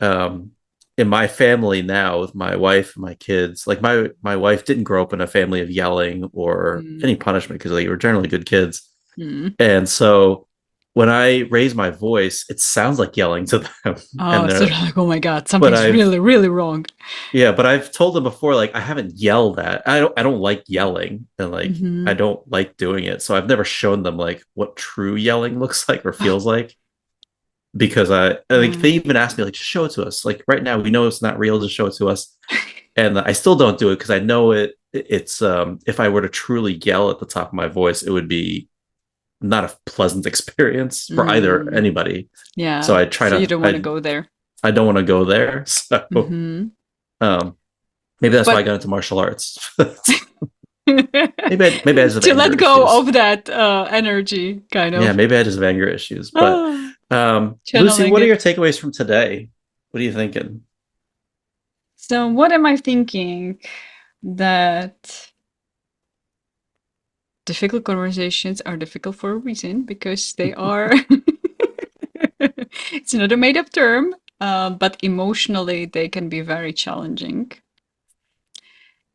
um in my family now with my wife and my kids, like my wife didn't grow up in a family of yelling or any Mm. punishment because they were generally good kids. Mm. And so when I raise my voice, it sounds like yelling to them. Oh, And so they're they're like, oh my God, but something's I've really, really wrong. yeah, but I've told them before, like I haven't yelled at. I don't like yelling and like I Hmm. don't like doing it. So I've never shown them like what true yelling looks like or feels like. Because I like they Mm. even asked me like just show it to us. Like right now we know it's not real, just show it to us. And I still don't do it because I know it's if I were to truly yell at the top of my voice, it would be not a pleasant experience for either Mm. anybody. So Yeah, I try so you not don't want to go there. I don't want to go there. So Hmm. um maybe that's why I But got into martial arts. to Maybe I just have anger let go issues. of that energy, kind Yeah, of. maybe I just have anger issues. But Ah, Lucy, channeling what are your it. takeaways from today? What are you thinking? So, what am I thinking? That difficult conversations are difficult for a reason because they are. It's not a made up term, but emotionally, they can be very challenging.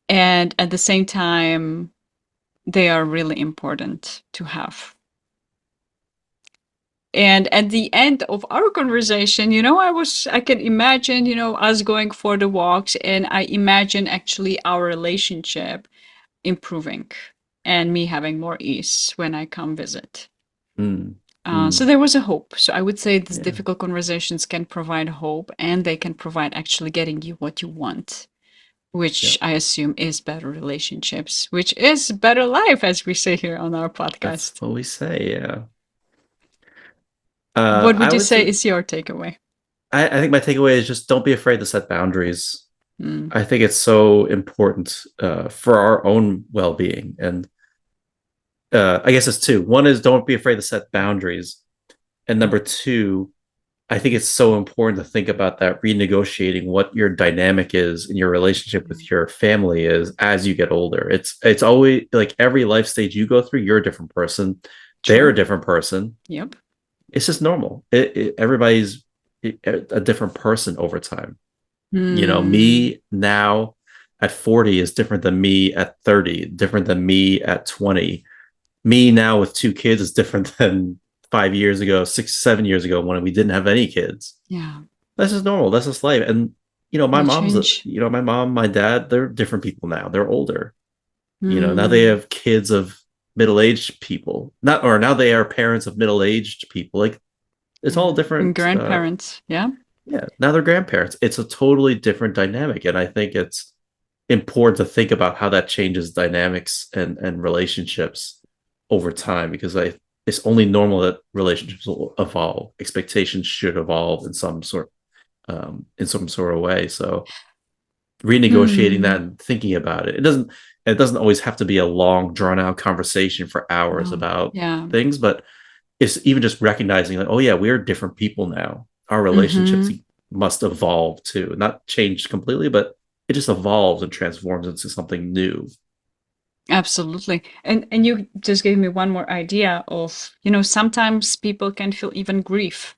And at the same time, they are really important to have. And at the end of our conversation, I can imagine, us going for the walks, and I imagine actually our relationship improving and me having more ease when I come visit. Mm, So mm, there was a hope. So I would say these yeah, difficult conversations can provide hope, and they can provide actually getting you what you want, yeah. which I assume is better relationships, which is better life, as we say here on our That's podcast. what we say. Yeah. What I would you would say say is your takeaway? I think my takeaway is just don't be afraid to set boundaries. Mm, I think it's so important for our own well-being, and I guess it's two. One is don't be afraid to set boundaries, and number two, I think it's so important to think about that renegotiating what your dynamic is in your relationship with your family is as you get older. It's always like every life stage you go through, you're a different person. They're a true. different person. Yep. It's just normal. Everybody's a different person over time. Mm, Me now at 40 is different than me at 30, different than me at 20. Me now with two kids is different than 5 years ago, 6, 7 years ago when we didn't have any kids. yeah. That's just normal. That's just life. And We change. my mom, my dad, they're different people now. They're older. Now they Mm, have kids of middle-aged people. Not or now they are parents of middle-aged people. Like it's all yeah. And different. grandparents. Yeah. Yeah, now they're grandparents. It's a totally different dynamic. And I think it's important to think about how that changes dynamics and relationships over time because it's only normal that relationships will evolve. Expectations should evolve in some sort of way. So renegotiating that Mm, and thinking about it doesn't always have to be a long drawn out conversation for hours no. about Yeah. things, but it's even just recognizing like, oh yeah, we're different people now. our relationships Mm-hmm. must evolve too, not change completely, but it just evolves and transforms into something new. Absolutely. And you just gave me one more idea of, sometimes people can feel even grief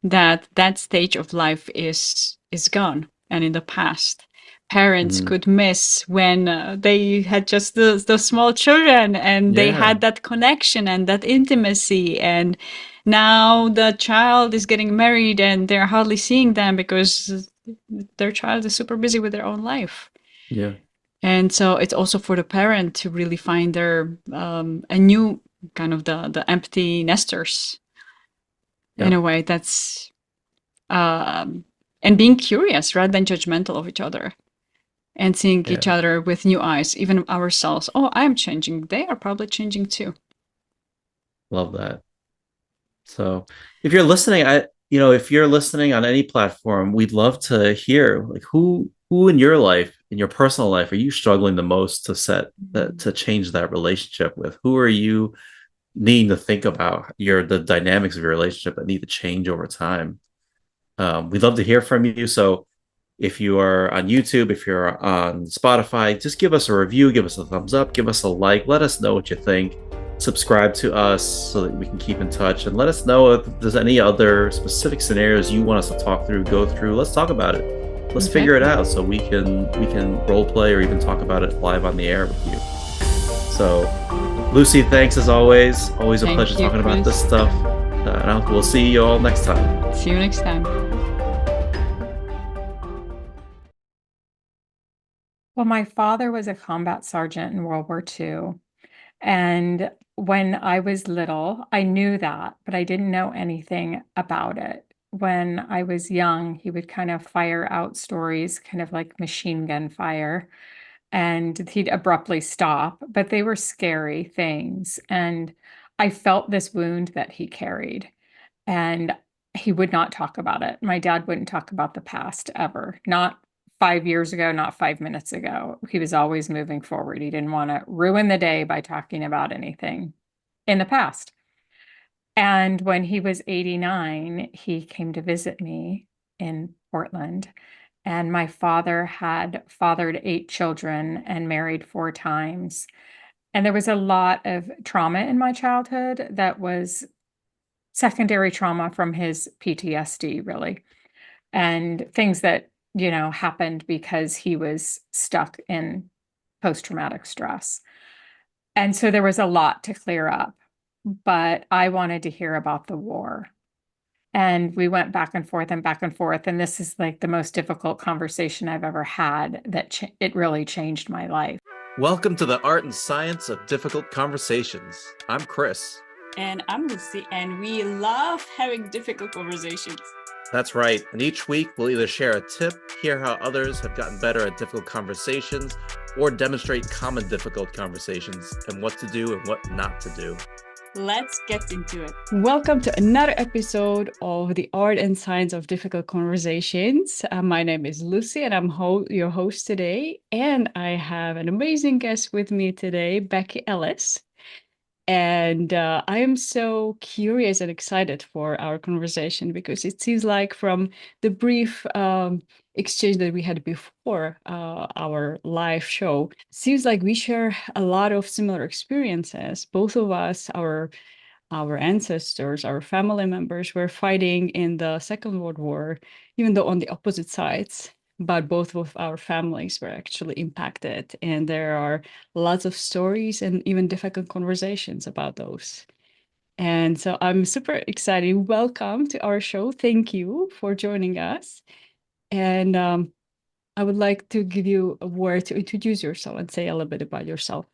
that that stage of life is gone and in the past. Parents Mhm. could miss when they had just the small children and they Yeah, had that connection and that intimacy, and now the child is getting married and they're hardly seeing them because their child is super busy with their own life. yeah, And so it's also for the parent to really find their a new kind of the empty nesters in yeah, a way that's um, and being curious rather than judgmental of each other and seeing each yeah. other with new eyes, even ourselves. Oh, I'm changing. They are probably changing too. Love that. So if you're listening, if you're listening on any platform, we'd love to hear like who in your life, in your personal life, are you struggling the most to set that to change that relationship with? Who are you needing to think about the dynamics of your relationship that need to change over time? We'd love to hear from you. So if you are on YouTube, if you're on Spotify, just give us a review, give us a thumbs up, give us a like, let us know what you think. Subscribe to us so that we can keep in touch, and let us know if there's any other specific scenarios you want us to talk through, go through. Let's talk about it. Let's figure it Exactly. out so we can role play or even talk about it live on the air with you. So, Lucy, thanks as always. Always a pleasure Thank you, talking about this Chris. stuff. And we'll see you all next time. See you next time. Well, my father was a combat sergeant in World War II. And when I was little, I knew that, but I didn't know anything about it. When I was young, he would kind of fire out stories, kind of like machine gun fire, and he'd abruptly stop, but they were scary things. And I felt this wound that he carried. And he would not talk about it. My dad wouldn't talk about the past ever. Not 5 years ago, not 5 minutes ago. He was always moving forward. He didn't want to ruin the day by talking about anything in the past. And when he was 89, he came to visit me in Portland. And my father had fathered 8 children and married 4 times. And there was a lot of trauma in my childhood that was secondary trauma from his PTSD, really, and things that, happened because he was stuck in post-traumatic stress. And so there was a lot to clear up, but I wanted to hear about the war. And we went back and forth and back and forth. And this is like the most difficult conversation I've ever had that it really changed my life. Welcome to the art and science of difficult conversations. I'm Chris. And I'm Lucy, and we love having difficult conversations. That's right. And each week we'll either share a tip, hear how others have gotten better at difficult conversations, or demonstrate common difficult conversations and what to do and what not to do. Let's get into it. Welcome to another episode of the Art and Science of Difficult Conversations. My name is Lucy, and I'm your host today. And I have an amazing guest with me today, Becky Ellis. And I am so curious and excited for our conversation because it seems like from the brief exchange that we had before our live show, seems like we share a lot of similar experiences. Both of us, our ancestors, our family members were fighting in the Second World War, even though on the opposite sides. But both of our families were actually impacted, and there are lots of stories and even difficult conversations about those. And so I'm super excited. Welcome to our show. Thank you for joining us. And I would like to give you a word to introduce yourself and say a little bit about yourself.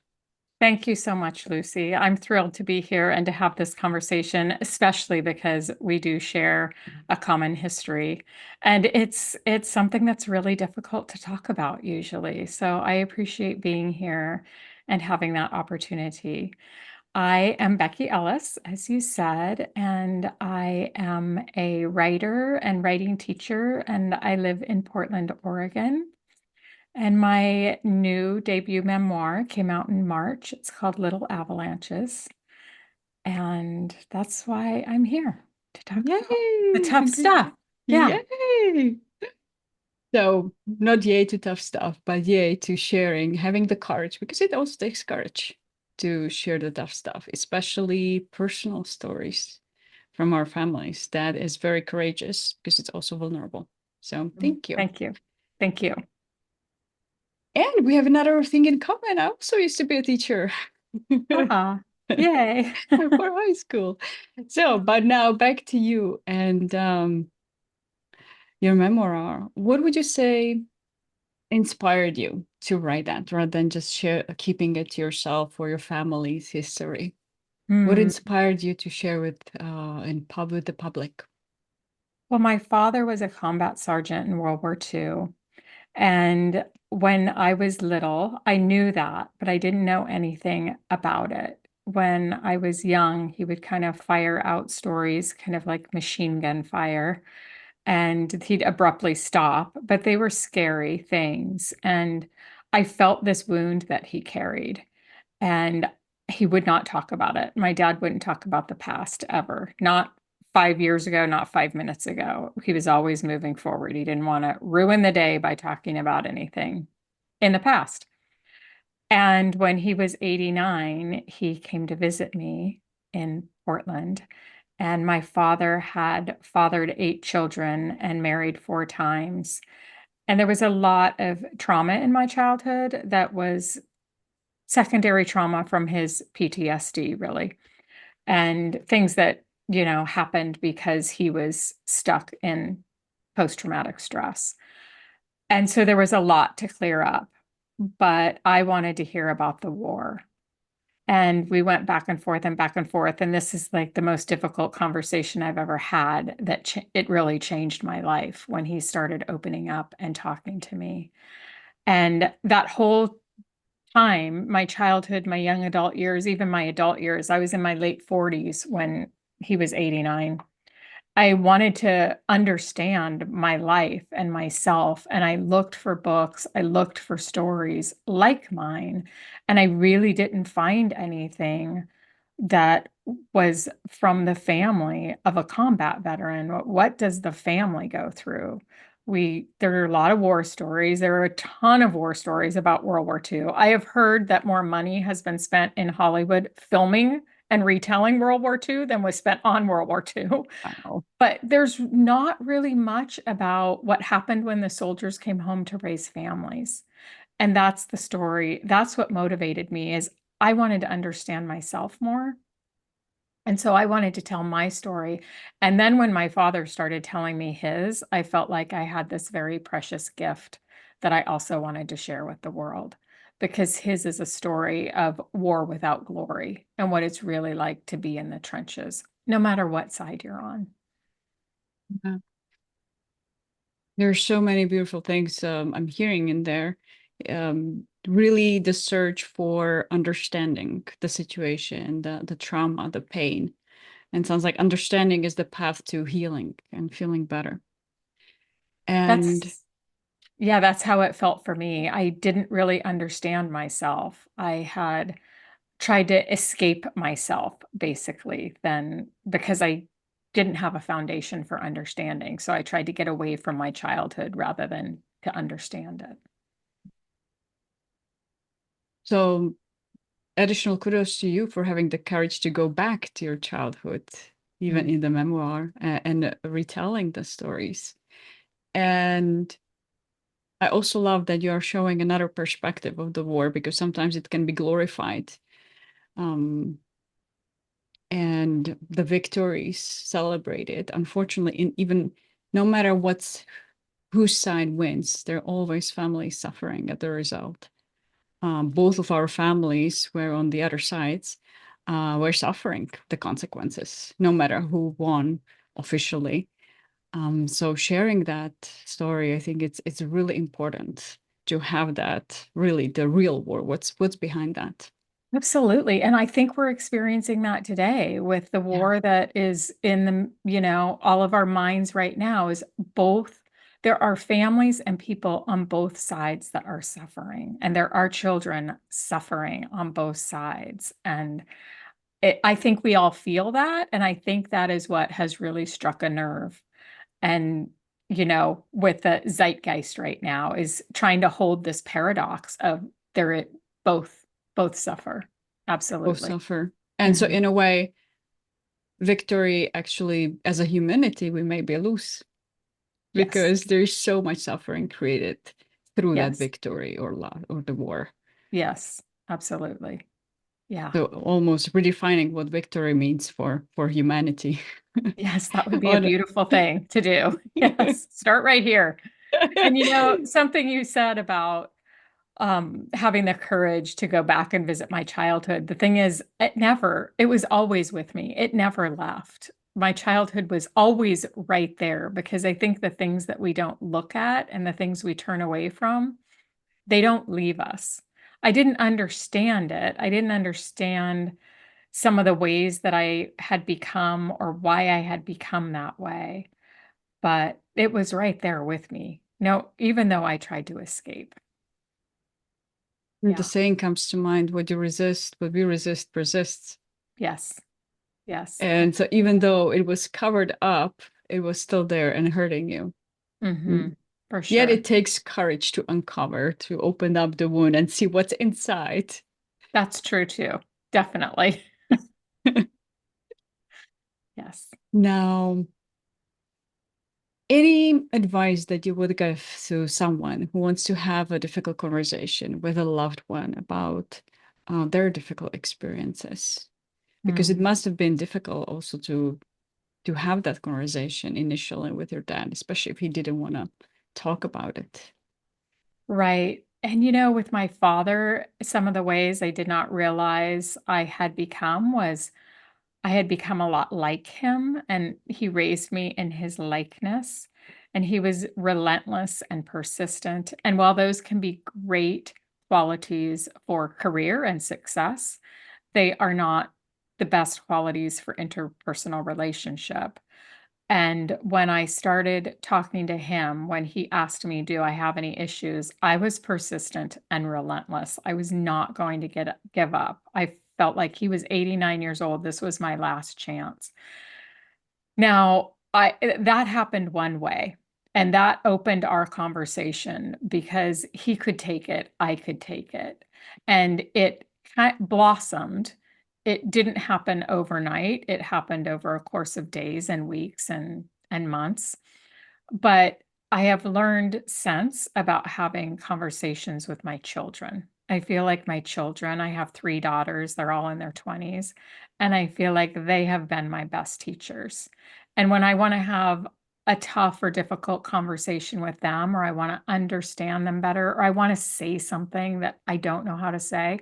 Thank you so much, Lucy. I'm thrilled to be here and to have this conversation, especially because we do share a common history. And it's something that's really difficult to talk about usually. So I appreciate being here and having that opportunity. I am Becky Ellis, as you said, and I am a writer and writing teacher, and I live in Portland, Oregon. And my new debut memoir came out in March. It's called Little Avalanches. And that's why I'm here. to talk about the Yay! tough stuff. Yeah. Yay! So not yay to tough stuff, but yay to sharing, having the courage, because it also takes courage to share the tough stuff, especially personal stories from our families. That is very courageous because it's also vulnerable. So thank you. Thank you. Thank you. And we have another thing in common. I also used to be a teacher. Yay. For high school. So, but now back to you and your memoir. What would you say inspired you to write that rather than just keeping it to yourself or your family's history? What Hmm. inspired you to share with the public? Well, my father was a combat sergeant in World War II. And when I was little, I knew that, but I didn't know anything about it. When I was young, he would kind of fire out stories, kind of like machine gun fire, and he'd abruptly stop, but they were scary things. And I felt this wound that he carried, and he would not talk about it. My dad wouldn't talk about the past ever, not 5 years ago, not 5 minutes ago. He was always moving forward. He didn't want to ruin the day by talking about anything in the past. And when he was 89, he came to visit me in Portland. And my father had fathered 8 children and married 4 times. And there was a lot of trauma in my childhood that was secondary trauma from his PTSD, really, and things that, happened because he was stuck in post-traumatic stress. And so there was a lot to clear up, but I wanted to hear about the war. And we went back and forth and back and forth. And this is like the most difficult conversation I've ever had that it really changed my life when he started opening up and talking to me. And that whole time, my childhood, my young adult years, even my adult years, I was in my late 40s when he was 89. I wanted to understand my life and myself, and I looked for books, I looked for stories like mine, and I really didn't find anything that was from the family of a combat veteran. What does the family go through? There are a lot of war stories. There are a ton of war stories about World War II. I have heard that more money has been spent in Hollywood filming and retelling World War II than was spent on World War II. Wow. But there's not really much about what happened when the soldiers came home to raise families. And that's the story. That's what motivated me is I wanted to understand myself more. And so I wanted to tell my story. And then when my father started telling me his, I felt like I had this very precious gift that I also wanted to share with the world because his is a story of war without glory and what it's really like to be in the trenches, no matter what side you're on. Yeah. There are so many beautiful things I'm hearing in there. Really, the search for understanding the situation, the trauma, the pain. And sounds like understanding is the path to healing and feeling better. And That's Yeah, that's how it felt for me. I didn't really understand myself. I had tried to escape myself, basically, then because I didn't have a foundation for understanding. So I tried to get away from my childhood rather than to understand it. so additional kudos to you for having the courage to go back to your childhood, even Mm. in the memoir and retelling the stories. And I also love that you are showing another perspective of the war because sometimes it can be glorified. Um, and the victories celebrated. Unfortunately, even no matter whose side wins, there are always families suffering at the result. Both of our families were on the other sides, were suffering the consequences, no matter who won officially. So sharing that story, I think it's really important to have that really the real war. What's behind that? Absolutely. And I think we're experiencing that today with the Yeah. war that is in all of our minds right now is both. There are families and people on both sides that are suffering, and there are children suffering on both sides. And I think we all feel that, and I think that is what has really struck a nerve. And, with the zeitgeist right now is trying to hold this paradox of they're both both suffer. Both Absolutely. suffer. And so Mhm. in a way, victory actually, as a humanity, we maybe lose Yes. because there's so much suffering created through that Yes. victory or love or the war. Yes. Absolutely. Yeah. So almost redefining what victory means for humanity. Yes, that would be a On beautiful thing to do. Yes. Start right here. And something you said about having the courage to go back and visit my childhood. The thing is, it was always with me. It never left. My childhood was always right there because I think the things that we don't look at and the things we turn away from, they don't leave us. I didn't understand it. I didn't understand some of the ways that I had become or why I had become that way, but it was right there with me. No, even though I tried to escape. The Yeah. saying comes to mind, what we resist persists. Yes. Yes. And so even though it was covered up, it was still there and hurting you. Mm-hmm. Mm. For Yet sure. it takes courage to uncover, to open up the wound and see what's inside. That's true too. Definitely. Yes. Now, any advice that you would give to someone who wants to have a difficult conversation with a loved one about their difficult experiences? Because it Mm. must have been difficult also to have that conversation initially with your dad, especially if he didn't want to talk about it. Right. And with my father, some of the ways I did not realize I had become was I had become a lot like him, and he raised me in his likeness. And he was relentless and persistent. And while those can be great qualities for career and success, they are not the best qualities for interpersonal relationship. And when I started talking to him, when he asked me, "Do I have any issues?" I was persistent and relentless. I was not going to give up. I felt like he was 89 years old. This was my last chance. Now, that happened one way, and that opened our conversation because he could take it, I could take it, and it blossomed. It didn't happen overnight. It happened over a course of days and weeks and months. But I have learned since about having conversations with my children. I feel like my children, I have 3 daughters, they're all in their 20s, and I feel like they have been my best teachers. And when I wanna have a tough or difficult conversation with them, or I wanna understand them better, or I wanna say something that I don't know how to say,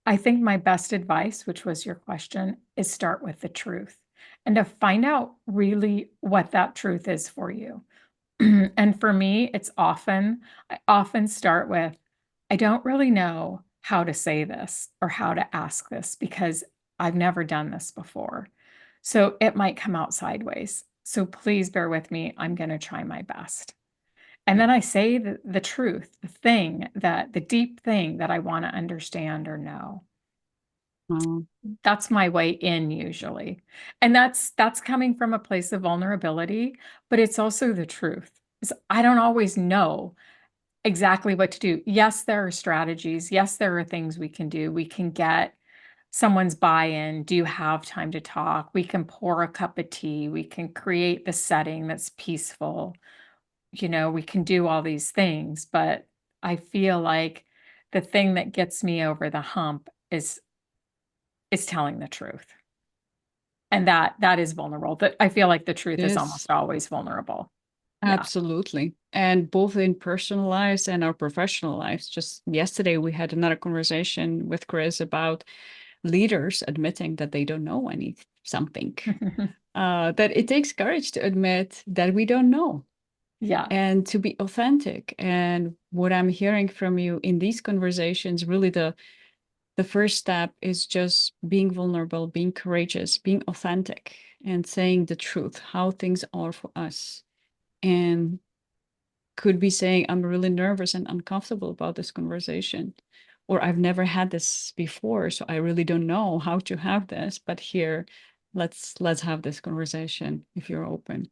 I think my best advice, which was your question, is start with the truth and to find out really what that truth is for you. And for me, I often start with, I don't really know how to say this or how to ask this because I've never done this before. So it might come out sideways. So please bear with me. I'm going to try my best. And then I say the truth, the deep thing that I want to understand or know. Um, That's my way in usually. And that's coming from a place of vulnerability, but it's also the truth. I don't always know exactly what to do. Yes, there are strategies. Yes, there are things we can do. We can get someone's buy-in. Do you have time to talk? We can pour a cup of tea. We can create the setting that's peaceful. We can do all these things, but I feel like the thing that gets me over the hump is telling the truth. And that is vulnerable. But I feel like the truth is yes, almost always vulnerable. Yeah. absolutely. And both in personal lives and our professional lives. Just yesterday, we had another conversation with Chris about leaders admitting that they don't know any something. That it takes courage to admit that we don't know Yeah. and to be authentic. And what I'm hearing from you in these conversations, really the first step is just being vulnerable, being courageous, being authentic, and saying the truth, how things are for us. And could be saying, I'm really nervous and uncomfortable about this conversation. or I've never had this before, so I really don't know how to have this, but here, let's have this conversation if you're open.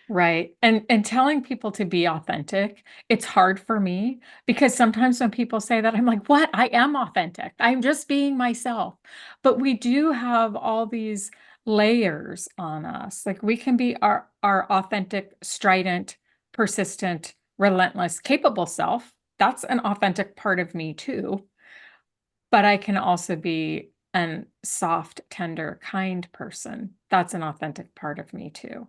Right. And telling people to be authentic, it's hard for me because sometimes when people say that, I'm like, what? I am authentic. I'm just being myself. But we do have all these layers on us. Like we can be our authentic, strident, persistent, relentless, capable self. That's an authentic part of me too. But I can also be an soft, tender, kind person. That's an authentic part of me too.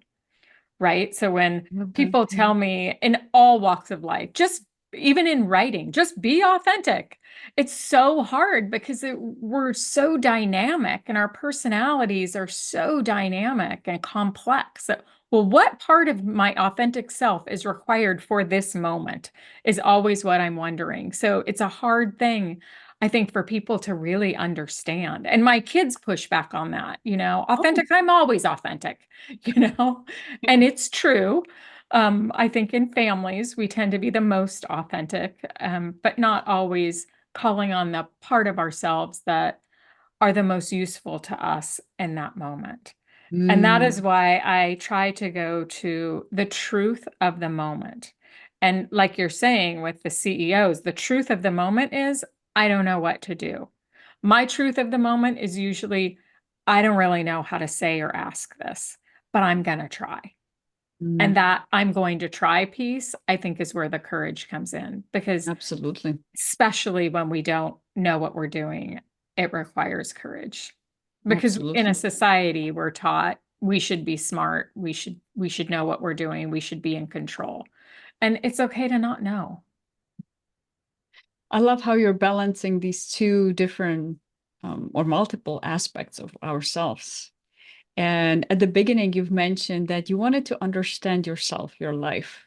Right? So when Love that. people Yeah. tell me in all walks of life, just even in writing, just be authentic. It's so hard because we're so dynamic and our personalities are so dynamic and complex. So, well, what part of my authentic self is required for this moment is always what I'm wondering. So it's a hard thing, I think, for people to really understand. And my kids push back on that, Oh, authentic, I'm always authentic, you know? And it's true. I think in families, we tend to be the most authentic, but not always calling on the part of ourselves that are the most useful to us in that moment. And that is mm, why I try to go to the truth of the moment. And like you're saying with the CEOs, the truth of the moment is, I don't know what to do. My truth of the moment is usually, I don't really know how to say or ask this, but I'm going to try. And mm, that I'm going to try piece, I think, is where the courage comes in because absolutely. especially when we don't know what we're doing, it requires courage. Because in a Absolutely. society, we're taught we should be smart, we should know what we're doing, we should be in control. And it's okay to not know. I love how you're balancing these two different or multiple aspects of ourselves. And at the beginning, you've mentioned that you wanted to understand yourself, your life.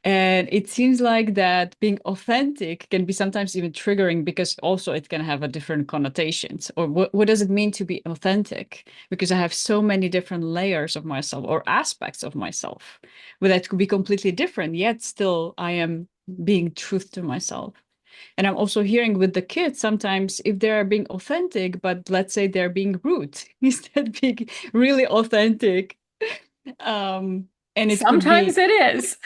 And it seems like that being authentic can be sometimes even triggering because also it can have a different connotations. Or what does it mean to be authentic? Because I have so many different layers of myself or aspects of myself, but that could be completely different, yet still I am being truth to myself. And I'm also hearing with the kids sometimes if they're being authentic, but let's say they're being rude instead being really authentic. Um, and it could Sometimes be it is.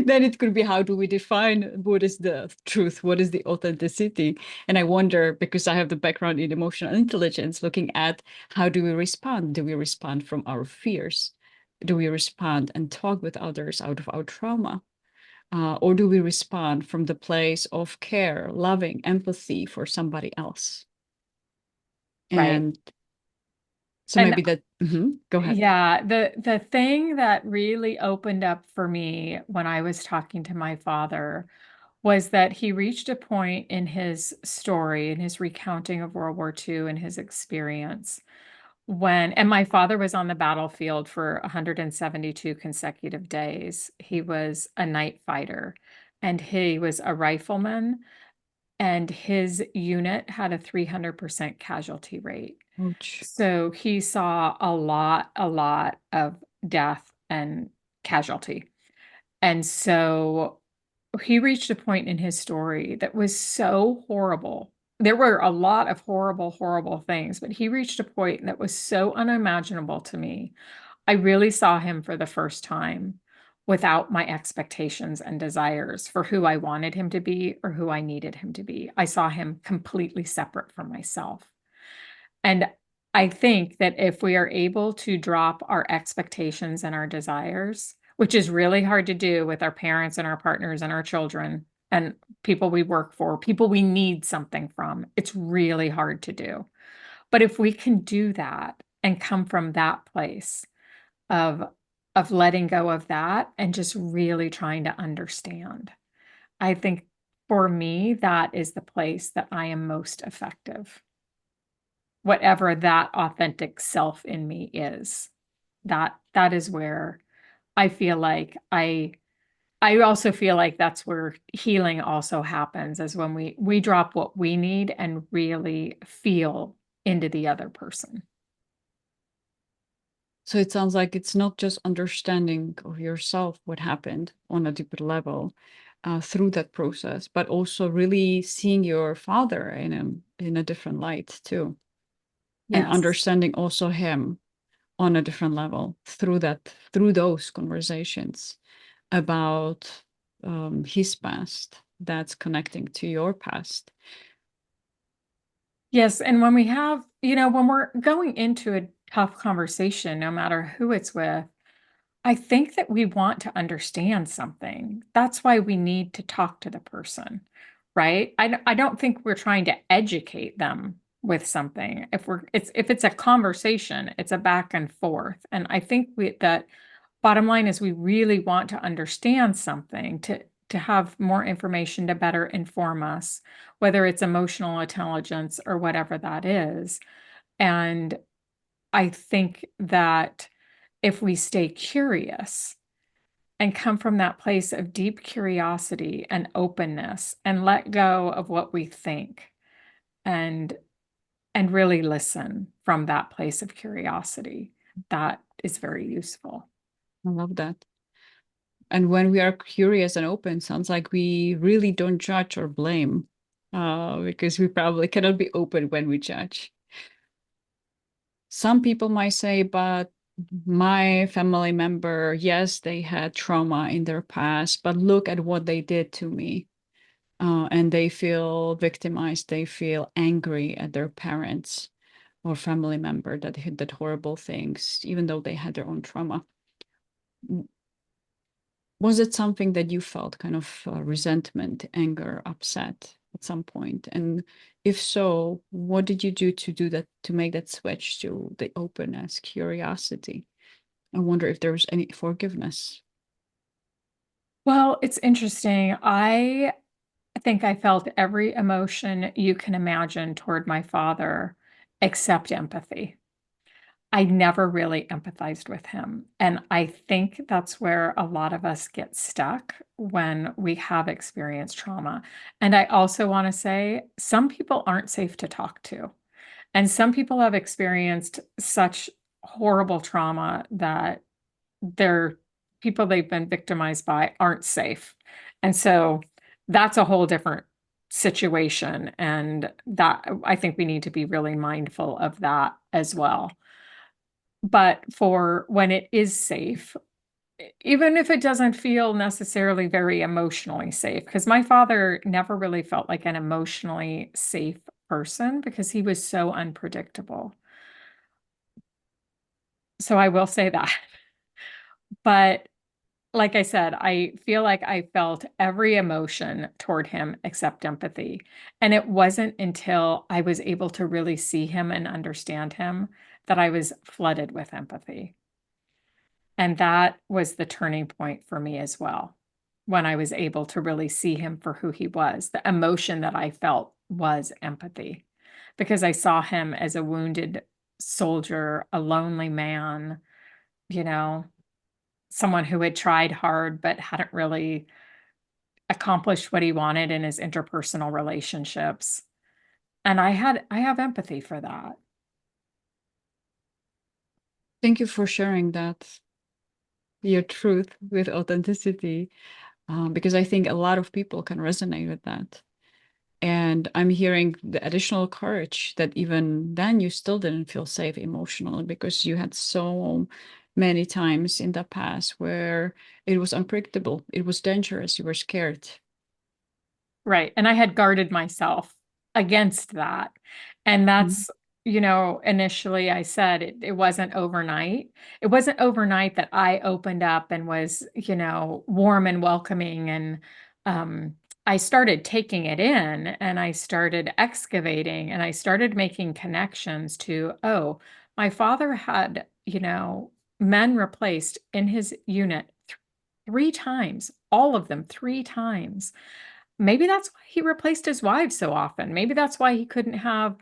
then it could be how do we define what is the truth, what is the authenticity? And I wonder because I have the background in emotional intelligence, looking at how do we respond? Do we respond from our fears? Do we respond and talk with others out of our trauma? Or do we respond from the place of care, loving, empathy for somebody else? Right. And so And maybe that, go ahead. yeah, the thing that really opened up for me when I was talking to my father was that he reached a point in his story, in his recounting of World War II and his experience and my father was on the battlefield for 172 consecutive days. He was a night fighter and he was a rifleman, and his unit had a 300% casualty rate. Ouch. So he saw a lot of death and casualty. And so he reached a point in his story that was so horrible. There were a lot of horrible, horrible things, but he reached a point that was so unimaginable to me. I really saw him for the first time without my expectations and desires for who I wanted him to be or who I needed him to be. I saw him completely separate from myself. And I think that if we are able to drop our expectations and our desires, which is really hard to do with our parents and our partners and our children and people we work for, people we need something from, it's really hard to do. But if we can do that and come from that place of letting go of that and just really trying to understand, I think for me, that is the place that I am most effective, whatever that authentic self in me is. That is where I feel like I also feel like that's where healing also happens, is when we drop what we need and really feel into the other person. So it sounds like it's not just understanding of yourself, what happened on a deeper level, through that process, but also really seeing your father in a different light too, and Yes. understanding also him on a different level through those conversations about his past that's connecting to your past. Yes. And when we have, when we're going into a tough conversation, no matter who it's with, I think that we want to understand something. That's why we need to talk to the person, right? I don't think we're trying to educate them with something. If it's a conversation, it's a back and forth. And I think that bottom line is we really want to understand something to have more information to better inform us, whether it's emotional intelligence or whatever that is. And I think that if we stay curious and come from that place of deep curiosity and openness and let go of what we think and really listen from that place of curiosity, that is very useful. I love that. And when we are curious and open, sounds like we really don't judge or blame, because we probably cannot be open when we judge. Some people might say, but my family member, yes, they had trauma in their past, but look at what they did to me. And they feel victimized, they feel angry at their parents or family member that did horrible things, even though they had their own trauma. Was it something that you felt kind of resentment, anger, upset at some point? And if so, what did you do that to make that switch to the openness, curiosity? I wonder if there was any forgiveness. Well, it's interesting. I think I felt every emotion you can imagine toward my father except empathy. I never really empathized with him. And I think that's where a lot of us get stuck when we have experienced trauma. And I also want to say some people aren't safe to talk to. And some people have experienced such horrible trauma that their people they've been victimized by aren't safe. And so that's a whole different situation. And that I think we need to be really mindful of that as well. But for when it is safe, even if it doesn't feel necessarily very emotionally safe, because my father never really felt like an emotionally safe person because he was so unpredictable. So I will say that. But like I said, I feel like I felt every emotion toward him except empathy. And it wasn't until I was able to really see him and understand him that I was flooded with empathy. And that was the turning point for me as well, when I was able to really see him for who he was. The emotion that I felt was empathy because I saw him as a wounded soldier, a lonely man, you know, someone who had tried hard but hadn't really accomplished what he wanted in his interpersonal relationships. And I have empathy for that. Thank you for sharing that, your truth with authenticity, because I think a lot of people can resonate with that. And I'm hearing the additional courage that even then you still didn't feel safe emotionally because you had so many times in the past where it was unpredictable, it was dangerous, you were scared. Right. And I had guarded myself against that. And Mhm. that's, initially I said it wasn't overnight. It wasn't overnight that I opened up and was, warm and welcoming. And I started taking it in and I started excavating and I started making connections to, oh, my father had, men replaced in his unit three times, all of them three times. Maybe that's why he replaced his wives so often. Maybe that's why he couldn't have,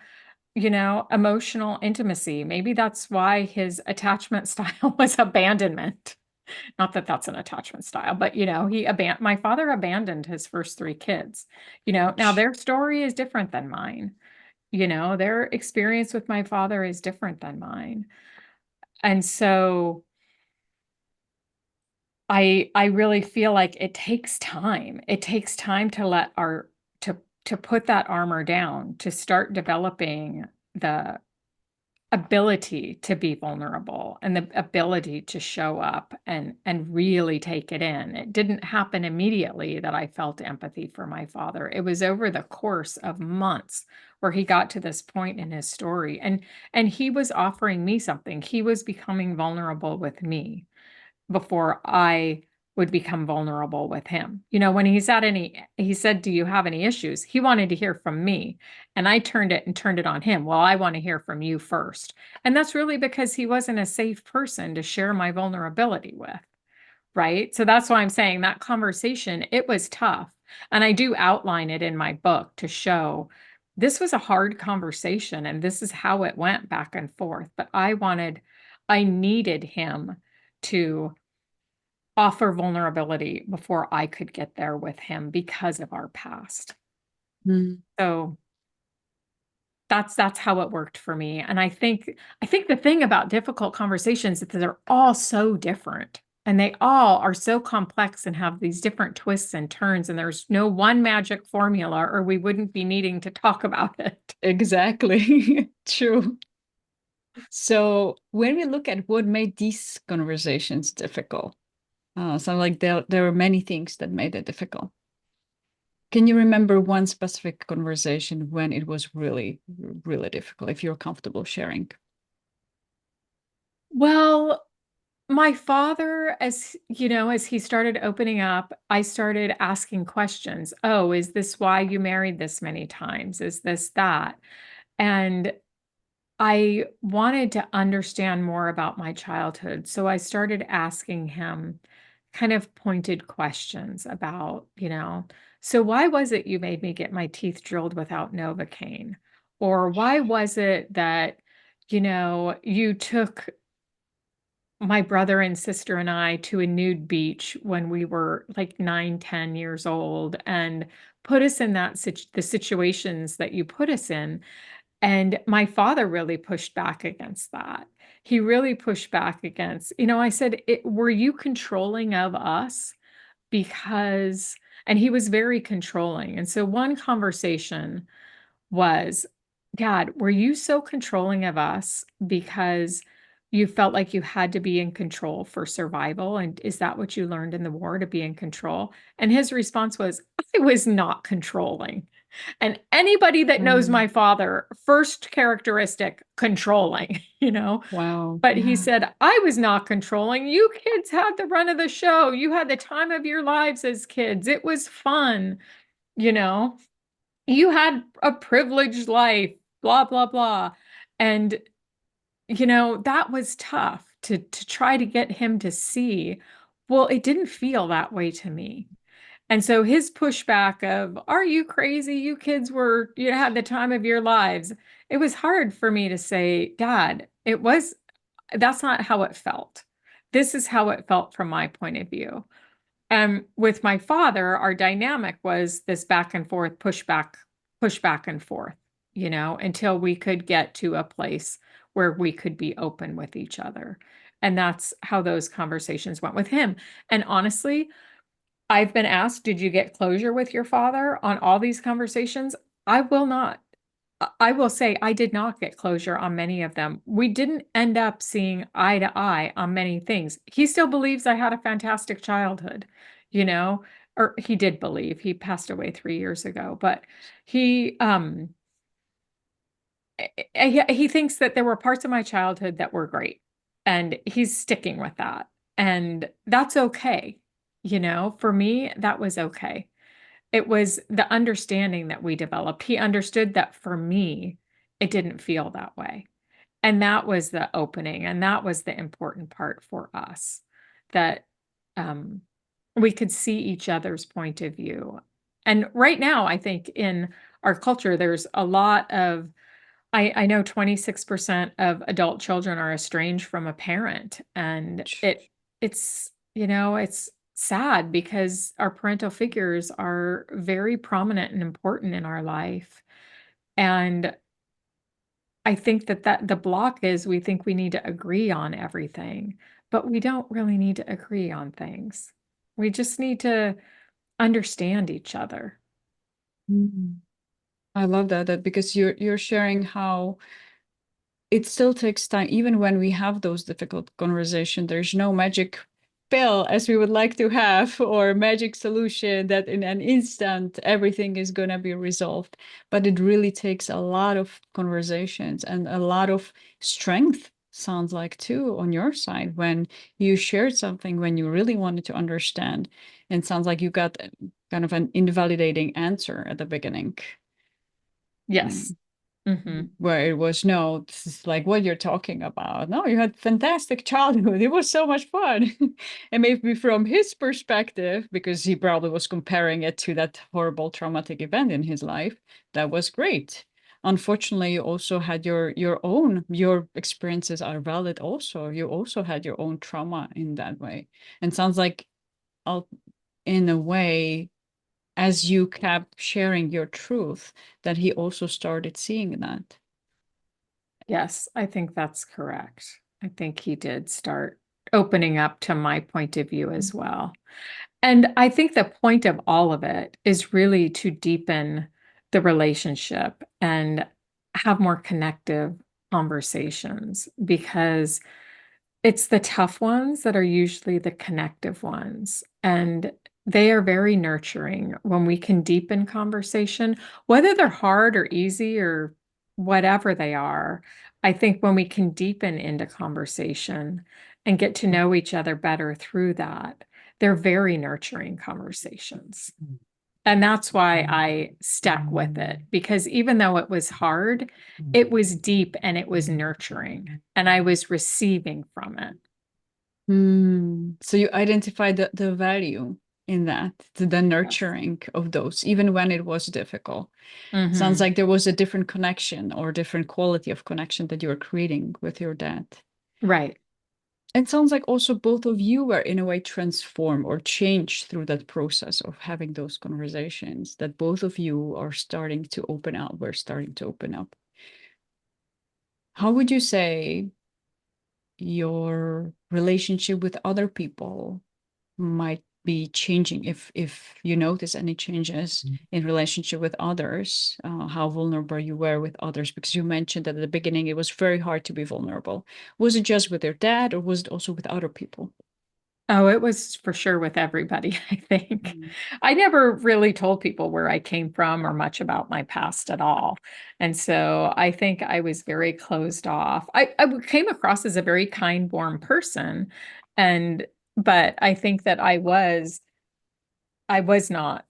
emotional intimacy. Maybe that's why his attachment style was abandonment. Not that that's an attachment style, but my father abandoned his first three kids. Now Ouch. their story is different than mine. Their experience with my father is different than mine. And so I really feel like it takes time. It takes time to let our to put that armor down, to start developing the ability to be vulnerable and the ability to show up and really take it in. It didn't happen immediately that I felt empathy for my father. It was over the course of months where he got to this point in his story, and he was offering me something. He was becoming vulnerable with me before I would become vulnerable with him. You know, when he said, "Do you have any issues?" He wanted to hear from me, and I turned it on him. Well, I want to hear from you first. And that's really because he wasn't a safe person to share my vulnerability with, right? So that's why I'm saying that conversation, it was tough. And I do outline it in my book to show this was a hard conversation and this is how it went back and forth. But I needed him to offer vulnerability before I could get there with him because of our past. Mm. So that's how it worked for me. And I think the thing about difficult conversations is that they're all so different and they all are so complex and have these different twists and turns, and there's no one magic formula or we wouldn't be needing to talk about it. Exactly. True. So when we look at what made these conversations difficult, sound like there were many things that made it difficult. Can you remember one specific conversation when it was really, really difficult, if you're comfortable sharing? Well, my father, as you know, as he started opening up, I started asking questions. Oh, is this why you married this many times? Is this that? And I wanted to understand more about my childhood. So I started asking him kind of pointed questions about, so why was it you made me get my teeth drilled without Novocaine? Or why was it that, you took my brother and sister and I to a nude beach when we were like 9, 10 years old and put us in the situations that you put us in. And my father really pushed back against that. He really pushed back against, I said, were you controlling of us? Because, and he was very controlling. And so one conversation was, Dad, were you so controlling of us because you felt like you had to be in control for survival? And is that what you learned in the war, to be in control? And his response was, I was not controlling. And anybody that knows Mm. my father, first characteristic, controlling, Wow. But he Yeah. said, I was not controlling. You kids had the run of the show. You had the time of your lives as kids. It was fun, you know you had a privileged life, blah, blah, blah. And, that was tough to try to get him to see, well, it didn't feel that way to me. And so his pushback of, are you crazy? You had the time of your lives. It was hard for me to say, Dad, that's not how it felt. This is how it felt from my point of view. And with my father, our dynamic was this back and forth, push back and forth, until we could get to a place where we could be open with each other. And that's how those conversations went with him. And honestly, I've been asked, did you get closure with your father on all these conversations? I will not. I will say I did not get closure on many of them. We didn't end up seeing eye to eye on many things. He still believes I had a fantastic childhood, you know, or he did believe. He passed away 3 years ago, but he he thinks that there were parts of my childhood that were great, and he's sticking with that. And that's okay. For me, that was okay. It was the understanding that we developed. He understood that for me, it didn't feel that way. And that was the opening, and that was the important part for us, that um, we could see each other's point of view. And right now, I think in our culture, there's a lot of, I know 26% of adult children are estranged from a parent, and it's sad because our parental figures are very prominent and important in our life. And I think that the block is we think we need to agree on everything. but we don't really need to agree on things. We just need to understand each other. Mm. I love that because you're sharing how it still takes time, even when we have those difficult conversations. There's no magic pill as we would like to have, or magic solution that in an instant everything is going to be resolved. But it really takes a lot of conversations and a lot of strength, sounds like, too, on your side when you shared something, when you really wanted to understand. And sounds like you got kind of an invalidating answer at the beginning. Yes. Mm-hmm. Where it was, no, this is like what you're talking about. No, you had fantastic childhood. It was so much fun. And maybe from his perspective, because he probably was comparing it to that horrible traumatic event in his life, that was great. Unfortunately, you also had your experiences are valid also. You also had your own trauma in that way. And sounds like uh, in a way, as you kept sharing your truth, that he also started seeing that. Yes, I think that's correct. I think he did start opening up to my point of view as well. And I think the point of all of it is really to deepen the relationship and have more connective conversations, because it's the tough ones that are usually the connective ones. And they are very nurturing when we can deepen conversation, whether they're hard or easy or whatever they are. I think when we can deepen into conversation and get to know each other better through that, they're very nurturing conversations. And that's why I stuck with it, because even though it was hard, it was deep and it was nurturing, and I was receiving from it. So you identify the value in that, the Yes. nurturing of those, even when it was difficult. Sounds Hmm. like there was a different connection or different quality of connection that you were creating with your dad. Right. It sounds like also both of you were in a way transformed or changed through that process of having those conversations, that both of you are starting to open up, we're starting to open up. How would you say your relationship with other people might be changing, if you notice any changes in relationship with others, how vulnerable you were with others? Because you mentioned that at the beginning it was very hard to be vulnerable. Was it just with your dad, or was it also with other people? Oh, it was for sure with everybody, I think. Mm. I never really told people where I came from or much about my past at all. And so I think I was very closed off. I came across as a very kind, warm person. And, but I think that I was not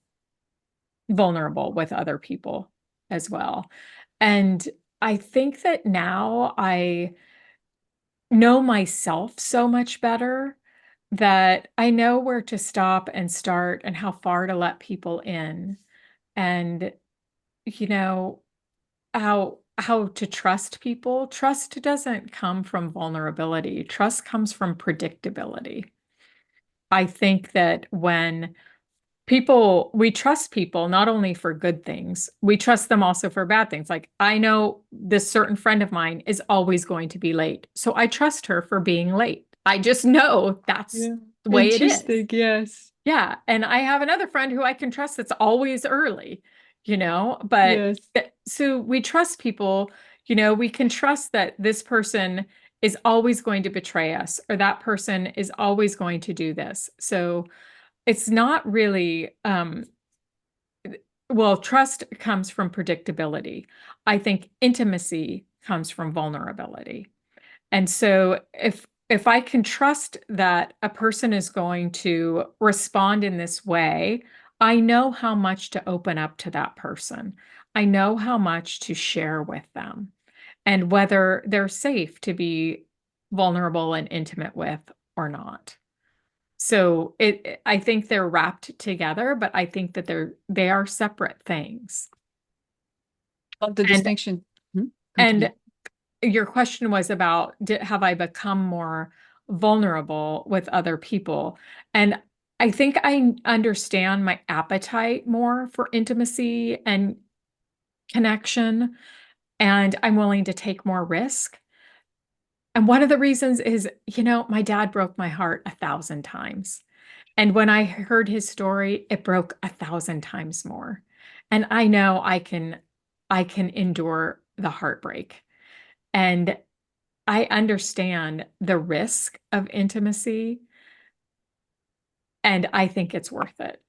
vulnerable with other people as well. And I think that now I know myself so much better that I know where to stop and start and how far to let people in, and you know how to trust people. Trust doesn't come from vulnerability. Trust comes from predictability. I think that when we trust people not only for good things, we trust them also for bad things. Like, I know this certain friend of mine is always going to be late, so I trust her for being late. I just know that's Yeah. the way it is. Interesting, yes. Yeah. And I have another friend who I can trust that's always early, but Yes. so we trust people, we can trust that this person is always going to betray us, or that person is always going to do this. So it's not really, well, trust comes from predictability. I think intimacy comes from vulnerability. And so if I can trust that a person is going to respond in this way, I know how much to open up to that person. I know how much to share with them, and whether they're safe to be vulnerable and intimate with or not. So I think they're wrapped together, but I think that they are separate things. Love the And distinction. Hmm? and Continue. your question was about, have I become more vulnerable with other people? And I think I understand my appetite more for intimacy and connection, and I'm willing to take more risk. And one of the reasons is, my dad broke my heart 1,000 times. And when I heard his story, it broke 1,000 times more. And I know I can endure the heartbreak. And I understand the risk of intimacy, and I think it's worth it,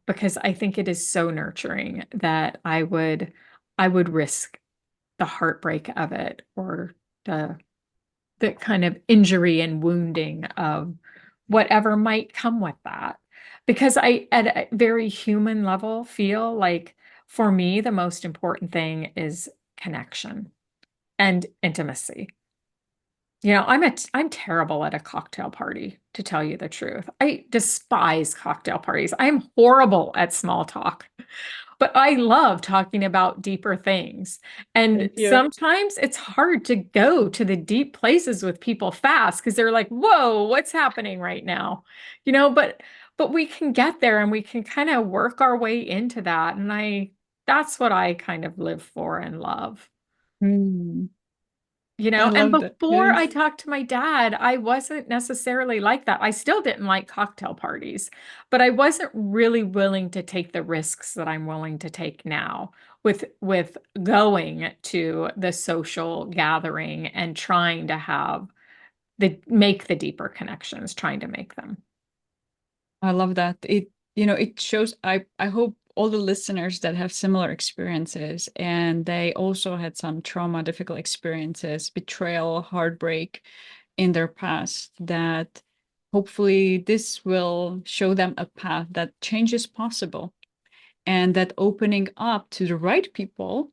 because I think it is so nurturing that I would risk the heartbreak of it, or the kind of injury and wounding of whatever might come with that. Because I, at a very human level, feel like for me, the most important thing is connection and intimacy. I'm terrible at a cocktail party, to tell you the truth. I despise cocktail parties. I'm horrible at small talk, but I love talking about deeper things. And Thank you. sometimes it's hard to go to the deep places with people fast because they're like, "Whoa, what's happening right now?" But we can get there, and we can kind of work our way into that. And that's what I kind of live for and love. Hmm. I And love that. before I Yes. talked to my dad, I wasn't necessarily like that. I still didn't like cocktail parties, but I wasn't really willing to take the risks that I'm willing to take now with going to the social gathering and trying to make the deeper connections, trying to make them. I love that. It shows, I hope all the listeners that have similar experiences and they also had some trauma, difficult experiences, betrayal, heartbreak in their past, that hopefully this will show them a path that change is possible, and that opening up to the right people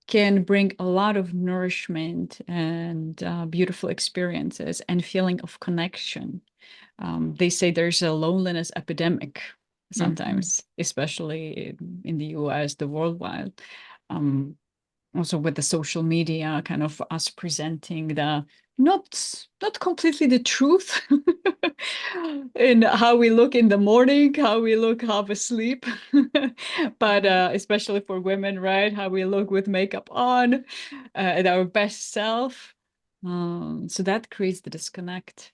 can bring a lot of nourishment and beautiful experiences and feeling of connection. They say there's a loneliness epidemic Mhm. sometimes, especially in the US, the worldwide. Um, Also with the social media, kind of us presenting the not completely the truth in how we look in the morning, how we look half asleep, but especially for women, right? How we look with makeup on, at our best self. So that creates the disconnect.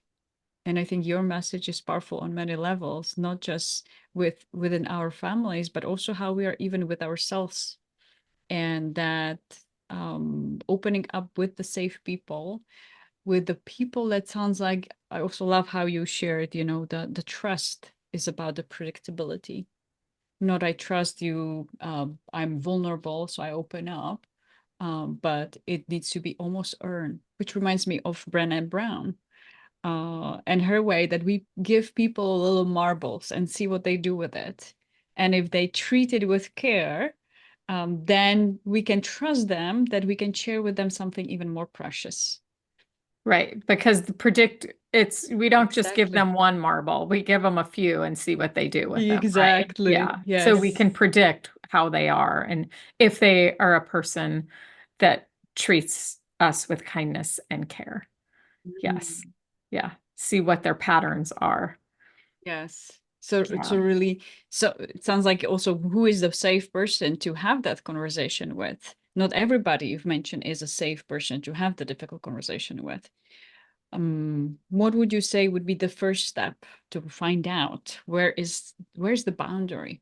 And I think your message is powerful on many levels, not just within our families, but also how we are even with ourselves. And that opening up with the safe people, with the people, that sounds like, I also love how you shared, the trust is about the predictability. Not I trust you, I'm vulnerable, so I open up. But it needs to be almost earned, which reminds me of Brené Brown, and her way that we give people little marbles and see what they do with it. And if they treat it with care, then we can trust them that we can share with them something even more precious. Right, because we don't just give Exactly. them one marble, we give them a few and see what they do with them, right? Exactly. Yeah. So we Yes. can predict how they are, and if they are a person that treats us with kindness and care. Yes. Mm. Yeah. See what their patterns are. Yes. So Yeah. so really, so it sounds like also who is the safe person to have that conversation with? Not everybody you've mentioned is a safe person to have the difficult conversation with. What would you say would be the first step to find out where's the boundary?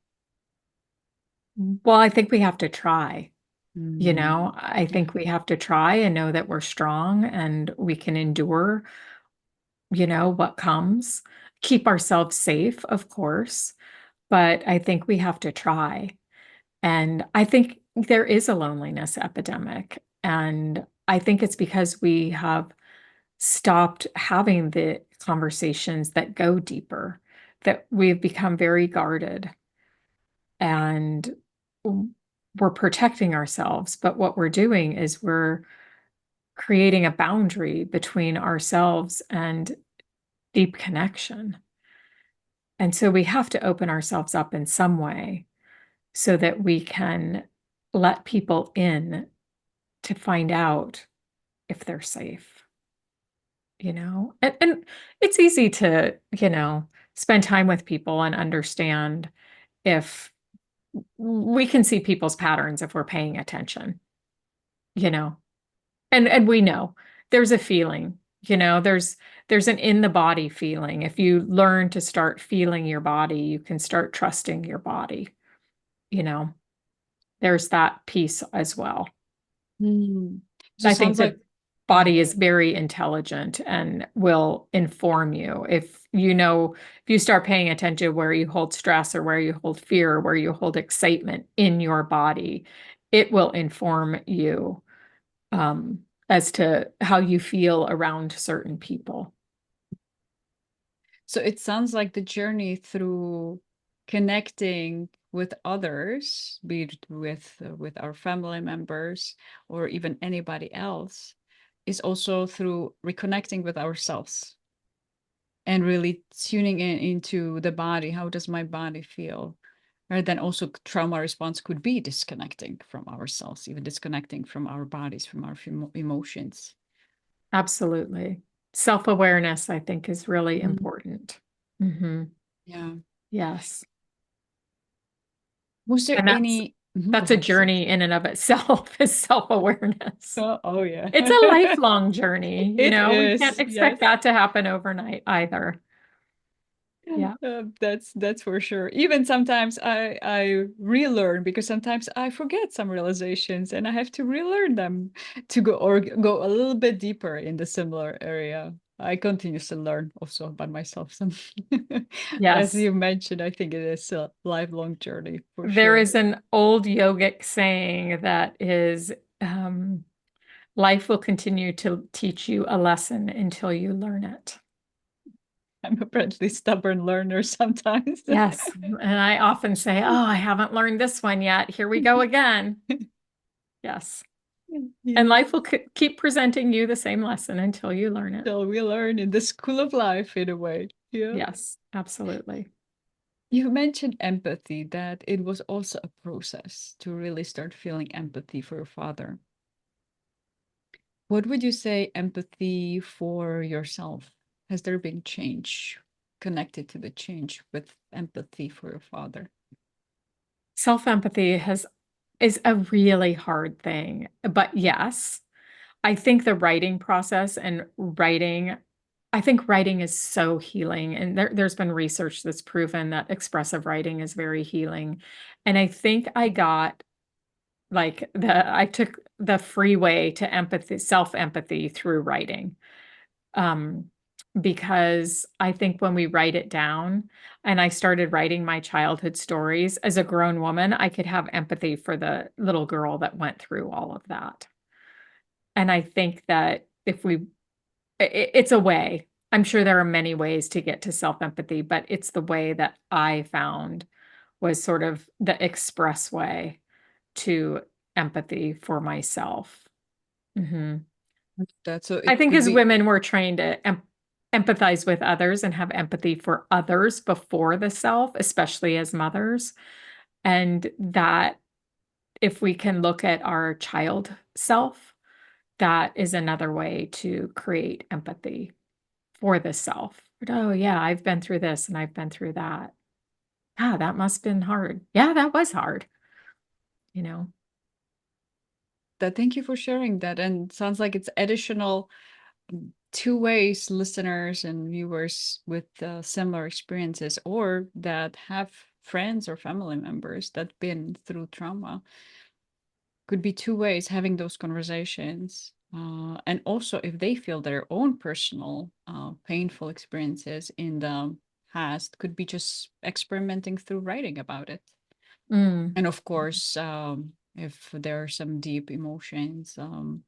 Well, I think we have to try. Mm, I yeah. think we have to try and know that we're strong and we can endure, what comes. Keep ourselves safe, of course, but I think we have to try. And I think there is a loneliness epidemic. And I think it's because we have stopped having the conversations that go deeper, that we've become very guarded, and we're protecting ourselves. But what we're doing is we're creating a boundary between ourselves and deep connection. And so we have to open ourselves up in some way so that we can let people in to find out if they're safe, And it's easy to, spend time with people and understand if we can see people's patterns if we're paying attention, you know. And we know there's a feeling, there's an in the body feeling. If you learn to start feeling your body, you can start trusting your body. You know, there's that piece as well. Hmm. So I think sounds like, the yeah, body go is ahead. very intelligent and will inform you. If you start paying attention where you hold stress or where you hold fear or where you hold excitement in your body, it will inform you as to how you feel around certain people. So it sounds like the journey through connecting with others, be it with our family members or even anybody else, is also through reconnecting with ourselves and really tuning in into the body. How does my body feel? Right, then also trauma response could be disconnecting from ourselves, even disconnecting from our bodies, from our emotions. Absolutely. Self-awareness, I think, is really Mm. important. Hmm. Yeah. Yes. Was there And any? Mhm, go that's a ahead, sorry. journey in and of itself, is self-awareness. Oh yeah. It's a lifelong journey, It we can't is, expect yes. that to happen overnight either. Yeah. That's for sure. Even sometimes I relearn because sometimes I forget some realizations and I have to relearn them to go a little bit deeper in the similar area. I continuously learn also about myself. Some, as Yes. you mentioned, I think it is a lifelong journey for There sure. is an old yogic saying that is, um, life will continue to teach you a lesson until you learn it. I'm apparently stubborn learner sometimes. Yes. And I often say, oh, I haven't learned this one yet. Here we go again. Yes. And Yes. life will keep presenting you the same lesson until you learn it. Till we learn in the school of life in a way. Yeah. Yes, absolutely. You mentioned empathy, that it was also a process to really start feeling empathy for your father. What would you say empathy for yourself? Has there been change connected to the change with empathy for your father? Self-empathy is a really hard thing. But yes, I think the writing process and writing, I think writing is so healing. And there's been research that's proven that expressive writing is very healing. And I think I took the freeway to empathy, self-empathy through writing. Um, because I think when we write it down, and I started writing my childhood stories as a grown woman, I could have empathy for the little girl that went through all of that. And I think that if we, it's a way. I'm sure there are many ways to get to self-empathy, but it's the way that I found was sort of the express way to empathy for myself. Mhm. That so I it think could as be women, we're trained to empathize with others and have empathy for others before the self, especially as mothers. And that if we can look at our child self, that is another way to create empathy for the self. Oh, yeah, I've been through this and I've been through that. Ah, that must have been hard. Yeah, that was hard, you know? that. Thank you for sharing that. And sounds like it's additional two ways listeners and viewers with similar experiences or that have friends or family members that been through trauma could be two ways having those conversations, and also if they feel their own personal painful experiences in the past could be just experimenting through writing about it. Mm, And of course, if there are some deep emotions, um,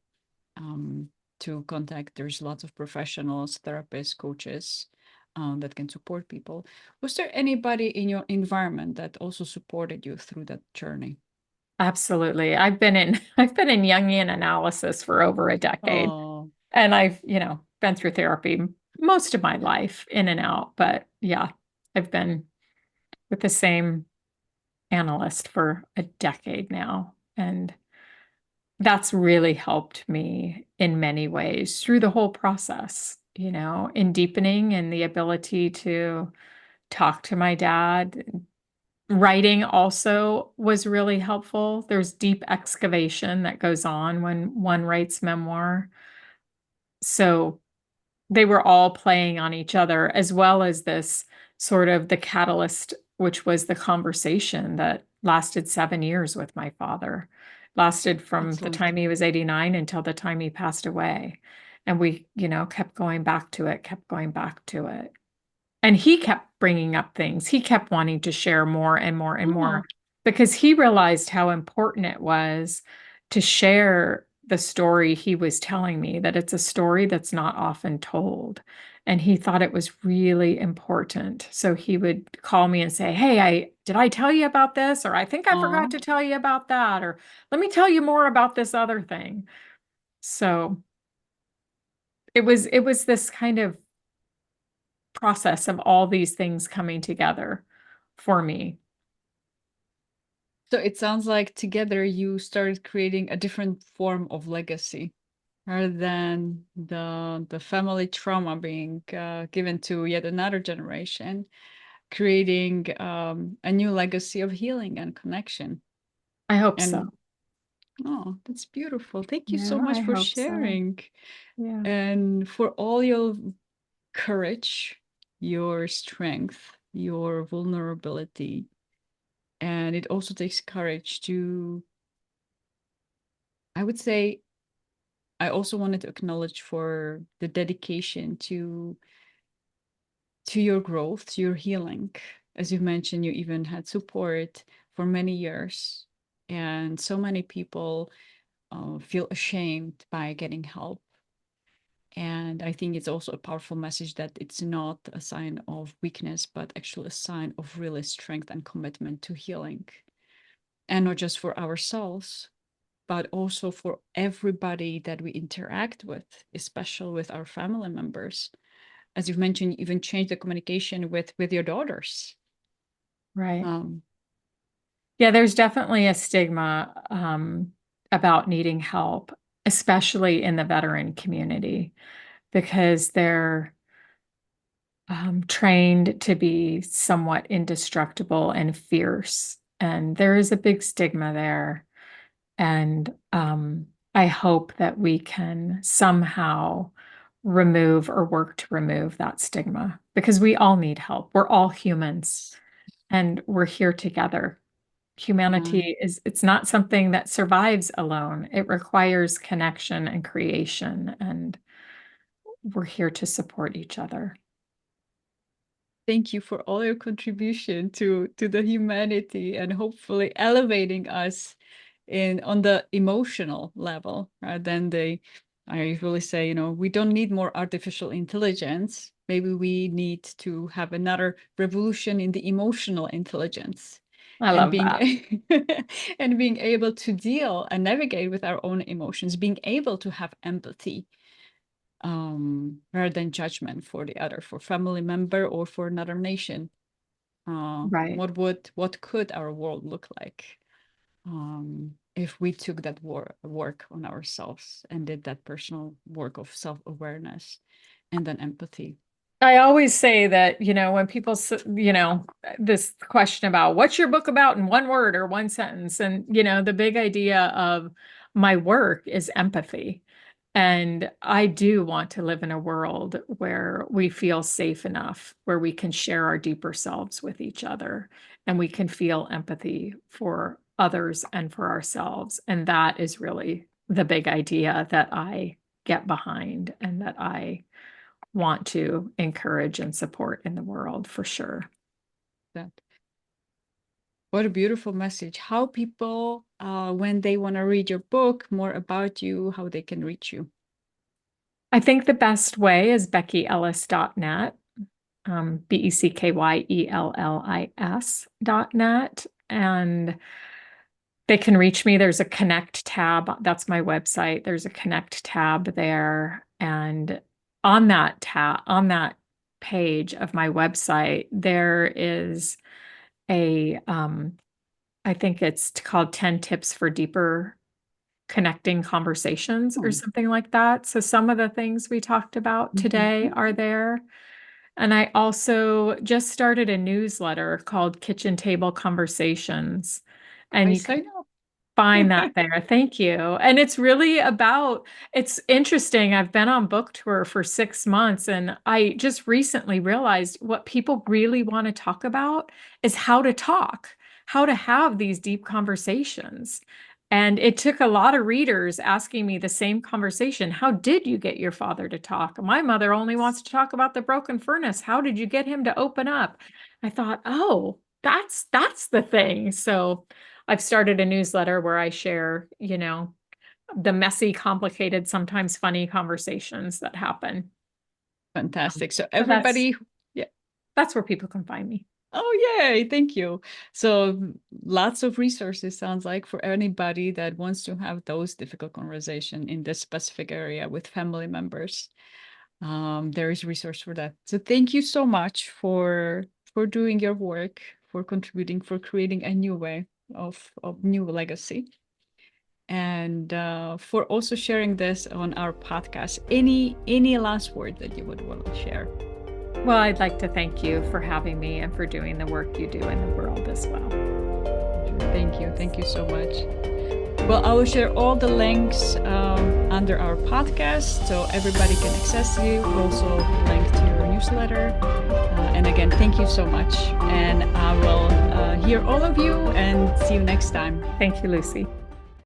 to contact. There's lots of professionals, therapists, coaches that can support people. Was there anybody in your environment that also supported you through that journey? absolutely. I've been in Jungian analysis for over a decade. Oh, And I've, been through therapy most of my life in and out. But yeah, I've been with the same analyst for a decade now. And that's really helped me in many ways through the whole process, in deepening and the ability to talk to my dad Writing also was really helpful. There's deep excavation that goes on when one writes memoir. So they were all playing on each other, as well as this sort of the catalyst, which was the conversation that lasted 7 years with my father. Lasted from the Excellent. time he was 89 until the time he passed away. And we, kept going back to it, kept going back to it. And he kept bringing up things. He kept wanting to share more and more and more Oh, because he realized how important it was to share the story he was telling me, that it's a story that's not often told. And he thought it was really important. So he would call me and say, "Hey, did I tell you about this? Or I think I forgot oh, to tell you about that. Or let me tell you more about this other thing." So it was this kind of process of all these things coming together for me. so it sounds like together you started creating a different form of legacy rather than the family trauma being given to yet another generation, creating a new legacy of healing and connection. I hope so. And oh, that's beautiful. Thank you so Yeah, I much for hope so. sharing Yeah. and for all your courage, your strength, your vulnerability. And it also takes courage to, I would say, I also wanted to acknowledge for the dedication to your growth, to your healing. As you mentioned, you even had support for many years, and so many people feel ashamed by getting help. And I think it's also a powerful message that it's not a sign of weakness, but actually a sign of really strength and commitment to healing. And not just for ourselves, but also for everybody that we interact with, especially with our family members. As you've mentioned, you even change the communication with your daughters. Right. Um, Yeah, there's definitely a stigma about needing help, especially in the veteran community, because they're trained to be somewhat indestructible and fierce. And there is a big stigma there. And I hope that we can somehow remove or work to remove that stigma because we all need help. We're all humans and we're here together. uh, Humanity it's not something that survives alone. It requires connection and creation, and we're here to support each other. Thank you for all your contribution to the humanity and hopefully elevating us in on the emotional level rather than the I usually say, we don't need more artificial intelligence. Maybe we need to have another revolution in the emotional intelligence I and love being that. and being able to deal and navigate with our own emotions, being able to have empathy rather than judgment for the other, for family member or for another nation. Right. What could our world look like if we took that work on ourselves and did that personal work of self-awareness and then empathy? I always say that, when people, this question about what's your book about in one word or one sentence, and, the big idea of my work is empathy. And I do want to live in a world where we feel safe enough, where we can share our deeper selves with each other and we can feel empathy for others and for ourselves. And that is really the big idea that I get behind and that I want to encourage and support in the world for sure. That what a beautiful message. How people, when they want to read your book, more about you, how they can reach you. I think the best way is beckyellis.net, BECKYELLIS.net. And they can reach me. There's a connect tab. That's my website. There's a connect tab there. And on that page of my website, there is I think it's called 10 tips for deeper connecting conversations or Hmm. something like that. So some of the things we talked about Mhm. today are there. And I also just started a newsletter called Kitchen Table Conversations. And I you sign can up. find that there. Thank you. And it's really about, it's interesting. I've been on book tour for 6 months, and I just recently realized what people really want to talk about is how to talk, how to have these deep conversations. And it took a lot of readers asking me the same conversation. How did you get your father to talk? My mother only wants to talk about the broken furnace. How did you get him to open up? I thought, oh, that's the thing. So I've started a newsletter where I share, the messy, complicated, sometimes funny conversations that happen. Fantastic. So So that's everybody, yeah. that's where people can find me. Oh, yay. Thank you. So lots of resources sounds like for anybody that wants to have those difficult conversation in this specific area with family members. There is resource for that. So thank you so much for doing your work, for contributing, for creating a new way of new legacy. And for also sharing this on our podcast. Any last word that you would want to share? Well, I'd like to thank you for having me and for doing the work you do in the world as well. Thank you. Thank you so much. Well, I will share all the links under our podcast so everybody can access you. Also link to your newsletter. And again, thank you so much. And I will hear all of you and see you next time. Thank you, Lucy.